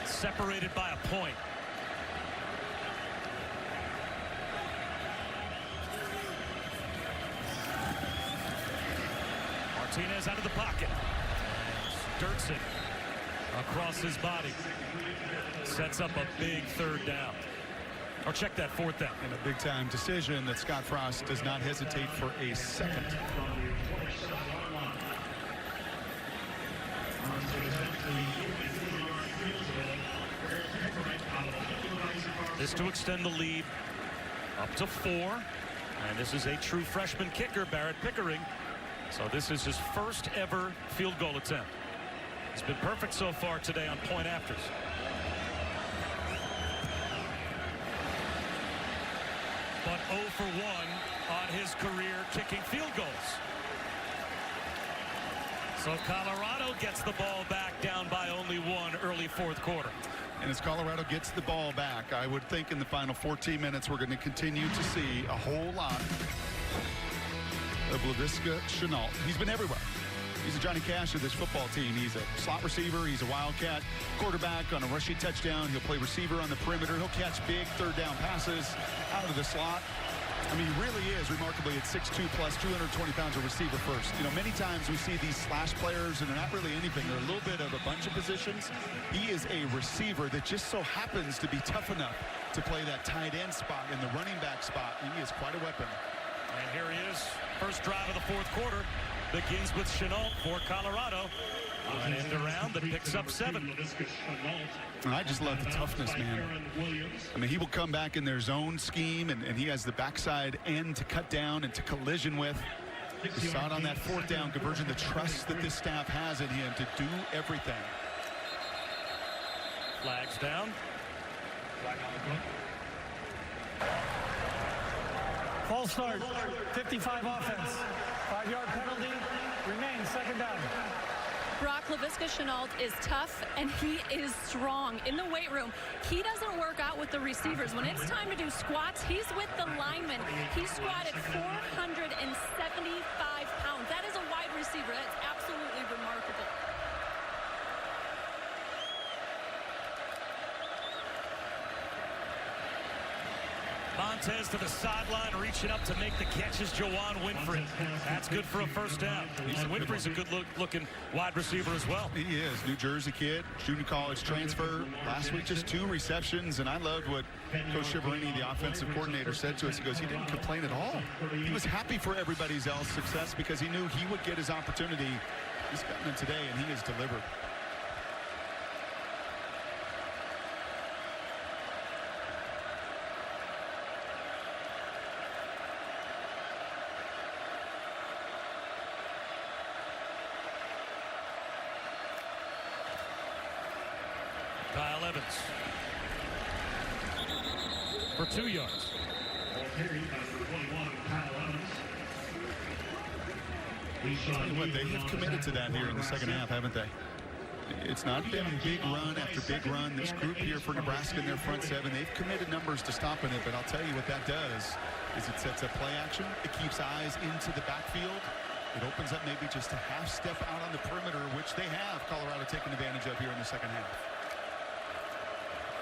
Speaker 1: Separated by a point. Martinez out of the pocket. Dirks it across his body. Sets up a big third down. Or check that fourth down.
Speaker 2: And a big-time decision that Scott Frost does not hesitate for a second.
Speaker 1: This to extend the lead up to 4. And this is a true freshman kicker, Barrett Pickering. So this is his first ever field goal attempt. He's been perfect so far today on point afters. But 0 for 1 on his career kicking field goals. So Colorado gets the ball back down by only 1 early fourth quarter.
Speaker 2: And as Colorado gets the ball back, I would think in the final 14 minutes we're going to continue to see a whole lot of Laviska Shenault. He's been everywhere. He's a Johnny Cash of this football team. He's a slot receiver. He's a wildcat quarterback on a rushing touchdown. He'll play receiver on the perimeter. He'll catch big third down passes out of the slot. I mean, he really is remarkably at 6'2 plus 220 pounds of receiver first. You know, many times we see these slash players and they're not really anything. They're a little bit of a bunch of positions. He is a receiver that just so happens to be tough enough to play that tight end spot and the running back spot. He is quite a weapon.
Speaker 1: And here he is. First drive of the fourth quarter begins with Shenault for Colorado. An end around that picks up 7.
Speaker 2: And I just love the toughness, man. I mean, he will come back in their zone scheme, and he has the backside end to cut down and to collision with. You saw it on that fourth down conversion, the trust that this staff has in him to do everything.
Speaker 1: Flags down.
Speaker 3: False start. 55 offense. 5-yard penalty. Remains second down.
Speaker 7: Brock, Laviska Shenault is tough, and he is strong. In the weight room, he doesn't work out with the receivers. When it's time to do squats, he's with the linemen. He squatted 475 pounds. That is a wide receiver. That's absolutely remarkable.
Speaker 1: Montez to the sideline, reaching up to make the catches. Juwan Winfrey. That's good for a first down. Winfrey's a good-looking wide receiver as well.
Speaker 2: He is. New Jersey kid, junior college transfer. Last week, just 2 receptions, and I loved what Coach Shiverini, the offensive coordinator, said to us. He goes, he didn't complain at all. He was happy for everybody else's success because he knew he would get his opportunity. He's gotten it today, and he has delivered.
Speaker 1: Kyle Evans for 2 yards.
Speaker 2: Tell you what, they have committed to that here in the second half, haven't they? It's not been big run after big run. This group here for Nebraska in their front 7, they've committed numbers to stopping it, but I'll tell you what that does is it sets up play action. It keeps eyes into the backfield. It opens up maybe just a half step out on the perimeter, which they have Colorado taking advantage of here in the second half.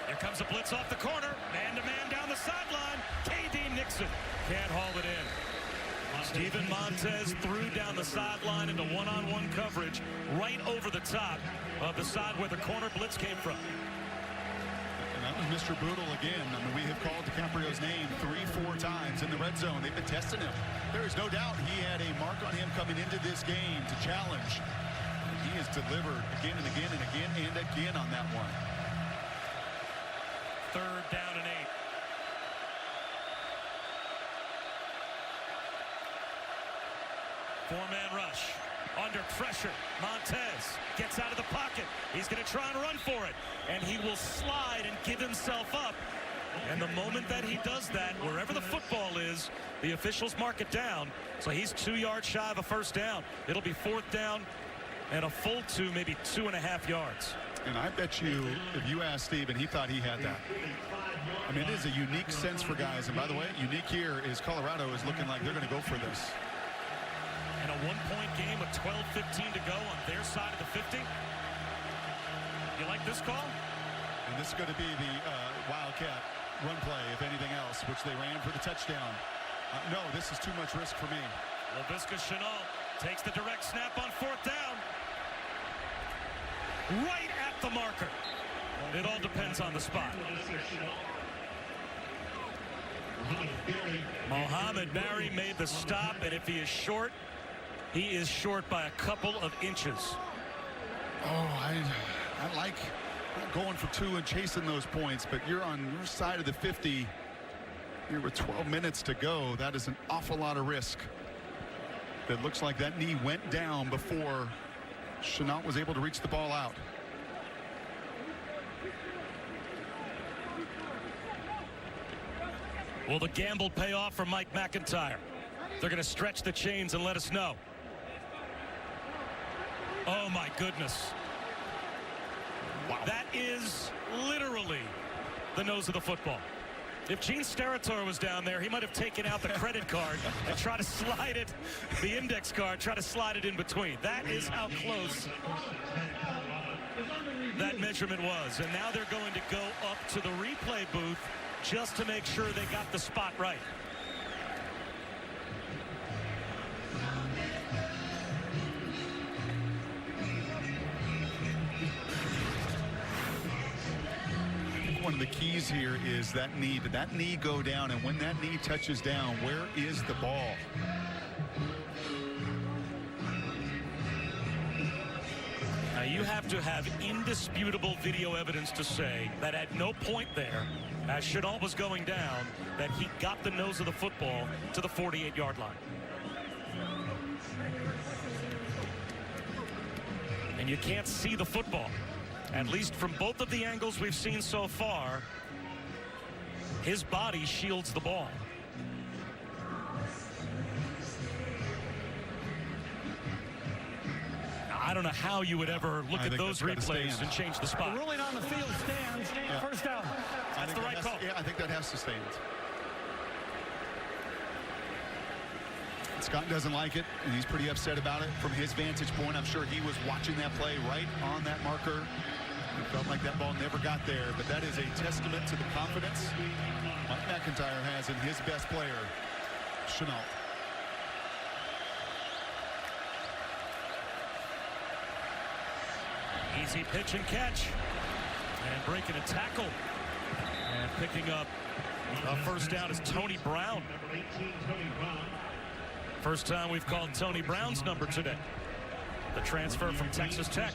Speaker 1: Here comes a blitz off the corner. Man-to-man down the sideline. K.D. Nixon can't haul it in. Steven Montez threw down the sideline into one-on-one coverage right over the top of the side where the corner blitz came from.
Speaker 2: And that was Mr. Boodle again. I mean, we have called DiCaprio's name 3-4 times in the red zone. They've been testing him. There is no doubt he had a mark on him coming into this game to challenge. He has delivered again and again and again and again on that one.
Speaker 1: 3rd down and 8. Four-man rush. Under pressure. Montez gets out of the pocket. He's going to try and run for it. And he will slide and give himself up. And the moment that he does that, wherever the football is, the officials mark it down. So he's 2 yards shy of a first down. It'll be 4th down and a full 2, maybe 2.5 yards.
Speaker 2: And I bet you, if you asked Steven, he thought he had that. I mean, it is a unique sense for guys. And by the way, unique here is Colorado is looking like they're going to go for this.
Speaker 1: And a 1-point game with 12:15 to go on their side of the 50. You like this call?
Speaker 2: And this is going to be the Wildcat run play, if anything else, which they ran for the touchdown. No, this is too much risk for me.
Speaker 1: Laviska Shenault takes the direct snap on 4th down. Right at the marker. It all depends on the spot. Mohamed Barry made the stop, and if he is short, he is short by a couple of inches.
Speaker 2: Oh, I like going for 2 and chasing those points, but you're on your side of the 50 here with 12 minutes to go. That is an awful lot of risk. It looks like that knee went down before Shenault was able to reach the ball out.
Speaker 1: Will the gamble pay off for Mike McIntyre? They're going to stretch the chains and let us know. Oh, my goodness. Wow. That is literally the nose of the football. If Gene Steratore was down there, he might have taken out the credit card and tried to slide it, the index card, try to slide it in between. That is how close that measurement was. And now they're going to go up to the replay booth just to make sure they got the spot right.
Speaker 2: One of the keys here is that knee. Did that knee go down? And when that knee touches down, where is the ball?
Speaker 1: Now you have to have indisputable video evidence to say that at no point there, as Shenault was going down, that he got the nose of the football to the 48-yard line. And you can't see the football. At least from both of the angles we've seen so far, his body shields the ball. I don't know how you would ever look at those replays and change the spot.
Speaker 3: The ruling on the field stands.
Speaker 2: Yeah.
Speaker 3: First down.
Speaker 1: That's the right call.
Speaker 2: Yeah, I think that has to stand. Scott doesn't like it, and he's pretty upset about it from his vantage point. I'm sure he was watching that play right on that marker. It felt like that ball never got there, but that is a testament to the confidence Mike McIntyre has in his best player, Chenault.
Speaker 1: Easy pitch and catch. And breaking a tackle. And picking up a first down is Tony Brown. First time we've called Tony Brown's number today. The transfer from Texas Tech.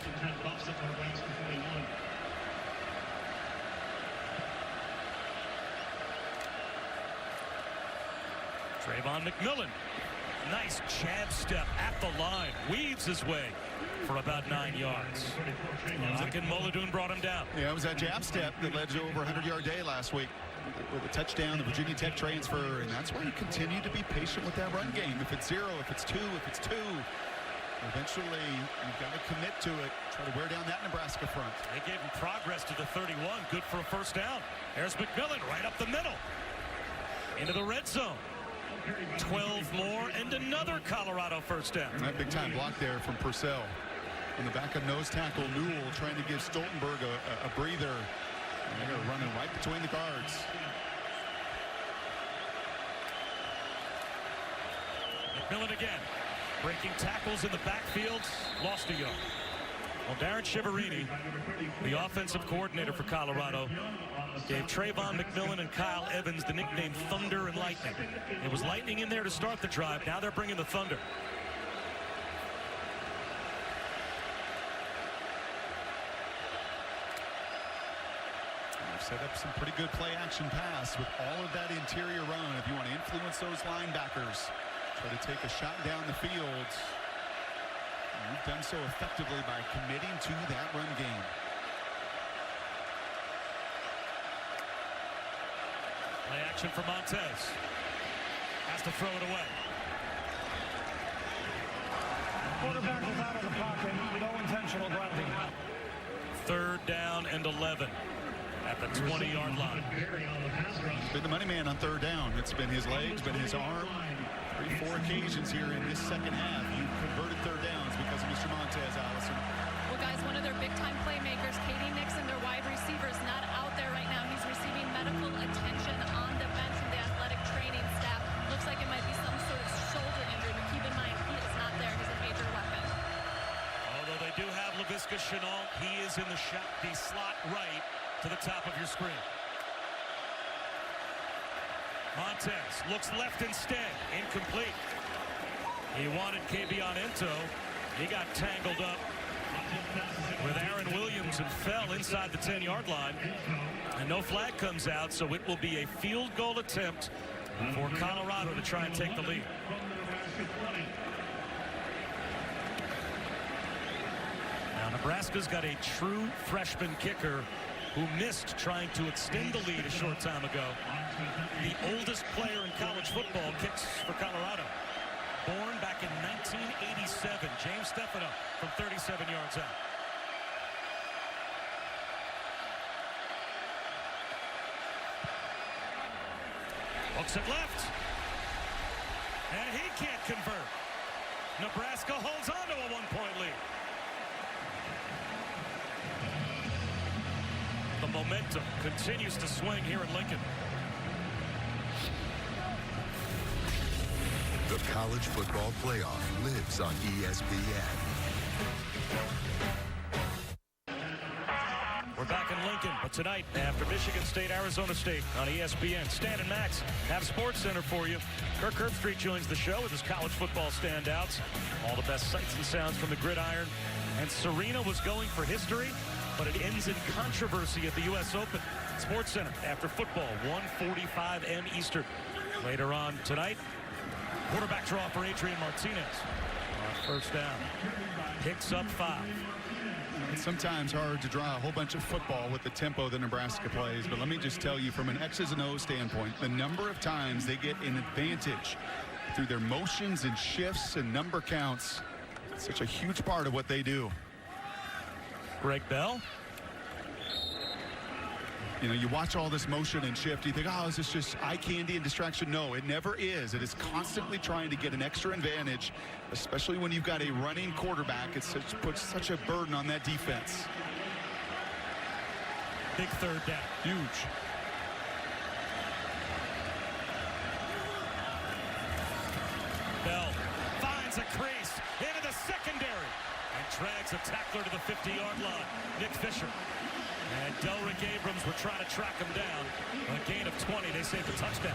Speaker 1: Trayvon McMillan. Nice jab step at the line. Weaves his way for about 9 yards. Again, Mullidoon brought him down.
Speaker 2: Yeah, it was that jab step that led to over a 100-yard day last week with a touchdown, the Virginia Tech transfer, and that's why you continue to be patient with that run game. If it's 0, if it's 2, eventually you've got to commit to it. Try to wear down that Nebraska front.
Speaker 1: They gave him progress to the 31. Good for a first down. There's McMillan right up the middle. Into the red zone. 12 more and another Colorado first down.
Speaker 2: That big time block there from Purcell. On the back of nose tackle, Newell trying to give Stoltenberg a breather. And they're running right between the guards.
Speaker 1: McMillan again. Breaking tackles in the backfield. Lost a yard. Well, Darren Chiaverini, the offensive coordinator for Colorado, gave Trayvon McMillan and Kyle Evans the nickname Thunder and Lightning. It was lightning in there to start the drive. Now they're bringing the thunder.
Speaker 2: They've set up some pretty good play action pass with all of that interior run. If you want to influence those linebackers, try to take a shot down the field. You've done so effectively by committing to that run game.
Speaker 1: Play action for Montez. Has to throw it away.
Speaker 3: Quarterback is out of the pocket. No intentional grounding.
Speaker 2: 3rd down and 11
Speaker 1: at the 20-yard line.
Speaker 2: He's been the money man on 3rd down. It's been his legs, been his arm. 3-4 occasions here in this second half. You converted 3rd downs because of Mr. Montez, Allison.
Speaker 7: Well, guys, one of their big-time playmakers, Katie Nixon, their wide receiver, is not out there right now. He's receiving medical attention on the bench from the athletic training staff. Looks like it might be some sort of shoulder injury, but keep in mind, he is not there. He's a major weapon.
Speaker 1: Although they do have Laviska Shenault, he is in the slot right to the top of your screen. Montez looks left instead. Incomplete. He wanted Kavion Ento. He got tangled up with Aaron Williams and fell inside the 10-yard line. And no flag comes out, so it will be a field goal attempt for Colorado to try and take the lead. Now Nebraska's got a true freshman kicker who missed trying to extend the lead a short time ago. The oldest player in college football kicks for Colorado. Born back in 1987, James Stefano from 37 yards out. Hooks it left. And he can't convert. Nebraska holds on to a 1-point lead. The momentum continues to swing here in Lincoln.
Speaker 12: The college football playoff lives on ESPN.
Speaker 1: We're back in Lincoln, but tonight after Michigan State, Arizona State on ESPN. Stan and Max have Sports Center for you. Kirk Herbstreit joins the show with his college football standouts. All the best sights and sounds from the gridiron. And Serena was going for history, but it ends in controversy at the U.S. Open. Sports Center after football, 1:45 m Eastern. Later on tonight, quarterback draw for Adrian Martinez. First down. Picks up 5.
Speaker 2: It's sometimes hard to draw a whole bunch of football with the tempo that Nebraska plays, but let me just tell you from an X's and O's standpoint, the number of times they get an advantage through their motions and shifts and number counts, Such a huge part of what they do.
Speaker 1: Greg Bell.
Speaker 2: You know, you watch all this motion and shift, you think, oh, is this just eye candy and distraction? No, it never is. It is constantly trying to get an extra advantage, especially when you've got a running quarterback. It puts such a burden on that defense.
Speaker 1: Big third down.
Speaker 2: Huge.
Speaker 1: Bell finds a crease into the secondary and drags a tackler to the 50-yard line. Nick Fisher. And Delrick Abrams were trying to track him down. A gain of 20. They saved a touchdown.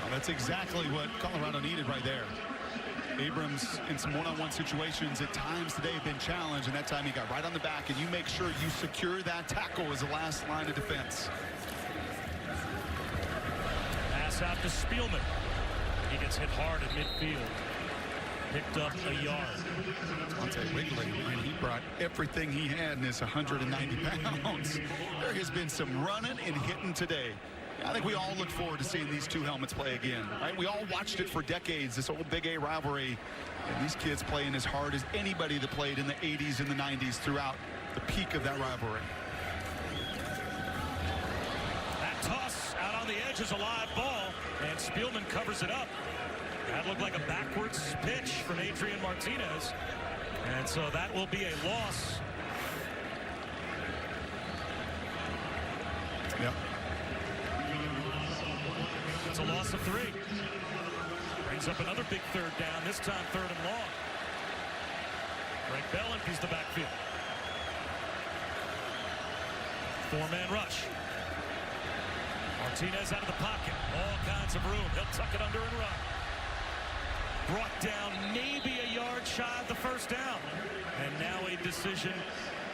Speaker 2: Well, that's exactly what Colorado needed right there. Abrams in some one-on-one situations at times today have been challenged, and that time he got right on the back, and you make sure you secure that tackle as the last line of defense.
Speaker 1: Pass out to Spielman. He gets hit hard at midfield. Picked up a yard.
Speaker 2: Monte Wigley, and he brought everything he had in his 190 pounds. There has been some running and hitting today. I think we all look forward to seeing these two helmets play again. Right? We all watched it for decades, this old Big A rivalry. And these kids playing as hard as anybody that played in the 80s and the 90s throughout the peak of that rivalry.
Speaker 1: That toss out on the edge is a live ball, and Spielman covers it up. That looked like a backwards pitch from Adrian Martinez. And so that will be a loss.
Speaker 2: Yep.
Speaker 1: It's a loss of 3. Brings up another big third down, this time 3rd and long. Greg Bell empties the backfield. 4-man rush. Martinez out of the pocket. All kinds of room. He'll tuck it under and run. Brought down maybe a yard shy of the first down. And now a decision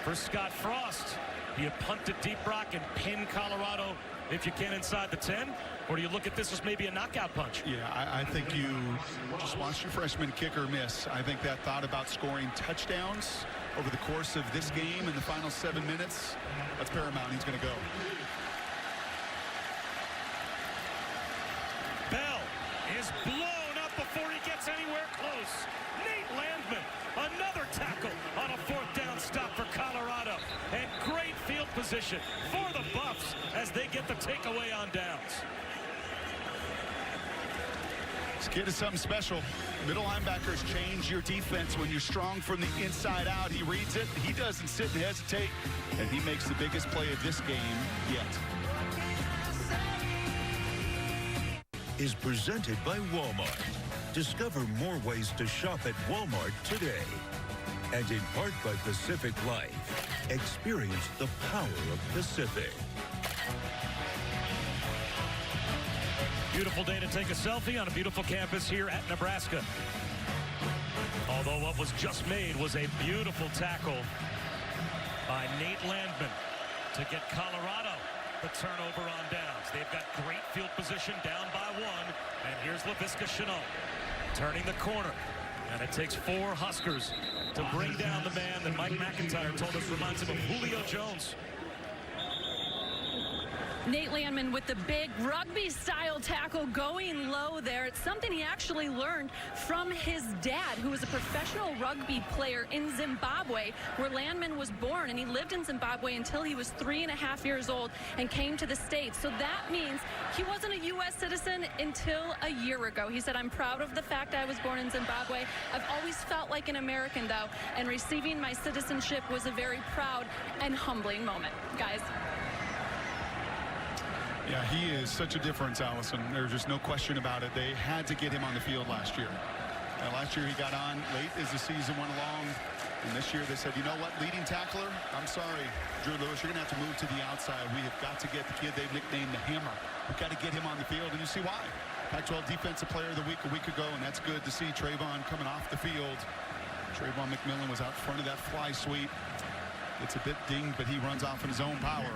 Speaker 1: for Scott Frost. Do you punt it deep, Brock, and pin Colorado if you can inside the 10? Or do you look at this as maybe a knockout punch?
Speaker 2: Yeah, I think you just watch your freshman kicker miss. I think that thought about scoring touchdowns over the course of this game in the final 7 minutes, that's paramount. He's going to go.
Speaker 1: Bell is blown before he gets anywhere close. Nate Landman, another tackle on a 4th down stop for Colorado. And great field position for the Buffs as they get the takeaway on downs.
Speaker 2: This kid is something special. Middle linebackers change your defense when you're strong from the inside out. He reads it. He doesn't sit and hesitate. And he makes the biggest play of this game yet.
Speaker 4: Is presented by Walmart. Discover more ways to shop at Walmart today. And in part by Pacific Life. Experience the power of Pacific.
Speaker 1: Beautiful day to take a selfie on a beautiful campus here at Nebraska. Although what was just made was a beautiful tackle by Nate Landman to get Colorado the turnover on downs. They've got great field position down by 1. And here's Laviska Shenault turning the corner. And it takes 4 Huskers to bring down the man that Mike McIntyre told us reminds him of Julio Jones.
Speaker 7: Nate Landman with the big rugby-style tackle going low there. It's something he actually learned from his dad, who was a professional rugby player in Zimbabwe, where Landman was born, and he lived in Zimbabwe until he was 3.5 years old and came to the States. So that means he wasn't a U.S. citizen until a year ago. He said, "I'm proud of the fact I was born in Zimbabwe. I've always felt like an American, though, and receiving my citizenship was a very proud and humbling moment." Guys.
Speaker 2: Yeah, he is such a difference, Allison. There's just no question about it. They had to get him on the field last year. Last year he got on late as the season went along. And this year they said, you know what, leading tackler, I'm sorry, Drew Lewis, you're going to have to move to the outside. We have got to get the kid they've nicknamed the Hammer. We've got to get him on the field, and you see why. Pac-12 Defensive Player of the Week a week ago, and that's good to see Trayvon coming off the field. Trayvon McMillan was out front of that fly sweep. It's a bit dinged, but he runs off in his own power.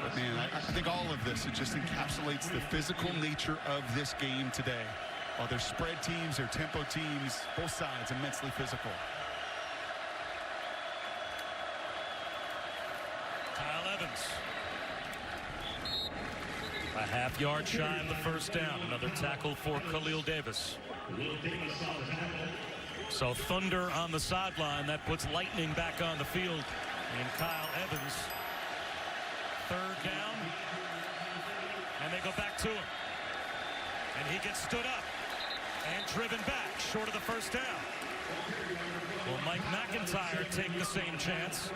Speaker 2: But, man, I think all of this, it just encapsulates the physical nature of this game today. While they're spread teams, they're tempo teams, both sides immensely physical.
Speaker 1: Kyle Evans. A half-yard shy of the first down. Another tackle for Khalil Davis. So Thunder on the sideline. That puts lightning back on the field. And Kyle Evans. Third down. And they go back to him. And he gets stood up. And driven back short of the first down. Will Mike McIntyre take the same chance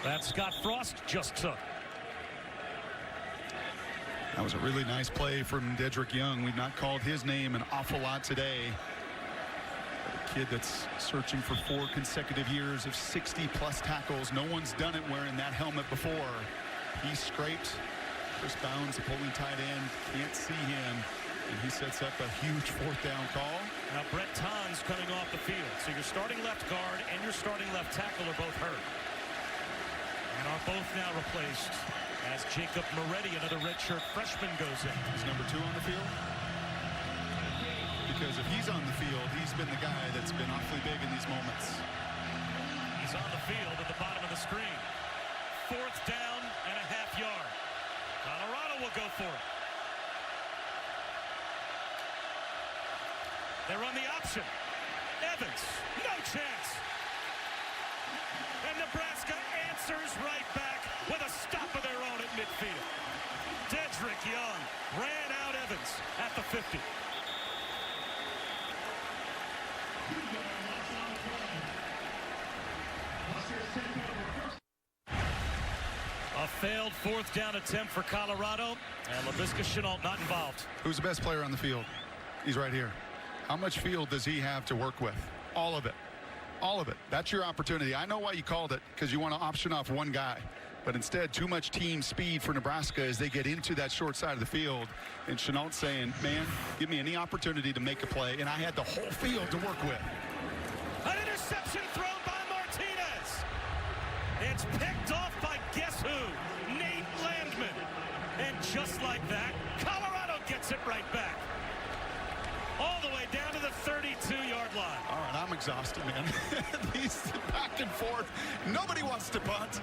Speaker 1: that Scott Frost just took?
Speaker 2: That was a really nice play from Dedrick Young. We've not called his name an awful lot today. A kid that's searching for 4 consecutive years of 60-plus tackles. No one's done it wearing that helmet before. He scraped. Chris Bounds, the pulling tight end, can't see him. And he sets up a huge 4th down call.
Speaker 1: Now Brett Ton's coming off the field. So your starting left guard and your starting left tackle are both hurt. And are both now replaced as Jacob Moretti, another redshirt freshman, goes in.
Speaker 2: Is number 2 on the field? Because if he's on the field, he's been the guy that's been awfully big in these moments.
Speaker 1: He's on the field at the bottom of the screen. 4th down and a half yard. Colorado will go for it. They run the option. Evans, no chance. And Nebraska answers right back with a stop of their own at midfield. Dedrick Young ran out Evans at the 50. A failed 4th down attempt for Colorado, and Laviska Shenault not involved.
Speaker 2: Who's the best player on the field? He's right here. How much field does he have to work with? All of it. All of it. That's your opportunity. I know why you called it, because you want to option off one guy. But instead, too much team speed for Nebraska as they get into that short side of the field. And Shenault saying, man, give me any opportunity to make a play. And I had the whole field to work with.
Speaker 1: An interception thrown by Martinez. It's picked off by guess who? Nate Landman. And just like that, Colorado gets it right back. All the way down to the 32-yard line.
Speaker 2: All right, I'm exhausted, man. These back and forth. Nobody wants to punt.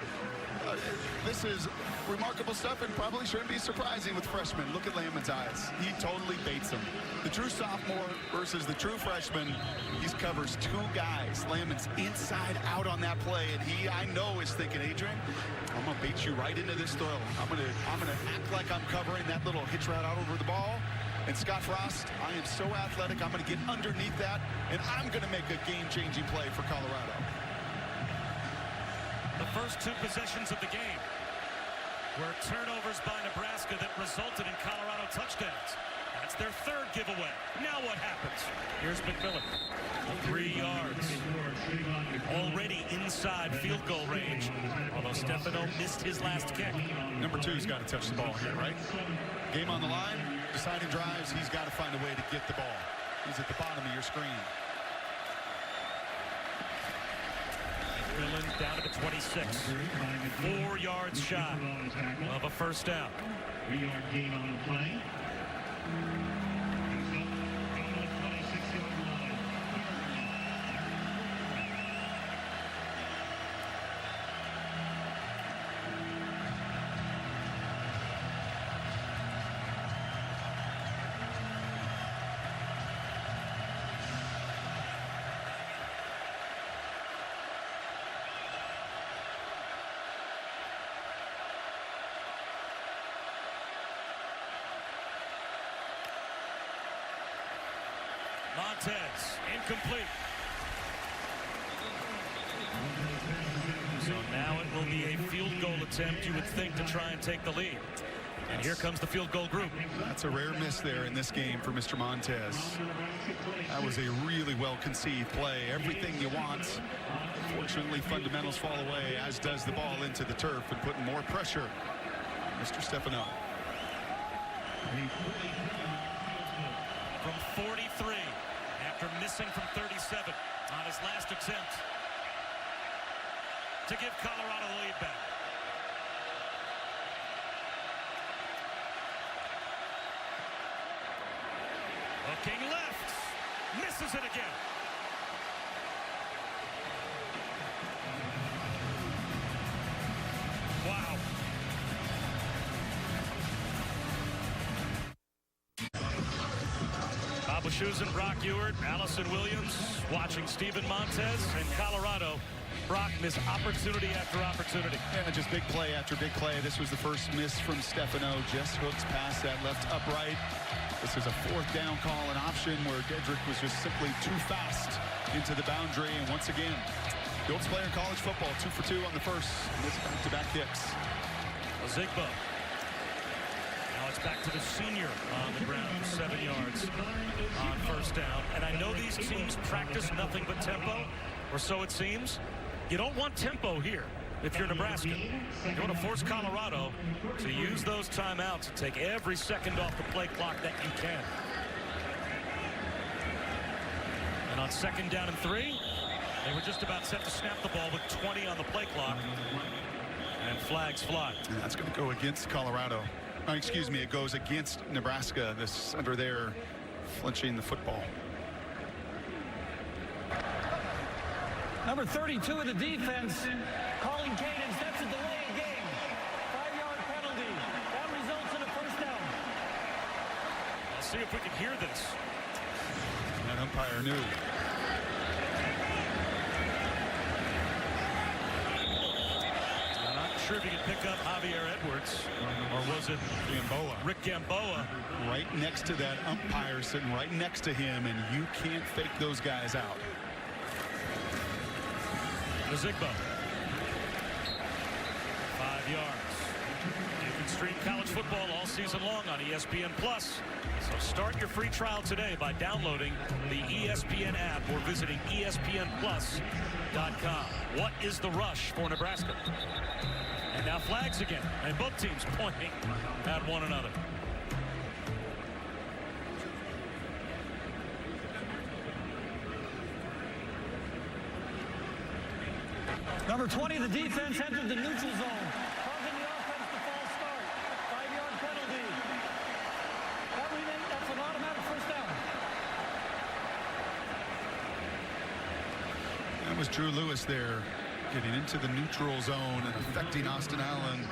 Speaker 2: This is remarkable stuff and probably shouldn't be surprising with freshmen. Look at Landman's eyes. He totally baits them. The true sophomore versus the true freshman. He covers 2 guys. Landman's inside out on that play, and he, I know, is thinking, Adrian, I'm gonna bait you right into this throw. I'm gonna act like I'm covering that little hitch route out over the ball. And Scott Frost, I am so athletic, I'm going to get underneath that, and I'm going to make a game-changing play for Colorado.
Speaker 1: The first 2 possessions of the game were turnovers by Nebraska that resulted in Colorado touchdowns. That's their 3rd giveaway. Now what happens? Here's McMillan. 3 yards. Already inside field goal range, although Stefano missed his last kick.
Speaker 2: Number 2's got to touch the ball here, right? Game on the line, deciding drives, he's got to find a way to get the ball. He's at the bottom of your screen.
Speaker 1: McMillan down to the 26. 4 yards shy of a first down.
Speaker 6: 3-yard gain on the play.
Speaker 1: Montez, incomplete. So now it will be a field goal attempt, you would think, to try and take the lead. And here comes the field goal group.
Speaker 2: That's a rare miss there in this game for Mr. Montez. That was a really well-conceived play. Everything you want. Unfortunately, fundamentals fall away, as does the ball into the turf and putting more pressure on Mr. Stefano.
Speaker 1: From 43, after missing from 37 on his last attempt, to give Colorado the lead back. Looking left, misses it again. Wow. Schusen, Brock Ewart, Allison Williams watching Steven Montez, and Colorado. Brock missed opportunity after opportunity.
Speaker 2: Yeah, just big play after big play. This was the first miss from Stefano. Just hooks past that left upright. This is a 4th down call, an option where Dedrick was just simply too fast into the boundary. And once again, the oldest player in college football, 2 for 2 on the first. Missed back-to-back kicks.
Speaker 1: Zigbo. Now it's back to the senior on the ground, 7 yards on first down. And I know these teams practice nothing but tempo, or so it seems. You don't want tempo here if you're Nebraska. You want to force Colorado to use those timeouts and take every second off the play clock that you can. And on 2nd down and 3, they were just about set to snap the ball with 20 on the play clock. And flags fly.
Speaker 2: And that's going to go against Colorado. Oh, excuse me, it goes against Nebraska. The center there flinching the football.
Speaker 3: Number 32 of the defense, calling cadence. That's a delay of game. 5-yard penalty. That results in a first down.
Speaker 1: Let's see if we can hear this.
Speaker 2: That umpire knew.
Speaker 1: I'm not sure if you can pick up Javier Edwards, or was it
Speaker 2: Gamboa? Rick
Speaker 1: Gamboa.
Speaker 2: Right next to that umpire, sitting right next to him, and you can't fake those guys out.
Speaker 1: Zigbo. 5 yards. You can stream college football all season long on ESPN+. So start your free trial today by downloading the ESPN app or visiting ESPNplus.com. What is the rush for Nebraska? And now flags again. And both teams pointing at one another.
Speaker 3: Number 20 of the defense entered the neutral zone, causing the offense to false start. 5-yard penalty. That's an automatic first down.
Speaker 2: That was Drew Lewis there, getting into the neutral zone and affecting Austin Allen.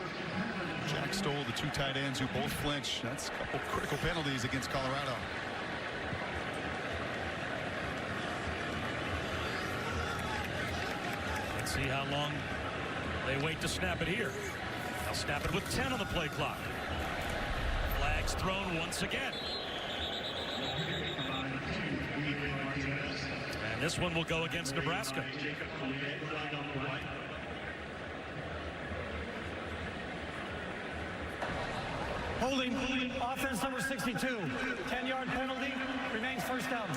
Speaker 2: Jack Stoll, the 2 tight ends who both flinch. That's a couple critical penalties against Colorado.
Speaker 1: See how long they wait to snap it here. They'll snap it with 10 on the play clock. Flags thrown once again. And this one will go against Nebraska.
Speaker 3: Holding offense number 62. 10-yard penalty, remains first down.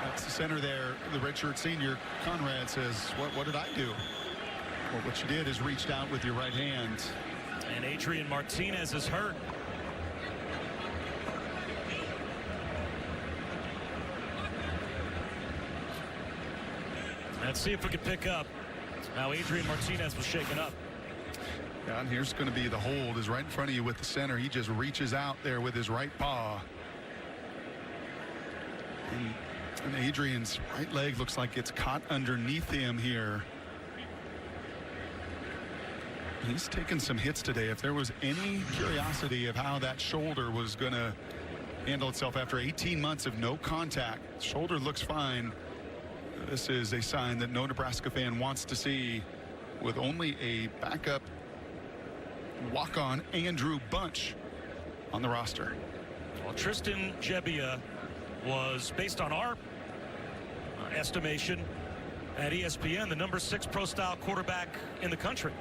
Speaker 2: That's the center there, the redshirt senior. Conrad says, what did I do? Well, what you did is reached out with your right hand.
Speaker 1: And Adrian Martinez is hurt. Let's see if we can pick up. Now Adrian Martinez was shaken up.
Speaker 2: Yeah, and here's going to be the hold, is right in front of you with the center. He just reaches out there with his right paw. And Adrian's right leg looks like it's caught underneath him here. He's taken some hits today. If there was any curiosity of how that shoulder was going to handle itself after 18 months of no contact, shoulder looks fine. This is a sign that no Nebraska fan wants to see, with only a backup walk-on Andrew Bunch on the roster.
Speaker 1: Well, Tristan Gebbia was, based on our estimation at ESPN, the number 6 pro-style quarterback in the country.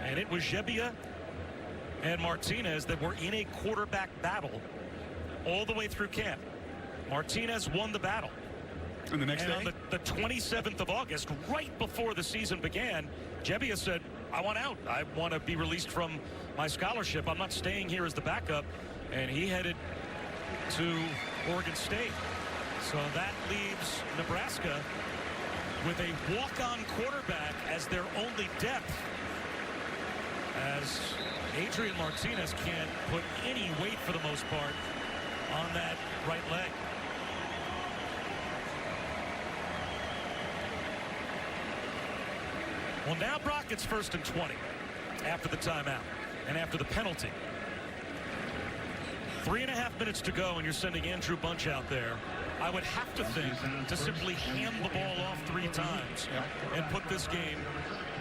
Speaker 1: And it was Gebbia and Martinez that were in a quarterback battle all the way through camp. Martinez won the battle.
Speaker 2: And the next day?
Speaker 1: On the 27th of August, right before the season began, Gebbia said, I want out. I want to be released from my scholarship. I'm not staying here as the backup. And he headed to Oregon State. So that leaves Nebraska with a walk-on quarterback as their only depth, as Adrian Martinez can't put any weight for the most part on that right leg. Well, now Brock gets 1st and 20 after the timeout and after the penalty. 3.5 minutes to go, and you're sending Andrew Bunch out there. I would have to think to simply hand the ball off 3 times and put this game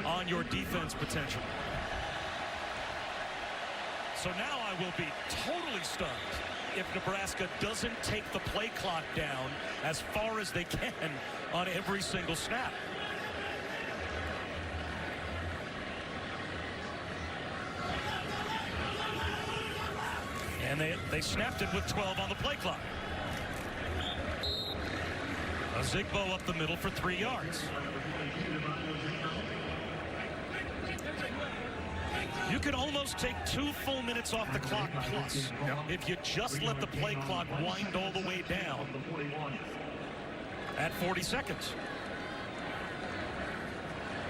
Speaker 1: on your defense potential. So now I will be totally stunned if Nebraska doesn't take the play clock down as far as they can on every single snap. And they snapped it with 12 on the play clock. Zigbo up the middle for 3 yards. You could almost take 2 full minutes off the clock plus if you just let the play clock wind all the way down at 40 seconds.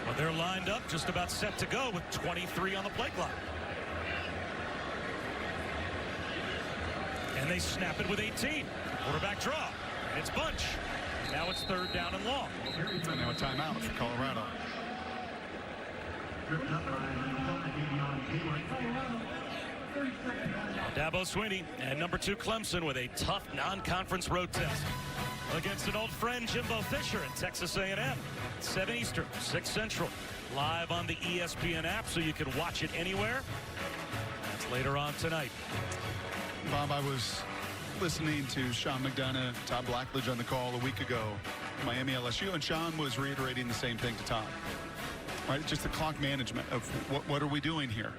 Speaker 1: Well, they're lined up, just about set to go with 23 on the play clock. And they snap it with 18. Quarterback draw. And it's bunch. Now it's 3rd down and long.
Speaker 2: And now a timeout for Colorado.
Speaker 1: Dabo Swinney and number 2 Clemson with a tough non-conference road test against an old friend, Jimbo Fisher in Texas A&M. 7 Eastern, 6 Central. Live on the ESPN app so you can watch it anywhere. That's later on tonight.
Speaker 2: Bob, I was listening to Sean McDonough, Todd Blackledge on the call a week ago, Miami LSU, and Sean was reiterating the same thing to Todd. Right, just the clock management of what are we doing here?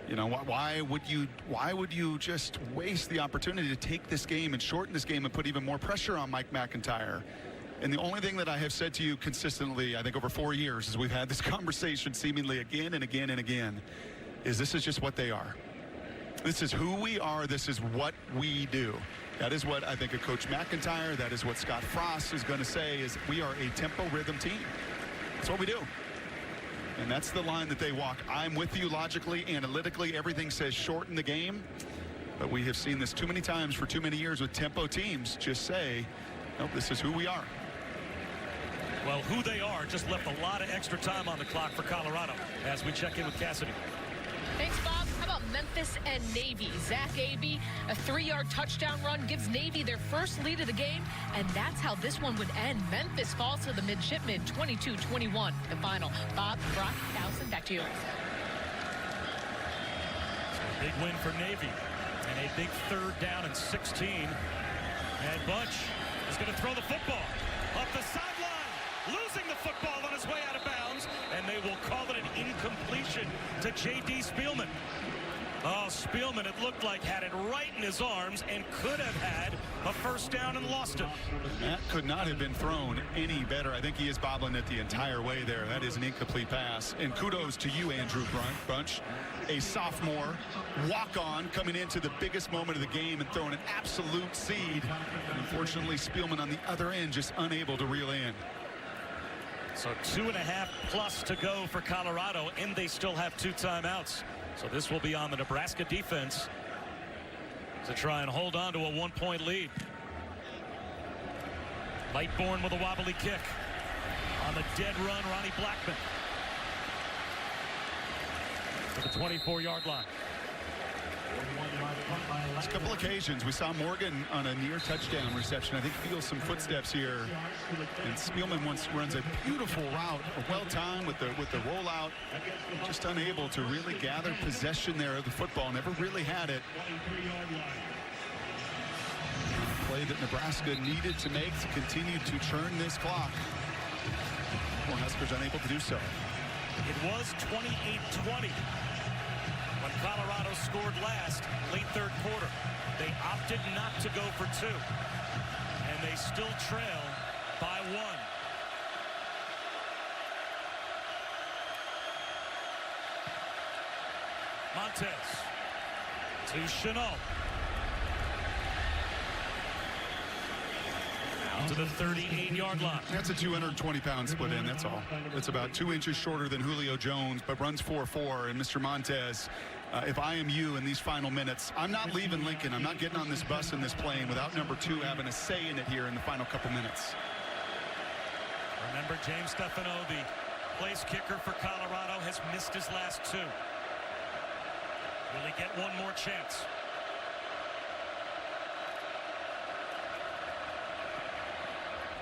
Speaker 2: You know, why would you just waste the opportunity to take this game and shorten this game and put even more pressure on Mike McIntyre? And the only thing that I have said to you consistently, I think over 4 years, as we've had this conversation seemingly again and again and again, is this is just what they are. This is who we are. This is what we do. That is what I think of Coach McIntyre. That is what Scott Frost is going to say, is we are a tempo rhythm team. That's what we do. And that's the line that they walk. I'm with you logically, analytically. Everything says shorten the game. But we have seen this too many times for too many years with tempo teams just say, nope, this is who we are.
Speaker 1: Well, who they are just left a lot of extra time on the clock for Colorado as we check in with Cassidy.
Speaker 5: Thanks, Bob. How about Memphis and Navy? Zach Abey, a 3-yard touchdown run gives Navy their first lead of the game, and that's how this one would end. Memphis falls to the midshipmen, 22-21, the final. Bob, Brock, Allison, back to you.
Speaker 1: A big win for Navy, and a big 3rd down and 16. And Bunch is going to throw the football up the sideline, losing the football on his way out of bounds, and they will call it an incompletion to J.D. Spielman. Oh, Spielman, it looked like, had it right in his arms and could have had a first down and lost it.
Speaker 2: That could not have been thrown any better. I think he is bobbling it the entire way there. That is an incomplete pass. And kudos to you, Andrew Bunch, a sophomore walk-on coming into the biggest moment of the game and throwing an absolute seed. And unfortunately, Spielman on the other end just unable to reel in.
Speaker 1: So 2.5 plus to go for Colorado, and they still have 2 timeouts. So this will be on the Nebraska defense to try and hold on to a 1-point lead. Lightborn with a wobbly kick. On the dead run, Ronnie Blackman to the 24-yard line.
Speaker 2: A couple occasions we saw Morgan on a near touchdown reception. I think feels some footsteps here, and Spielman runs a beautiful route, well timed with the rollout, just unable to really gather possession there of the football. Never really had it. Play that Nebraska needed to make to continue to churn this clock. Cornhuskers unable to do so.
Speaker 1: It was 28-20. When Colorado scored last, late 3rd quarter. They opted not to go for 2. And they still trail by 1. Montez to Chenault. To the 38-yard line.
Speaker 2: That's a 220-pound split in, that's all. It's about 2 inches shorter than Julio Jones, but runs 4.4. And Mr. Montez, if I am you in these final minutes, I'm not leaving Lincoln. I'm not getting on this bus in this plane without number 2 having a say in it here in the final couple minutes.
Speaker 1: Remember, James Stefano, the place kicker for Colorado, has missed his last 2. Will he get one more chance?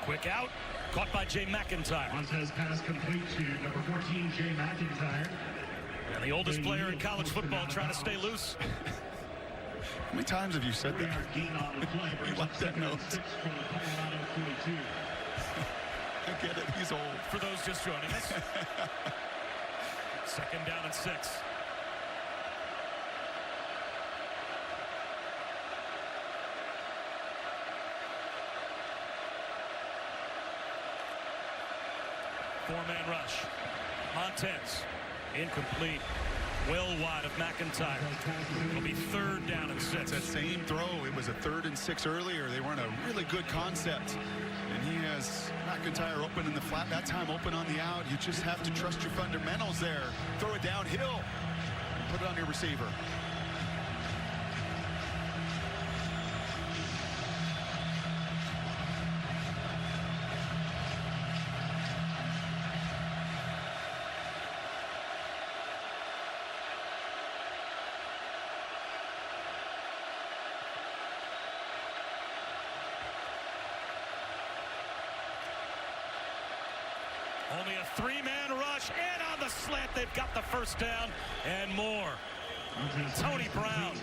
Speaker 1: Quick out. Caught by Jay McIntyre.
Speaker 6: Montez pass complete to number 14, Jay McIntyre.
Speaker 1: And the oldest player in college football trying to stay loose.
Speaker 2: How many times have you said that? You left that note. I get it. He's old.
Speaker 1: For those just joining us. Second down and 6. Four-man rush. Montez. Incomplete. Well wide of McIntyre. It'll be third down and 6.
Speaker 2: It's that same throw. It was a 3rd and 6 earlier. They were in a really good concept. And he has McIntyre open in the flat. That time open on the out. You just have to trust your fundamentals there. Throw it downhill. Put it on your receiver.
Speaker 1: Only a 3-man rush, and on the slant, they've got the first down and more. Tony Brown.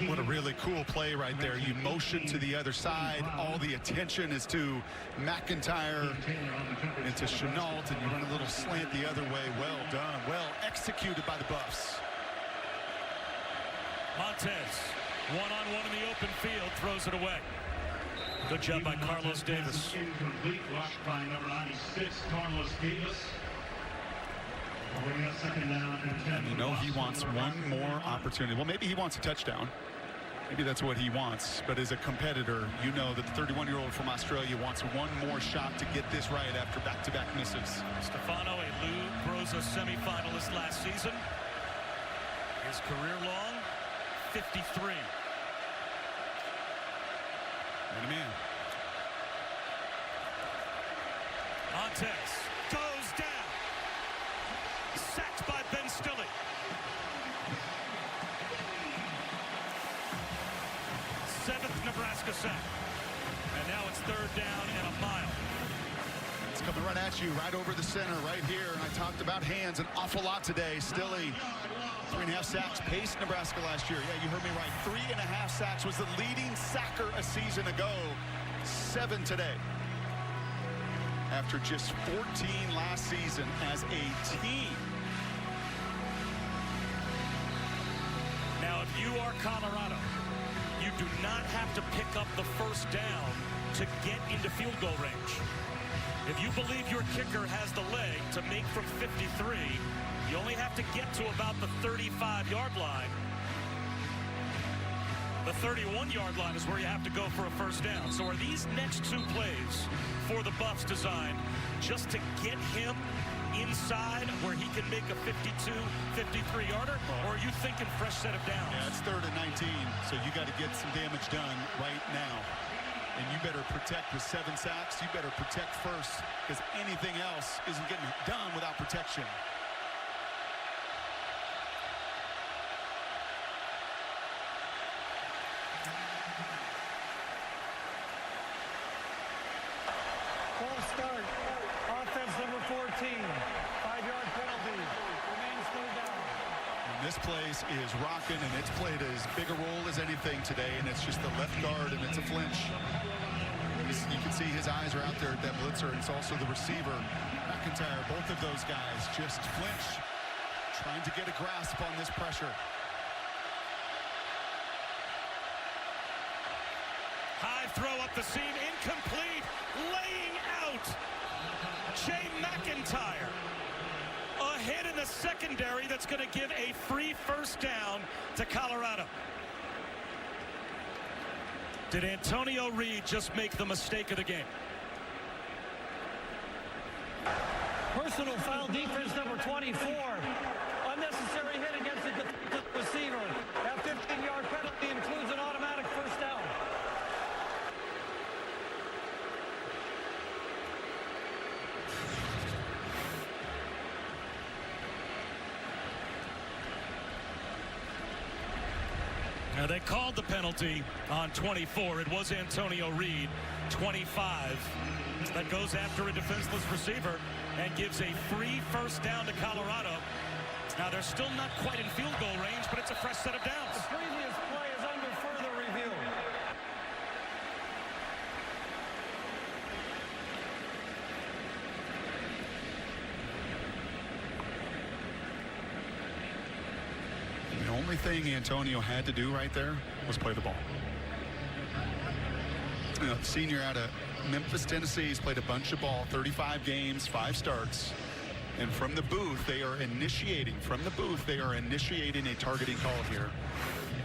Speaker 2: What a really cool play right there. You motion to the other side. All the attention is to McIntyre and to Chenault, and you run a little slant the other way. Well done. Well executed by the Buffs.
Speaker 1: Montez, one-on-one in the open field, throws it away. Good job by Carlos Davis.
Speaker 6: Incomplete, rushed by number 96, Carlos Davis. Second down and 10.
Speaker 2: And you know he wants one more opportunity. Well, maybe he wants a touchdown. Maybe that's what he wants. But as a competitor, you know that the 31-year-old from Australia wants one more shot to get this right after back-to-back misses.
Speaker 1: Stefano, a Lou Groza semifinalist last season. His career long, 53.
Speaker 2: And a man.
Speaker 1: Montez goes down. Sacked by Ben Stille. Seventh Nebraska sack. And now it's third down and a mile.
Speaker 2: It's coming right at you, right over the center, right here. And I talked about hands an awful lot today. Stille, 3.5 sacks, paced Nebraska last year. Yeah, you heard me right. 3.5 sacks, was the leading sacker a season ago. 7 today. After just 14 last season as a team.
Speaker 1: Now, if you are Colorado, you do not have to pick up the first down to get into field goal range. If you believe your kicker has the leg to make from 53, you only have to get to about the 35-yard line. The 31-yard line is where you have to go for a first down. So are these next 2 plays for the Buffs designed just to get him inside where he can make a 52, 53-yarder? Or are you thinking fresh set of downs?
Speaker 2: Yeah, it's 3rd and 19, so you got to get some damage done right now. And you better protect with 7 sacks. You better protect first, because anything else isn't getting done without protection.
Speaker 3: False start. Offense number 14. 5-yard penalty. Remains third down.
Speaker 2: And this place is rocking, and it's played as big a role as anything today, and it's just the left guard, and it's a flinch. You can see his eyes are out there at that blitzer. It's also the receiver, McIntyre. Both of those guys just flinch, trying to get a grasp on this pressure.
Speaker 1: High throw up the seam, incomplete, laying out. Jay McIntyre. A hit in the secondary that's going to give a free first down to Colorado. Did Antonio Reed just make the mistake of the game?
Speaker 3: Personal foul, defense number 24. Unnecessary hit against the receiver. That 15-yard penalty includes an automatic first down.
Speaker 1: Now, they called the penalty on 24. It was Antonio Reed, 25. That goes after a defenseless receiver and gives a free first down to Colorado. Now, they're still not quite in field goal range, but it's a fresh set of downs.
Speaker 3: The previous play is under further review.
Speaker 2: The only thing Antonio had to do right there was play the ball. You know, the senior out of Memphis, Tennessee, he's played a bunch of ball, 35 games, 5 starts. And from the booth, they are initiating a targeting call here.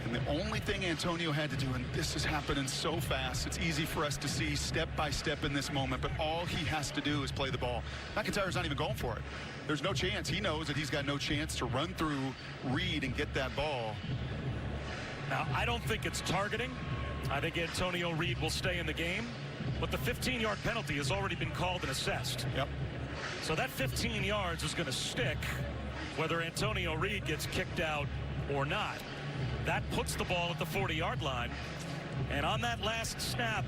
Speaker 2: And the only thing Antonio had to do, and this is happening so fast, it's easy for us to see step by step in this moment, but all he has to do is play the ball. McIntyre's not even going for it. There's no chance. He knows that he's got no chance to run through Reed and get that ball.
Speaker 1: Now, I don't think it's targeting. I think Antonio Reed will stay in the game. But the 15-yard penalty has already been called and assessed.
Speaker 2: Yep.
Speaker 1: So that 15 yards is going to stick whether Antonio Reed gets kicked out or not. That puts the ball at the 40-yard line. And on that last snap,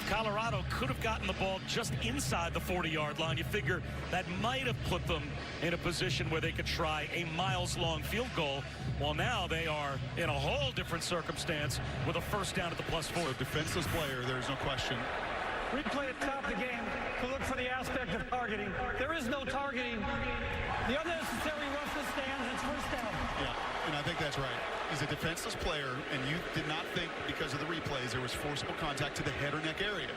Speaker 1: Colorado could have gotten the ball just inside the 40-yard line. You figure that might have put them in a position where they could try a miles-long field goal. Well, now they are in a whole different circumstance with a first down at the +4.
Speaker 2: So defenseless player, there's no question.
Speaker 3: Replay at the top of the game to look for the aspect of targeting. There is no targeting. The unnecessary roughness stands. It's first down.
Speaker 2: Yeah, and I think that's right. He's a defenseless player, and you did not think because of the replays there was forcible contact to the head or neck area.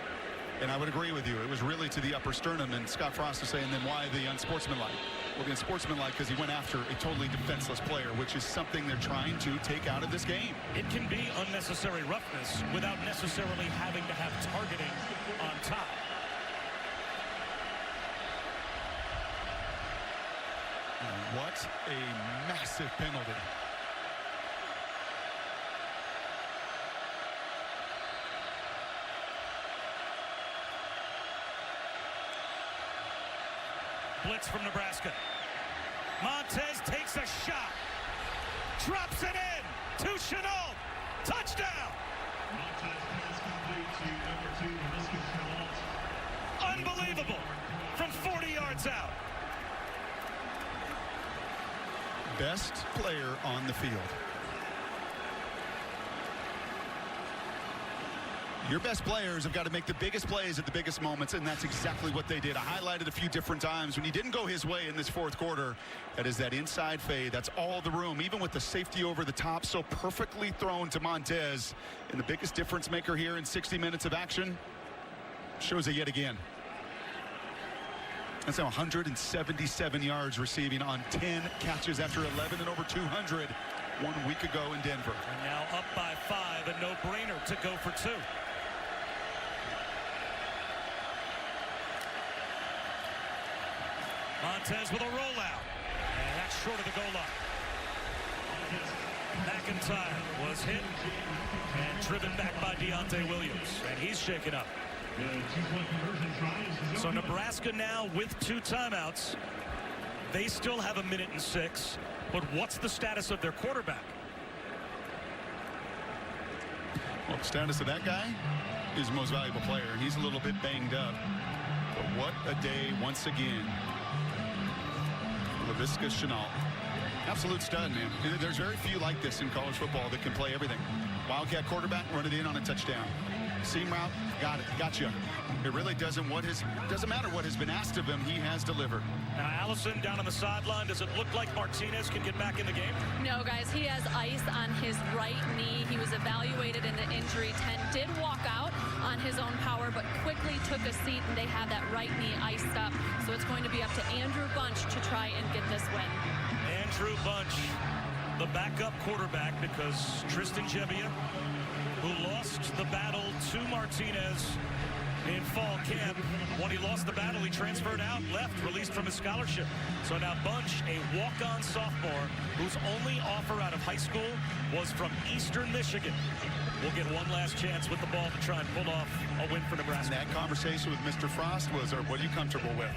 Speaker 2: And I would agree with you. It was really to the upper sternum, and Scott Frost is saying then why the unsportsmanlike? Well, the unsportsmanlike because he went after a totally defenseless player, which is something they're trying to take out of this game.
Speaker 1: It can be unnecessary roughness without necessarily having to have targeting on top.
Speaker 2: What a massive penalty.
Speaker 1: Blitz from Nebraska. Montez takes a shot. Drops it in to Chenault. Touchdown.
Speaker 6: Montez pass complete to number 2, Nebraska Chenault.
Speaker 1: Unbelievable. From 40 yards out.
Speaker 2: Best player on the field. Your best players have got to make the biggest plays at the biggest moments, and that's exactly what they did. I highlighted a few different times when he didn't go his way in this fourth quarter. That is that inside fade. That's all the room, even with the safety over the top, so perfectly thrown to Montez. And the biggest difference maker here in 60 minutes of action shows it yet again. That's now 177 yards receiving on 10 catches after 11 and over 200 1 week ago in Denver.
Speaker 1: And now up by 5, a no-brainer to go for 2. Montez with a rollout. And that's short of the goal line. McIntyre was hit and driven back by Deontay Williams. And he's shaken up. So Nebraska now with 2 timeouts. They still have 1:06. But what's the status of their quarterback?
Speaker 2: Well, the status of that guy is the most valuable player. He's a little bit banged up. But what a day once again. Laviska Shenault. Absolute stud, man. There's very few like this in college football that can play everything. Wildcat quarterback, run it in on a touchdown. Seam route, got it, got you. It really doesn't matter what has been asked of him, he has delivered.
Speaker 1: Now Allison down on the sideline. Does it look like Martinez can get back in the game?
Speaker 7: No, guys, he has ice on his right knee. He was evaluated in the injury tent, did walk out on his own power, but quickly took a seat, and they have that right knee iced up. So it's going to be up to Andrew Bunch to try and get this win.
Speaker 1: Andrew Bunch, the backup quarterback, because Tristan Gebbia, who lost the battle to Martinez in fall camp. When he lost the battle, he transferred out, left, released from his scholarship. So now Bunch, a walk-on sophomore whose only offer out of high school was from Eastern Michigan, will get one last chance with the ball to try and pull off a win for Nebraska.
Speaker 2: And that conversation with Mr. Frost was, what are you comfortable with?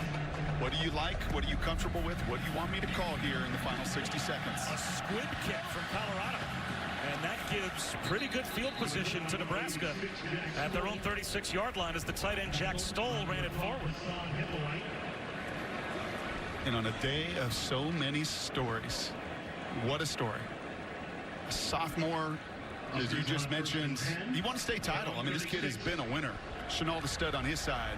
Speaker 2: What do you like? What are you comfortable with? What do you want me to call here in the final 60 seconds?
Speaker 1: A squib kick from Colorado. And that gives pretty good field position to Nebraska at their own 36-yard line as the tight end Jack Stoll ran it forward.
Speaker 2: And on a day of so many stories, what a story. A sophomore, as you just mentioned, he won a state title. I mean, this kid has been a winner. Chenault the stud on his side.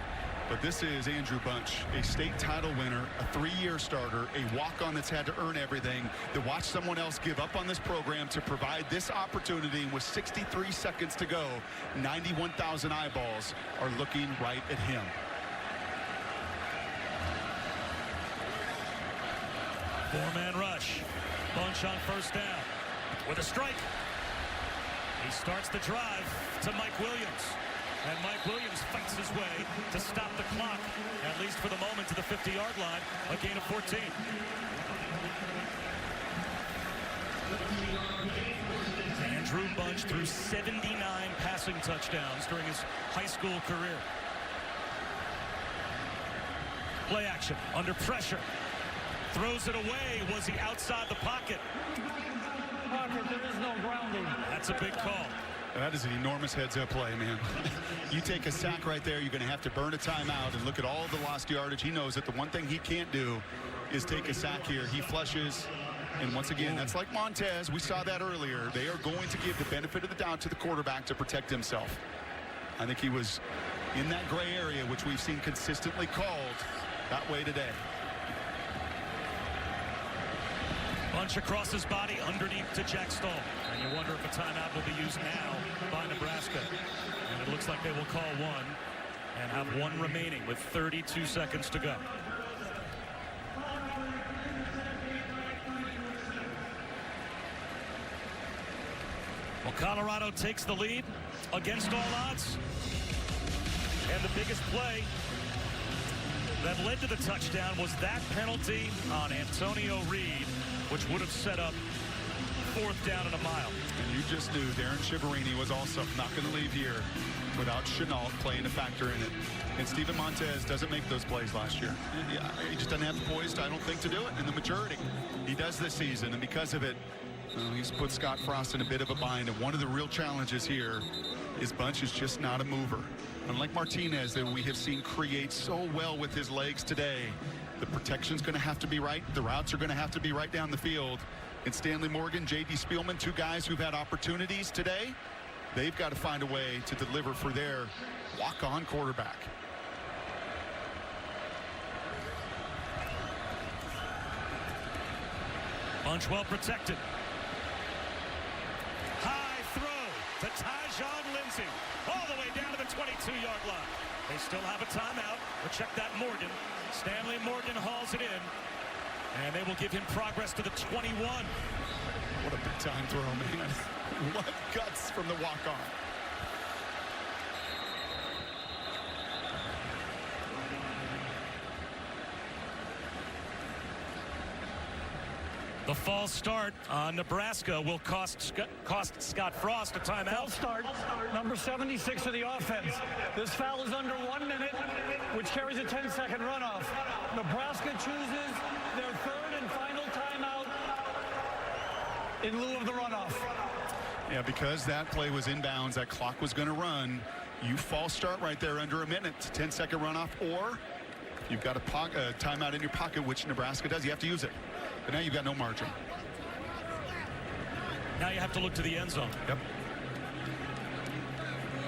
Speaker 2: But this is Andrew Bunch, a state title winner, a 3-year starter, a walk-on that's had to earn everything, to watch someone else give up on this program to provide this opportunity. With 63 seconds to go, 91,000 eyeballs are looking right at him.
Speaker 1: Four-man rush. Bunch on first down with a strike. He starts the drive to Mike Williams. And Mike Williams fights his way to stop the clock, at least for the moment, to the 50-yard line, a gain of 14. Andrew Bunch threw 79 passing touchdowns during his high school career. Play action, under pressure. Throws it away. Was he outside the pocket?
Speaker 3: Parker, there is no grounding.
Speaker 1: That's a big call.
Speaker 2: That is an enormous heads-up play, man. You take a sack right there, you're going to have to burn a timeout and look at all the lost yardage. He knows that the one thing he can't do is take a sack here. He flushes, and once again, that's like Montez. We saw that earlier. They are going to give the benefit of the doubt to the quarterback to protect himself. I think he was in that gray area, which we've seen consistently called that way today.
Speaker 1: Bunch across his body underneath to Jack Stoll. And you wonder if a timeout will be used now by Nebraska. And it looks like they will call one and have one remaining with 32 seconds to go. Well, Colorado takes the lead against all odds. And the biggest play that led to the touchdown was that penalty on Antonio Reed, which would have set up 4th down and a mile.
Speaker 2: And you just knew Darren Chiaverini was also not going to leave here without Chenault playing a factor in it. And Steven Montez doesn't make those plays last year. He just doesn't have the poise, I don't think, to do it. And the maturity he does this season. And because of it, he's put Scott Frost in a bit of a bind. And one of the real challenges here is Bunch is just not a mover. Unlike Martinez, that we have seen create so well with his legs today, the protection's going to have to be right. The routes are going to have to be right down the field. And Stanley Morgan, J.D. Spielman, two guys who've had opportunities today, they've got to find a way to deliver for their walk-on quarterback.
Speaker 1: Bunch well protected. High throw to Tyjon Lindsey, all the way down to the 22-yard line. They still have a timeout. We'll check that Morgan. Stanley Morgan hauls it in, and they will give him progress to the 21.
Speaker 2: What a big-time throw, man. What guts from the walk-on.
Speaker 1: The false start on Nebraska will cost Scott Frost a timeout.
Speaker 3: False start, number 76 of the offense. This foul is under 1 minute, which carries a 10-second runoff. Nebraska chooses their 3rd and final timeout in lieu of the runoff.
Speaker 2: Yeah, because that play was inbounds, that clock was going to run. You false start right there under a minute, 10-second runoff, or you've got a timeout in your pocket, which Nebraska does. You have to use it. But now you've got no margin.
Speaker 1: Now you have to look to the end zone.
Speaker 2: Yep.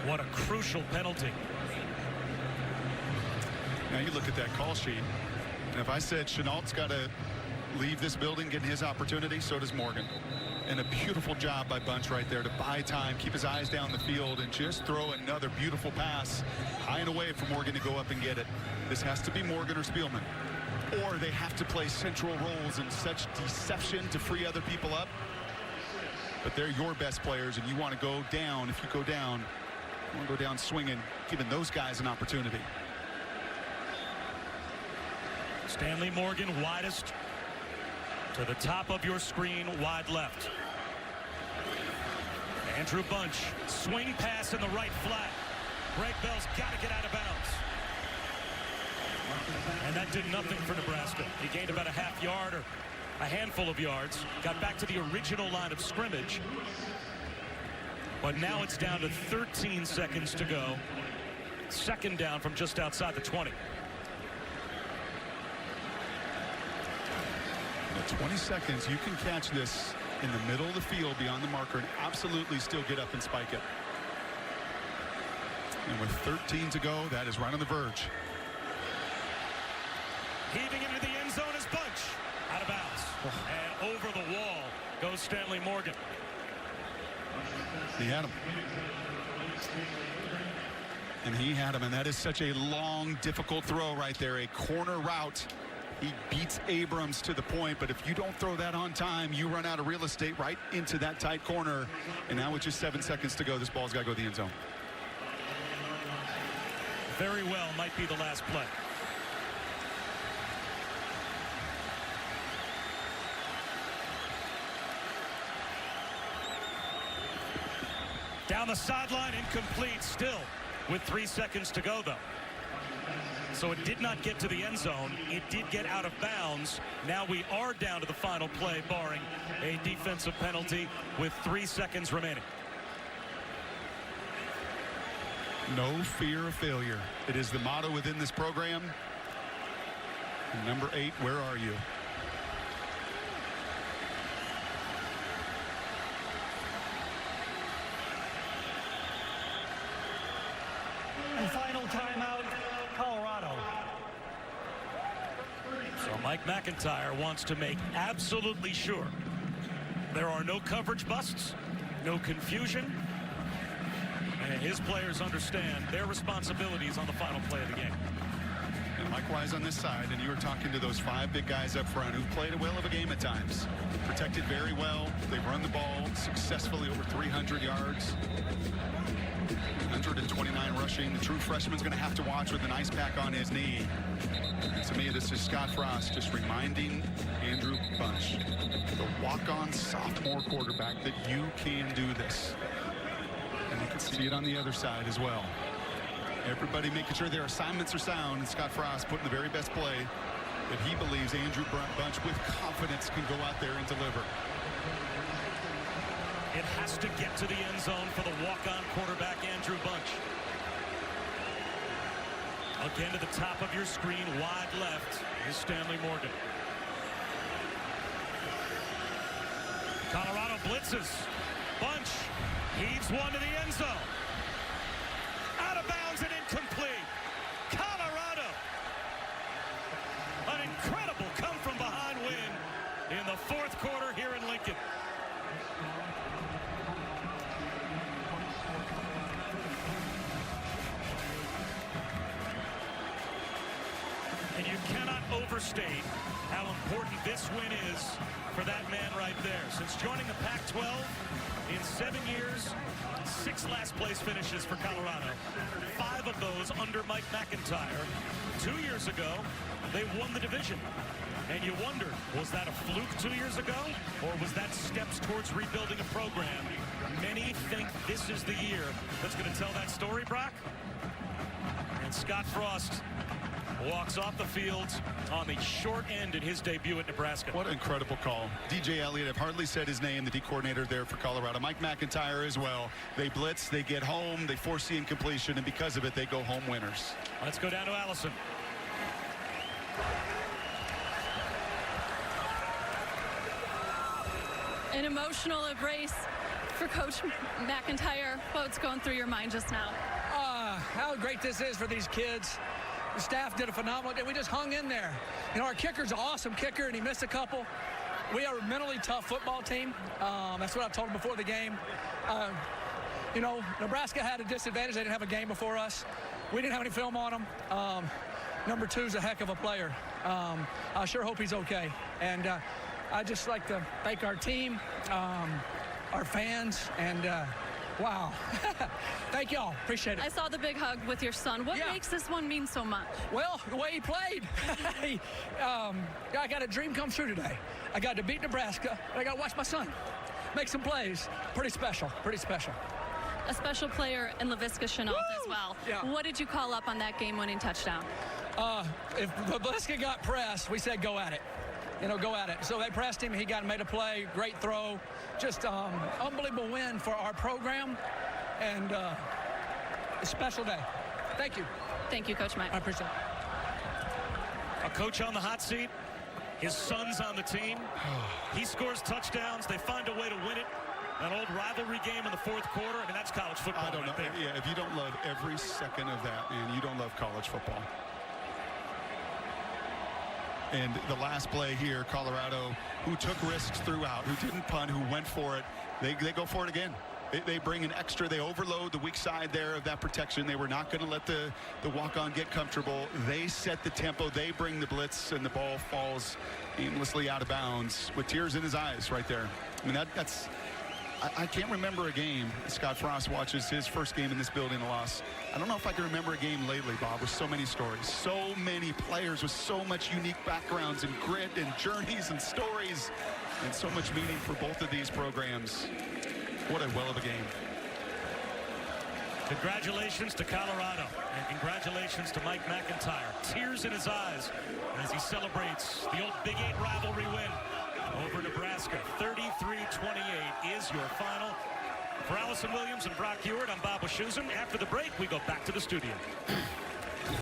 Speaker 1: What a crucial penalty.
Speaker 2: Now you look at that call sheet. And if I said Chenault's got to leave this building, getting his opportunity, so does Morgan. And a beautiful job by Bunch right there to buy time, keep his eyes down the field, and just throw another beautiful pass high and away for Morgan to go up and get it. This has to be Morgan or Spielman. Or they have to play central roles in such deception to free other people up. But they're your best players, and you want to go down. If you go down, you want to go down swinging, giving those guys an opportunity.
Speaker 1: Stanley Morgan, widest to the top of your screen, wide left. Andrew Bunch, swing pass in the right flat. Greg Bell's got to get out of bounds. And that did nothing for Nebraska. He gained about a half yard or a handful of yards, got back to the original line of scrimmage. But now it's down to 13 seconds to go. Second down from just outside the 20.
Speaker 2: 20 seconds, you can catch this in the middle of the field beyond the marker and absolutely still get up and spike it. And with 13 to go, that is right on the verge.
Speaker 1: Heaving into the end zone is Bunch. Out of bounds. And over the wall goes Stanley Morgan.
Speaker 2: He had him. And he had him, and that is such a long, difficult throw right there. A corner route. He beats Abrams to the point, but if you don't throw that on time, you run out of real estate right into that tight corner. And now with just 7 seconds to go, this ball's got to go to the end zone.
Speaker 1: Very well might be the last play. Down the sideline, incomplete still with 3 seconds to go, though. So it did not get to the end zone. It did get out of bounds. Now we are down to the final play, barring a defensive penalty with 3 seconds remaining.
Speaker 2: No fear of failure. It is the motto within this program. And number 8, where are you?
Speaker 3: And final timeout, Colorado.
Speaker 1: So Mike McIntyre wants to make absolutely sure there are no coverage busts, no confusion, and his players understand their responsibilities on the final play of the game.
Speaker 2: And likewise on this side, and you were talking to those 5 big guys up front who've played a whale of a game at times. Protected very well. They've run the ball successfully over 300 yards. 129 rushing. The true freshman's going to have to watch with an ice pack on his knee. And to me, this is Scott Frost just reminding Andrew Bunch, the walk-on sophomore quarterback, that you can do this. And you can see it on the other side as well. Everybody making sure their assignments are sound, and Scott Frost putting the very best play that he believes Andrew Bunch with confidence can go out there and deliver.
Speaker 1: It has to get to the end zone for the walk-on quarterback, Andrew Bunch. Again to the top of your screen, wide left, is Stanley Morgan. Colorado blitzes. Bunch heaves one to the end zone. Out of bounds and incomplete. Colorado. An incredible come-from-behind win in the 4th quarter here in Lincoln. And you cannot overstate how important this win is for that man right there. Since joining the Pac-12 in 7 years, 6 last-place finishes for Colorado. 5 of those under Mike McIntyre. 2 years ago, they won the division. And you wonder, was that a fluke 2 years ago? Or was that steps towards rebuilding a program? Many think this is the year that's going to tell that story, Brock. And Scott Frost walks off the field on the short end in his debut at Nebraska.
Speaker 2: What an incredible call. DJ Elliott, I've hardly said his name, the D coordinator there for Colorado. Mike McIntyre as well. They blitz, they get home, they force the incompletion, and because of it, they go home winners.
Speaker 1: Let's go down to Allison.
Speaker 7: An emotional embrace for Coach McIntyre. What's going through your mind just now?
Speaker 8: How great this is for these kids. The staff did a phenomenal day. We just hung in there. You know, our kicker's an awesome kicker, and he missed a couple. We are a mentally tough football team. That's what I told him before the game. You know, Nebraska had a disadvantage. They didn't have a game before us. We didn't have any film on them. Number 2 is a heck of a player. I sure hope he's okay. And I'd just like to thank our team, our fans, and wow. Thank y'all. Appreciate it.
Speaker 7: I saw the big hug with your son. What makes this one mean so much?
Speaker 8: Well, the way he played. I got a dream come true today. I got to beat Nebraska, and I got to watch my son make some plays. Pretty special. Pretty special.
Speaker 7: A special player in Laviska Chenault as well.
Speaker 8: Yeah.
Speaker 7: What did you call up on that game-winning touchdown?
Speaker 8: If Laviska got pressed, we said go at it.
Speaker 3: go at it. So they pressed him. He made a play, great throw. Just unbelievable win for our program, and a special day. Thank you.
Speaker 7: Thank you, Coach Mike.
Speaker 3: I appreciate it.
Speaker 1: A coach on the hot seat. His son's on the team. He scores touchdowns. They find a way to win it. An old rivalry game in the fourth quarter. I mean, that's college football.
Speaker 2: I don't know.
Speaker 1: There.
Speaker 2: Yeah, if you don't love every second of that, man, you don't love college football. And the last play here, Colorado, who took risks throughout, who didn't punt, who went for it, they go for it again. They bring an extra. They overload the weak side there of that protection. They were not going to let the walk-on get comfortable. They set the tempo. They bring the blitz, and the ball falls aimlessly out of bounds with tears in his eyes right there. I mean, that's I can't remember a game. Scott Frost watches his first game in this building a loss. I don't know if I can remember a game lately, Bob, with so many stories, so many players with so much unique backgrounds and grit and journeys and stories, and so much meaning for both of these programs. What a well of a game.
Speaker 1: Congratulations to Colorado, and congratulations to Mike McIntyre. Tears in his eyes as he celebrates the old Big 8 rivalry win over Nebraska. 33-28 is your final. For Allison Williams and Brock Ewart, I'm Bob Wischusen. After the break, we go back to the studio.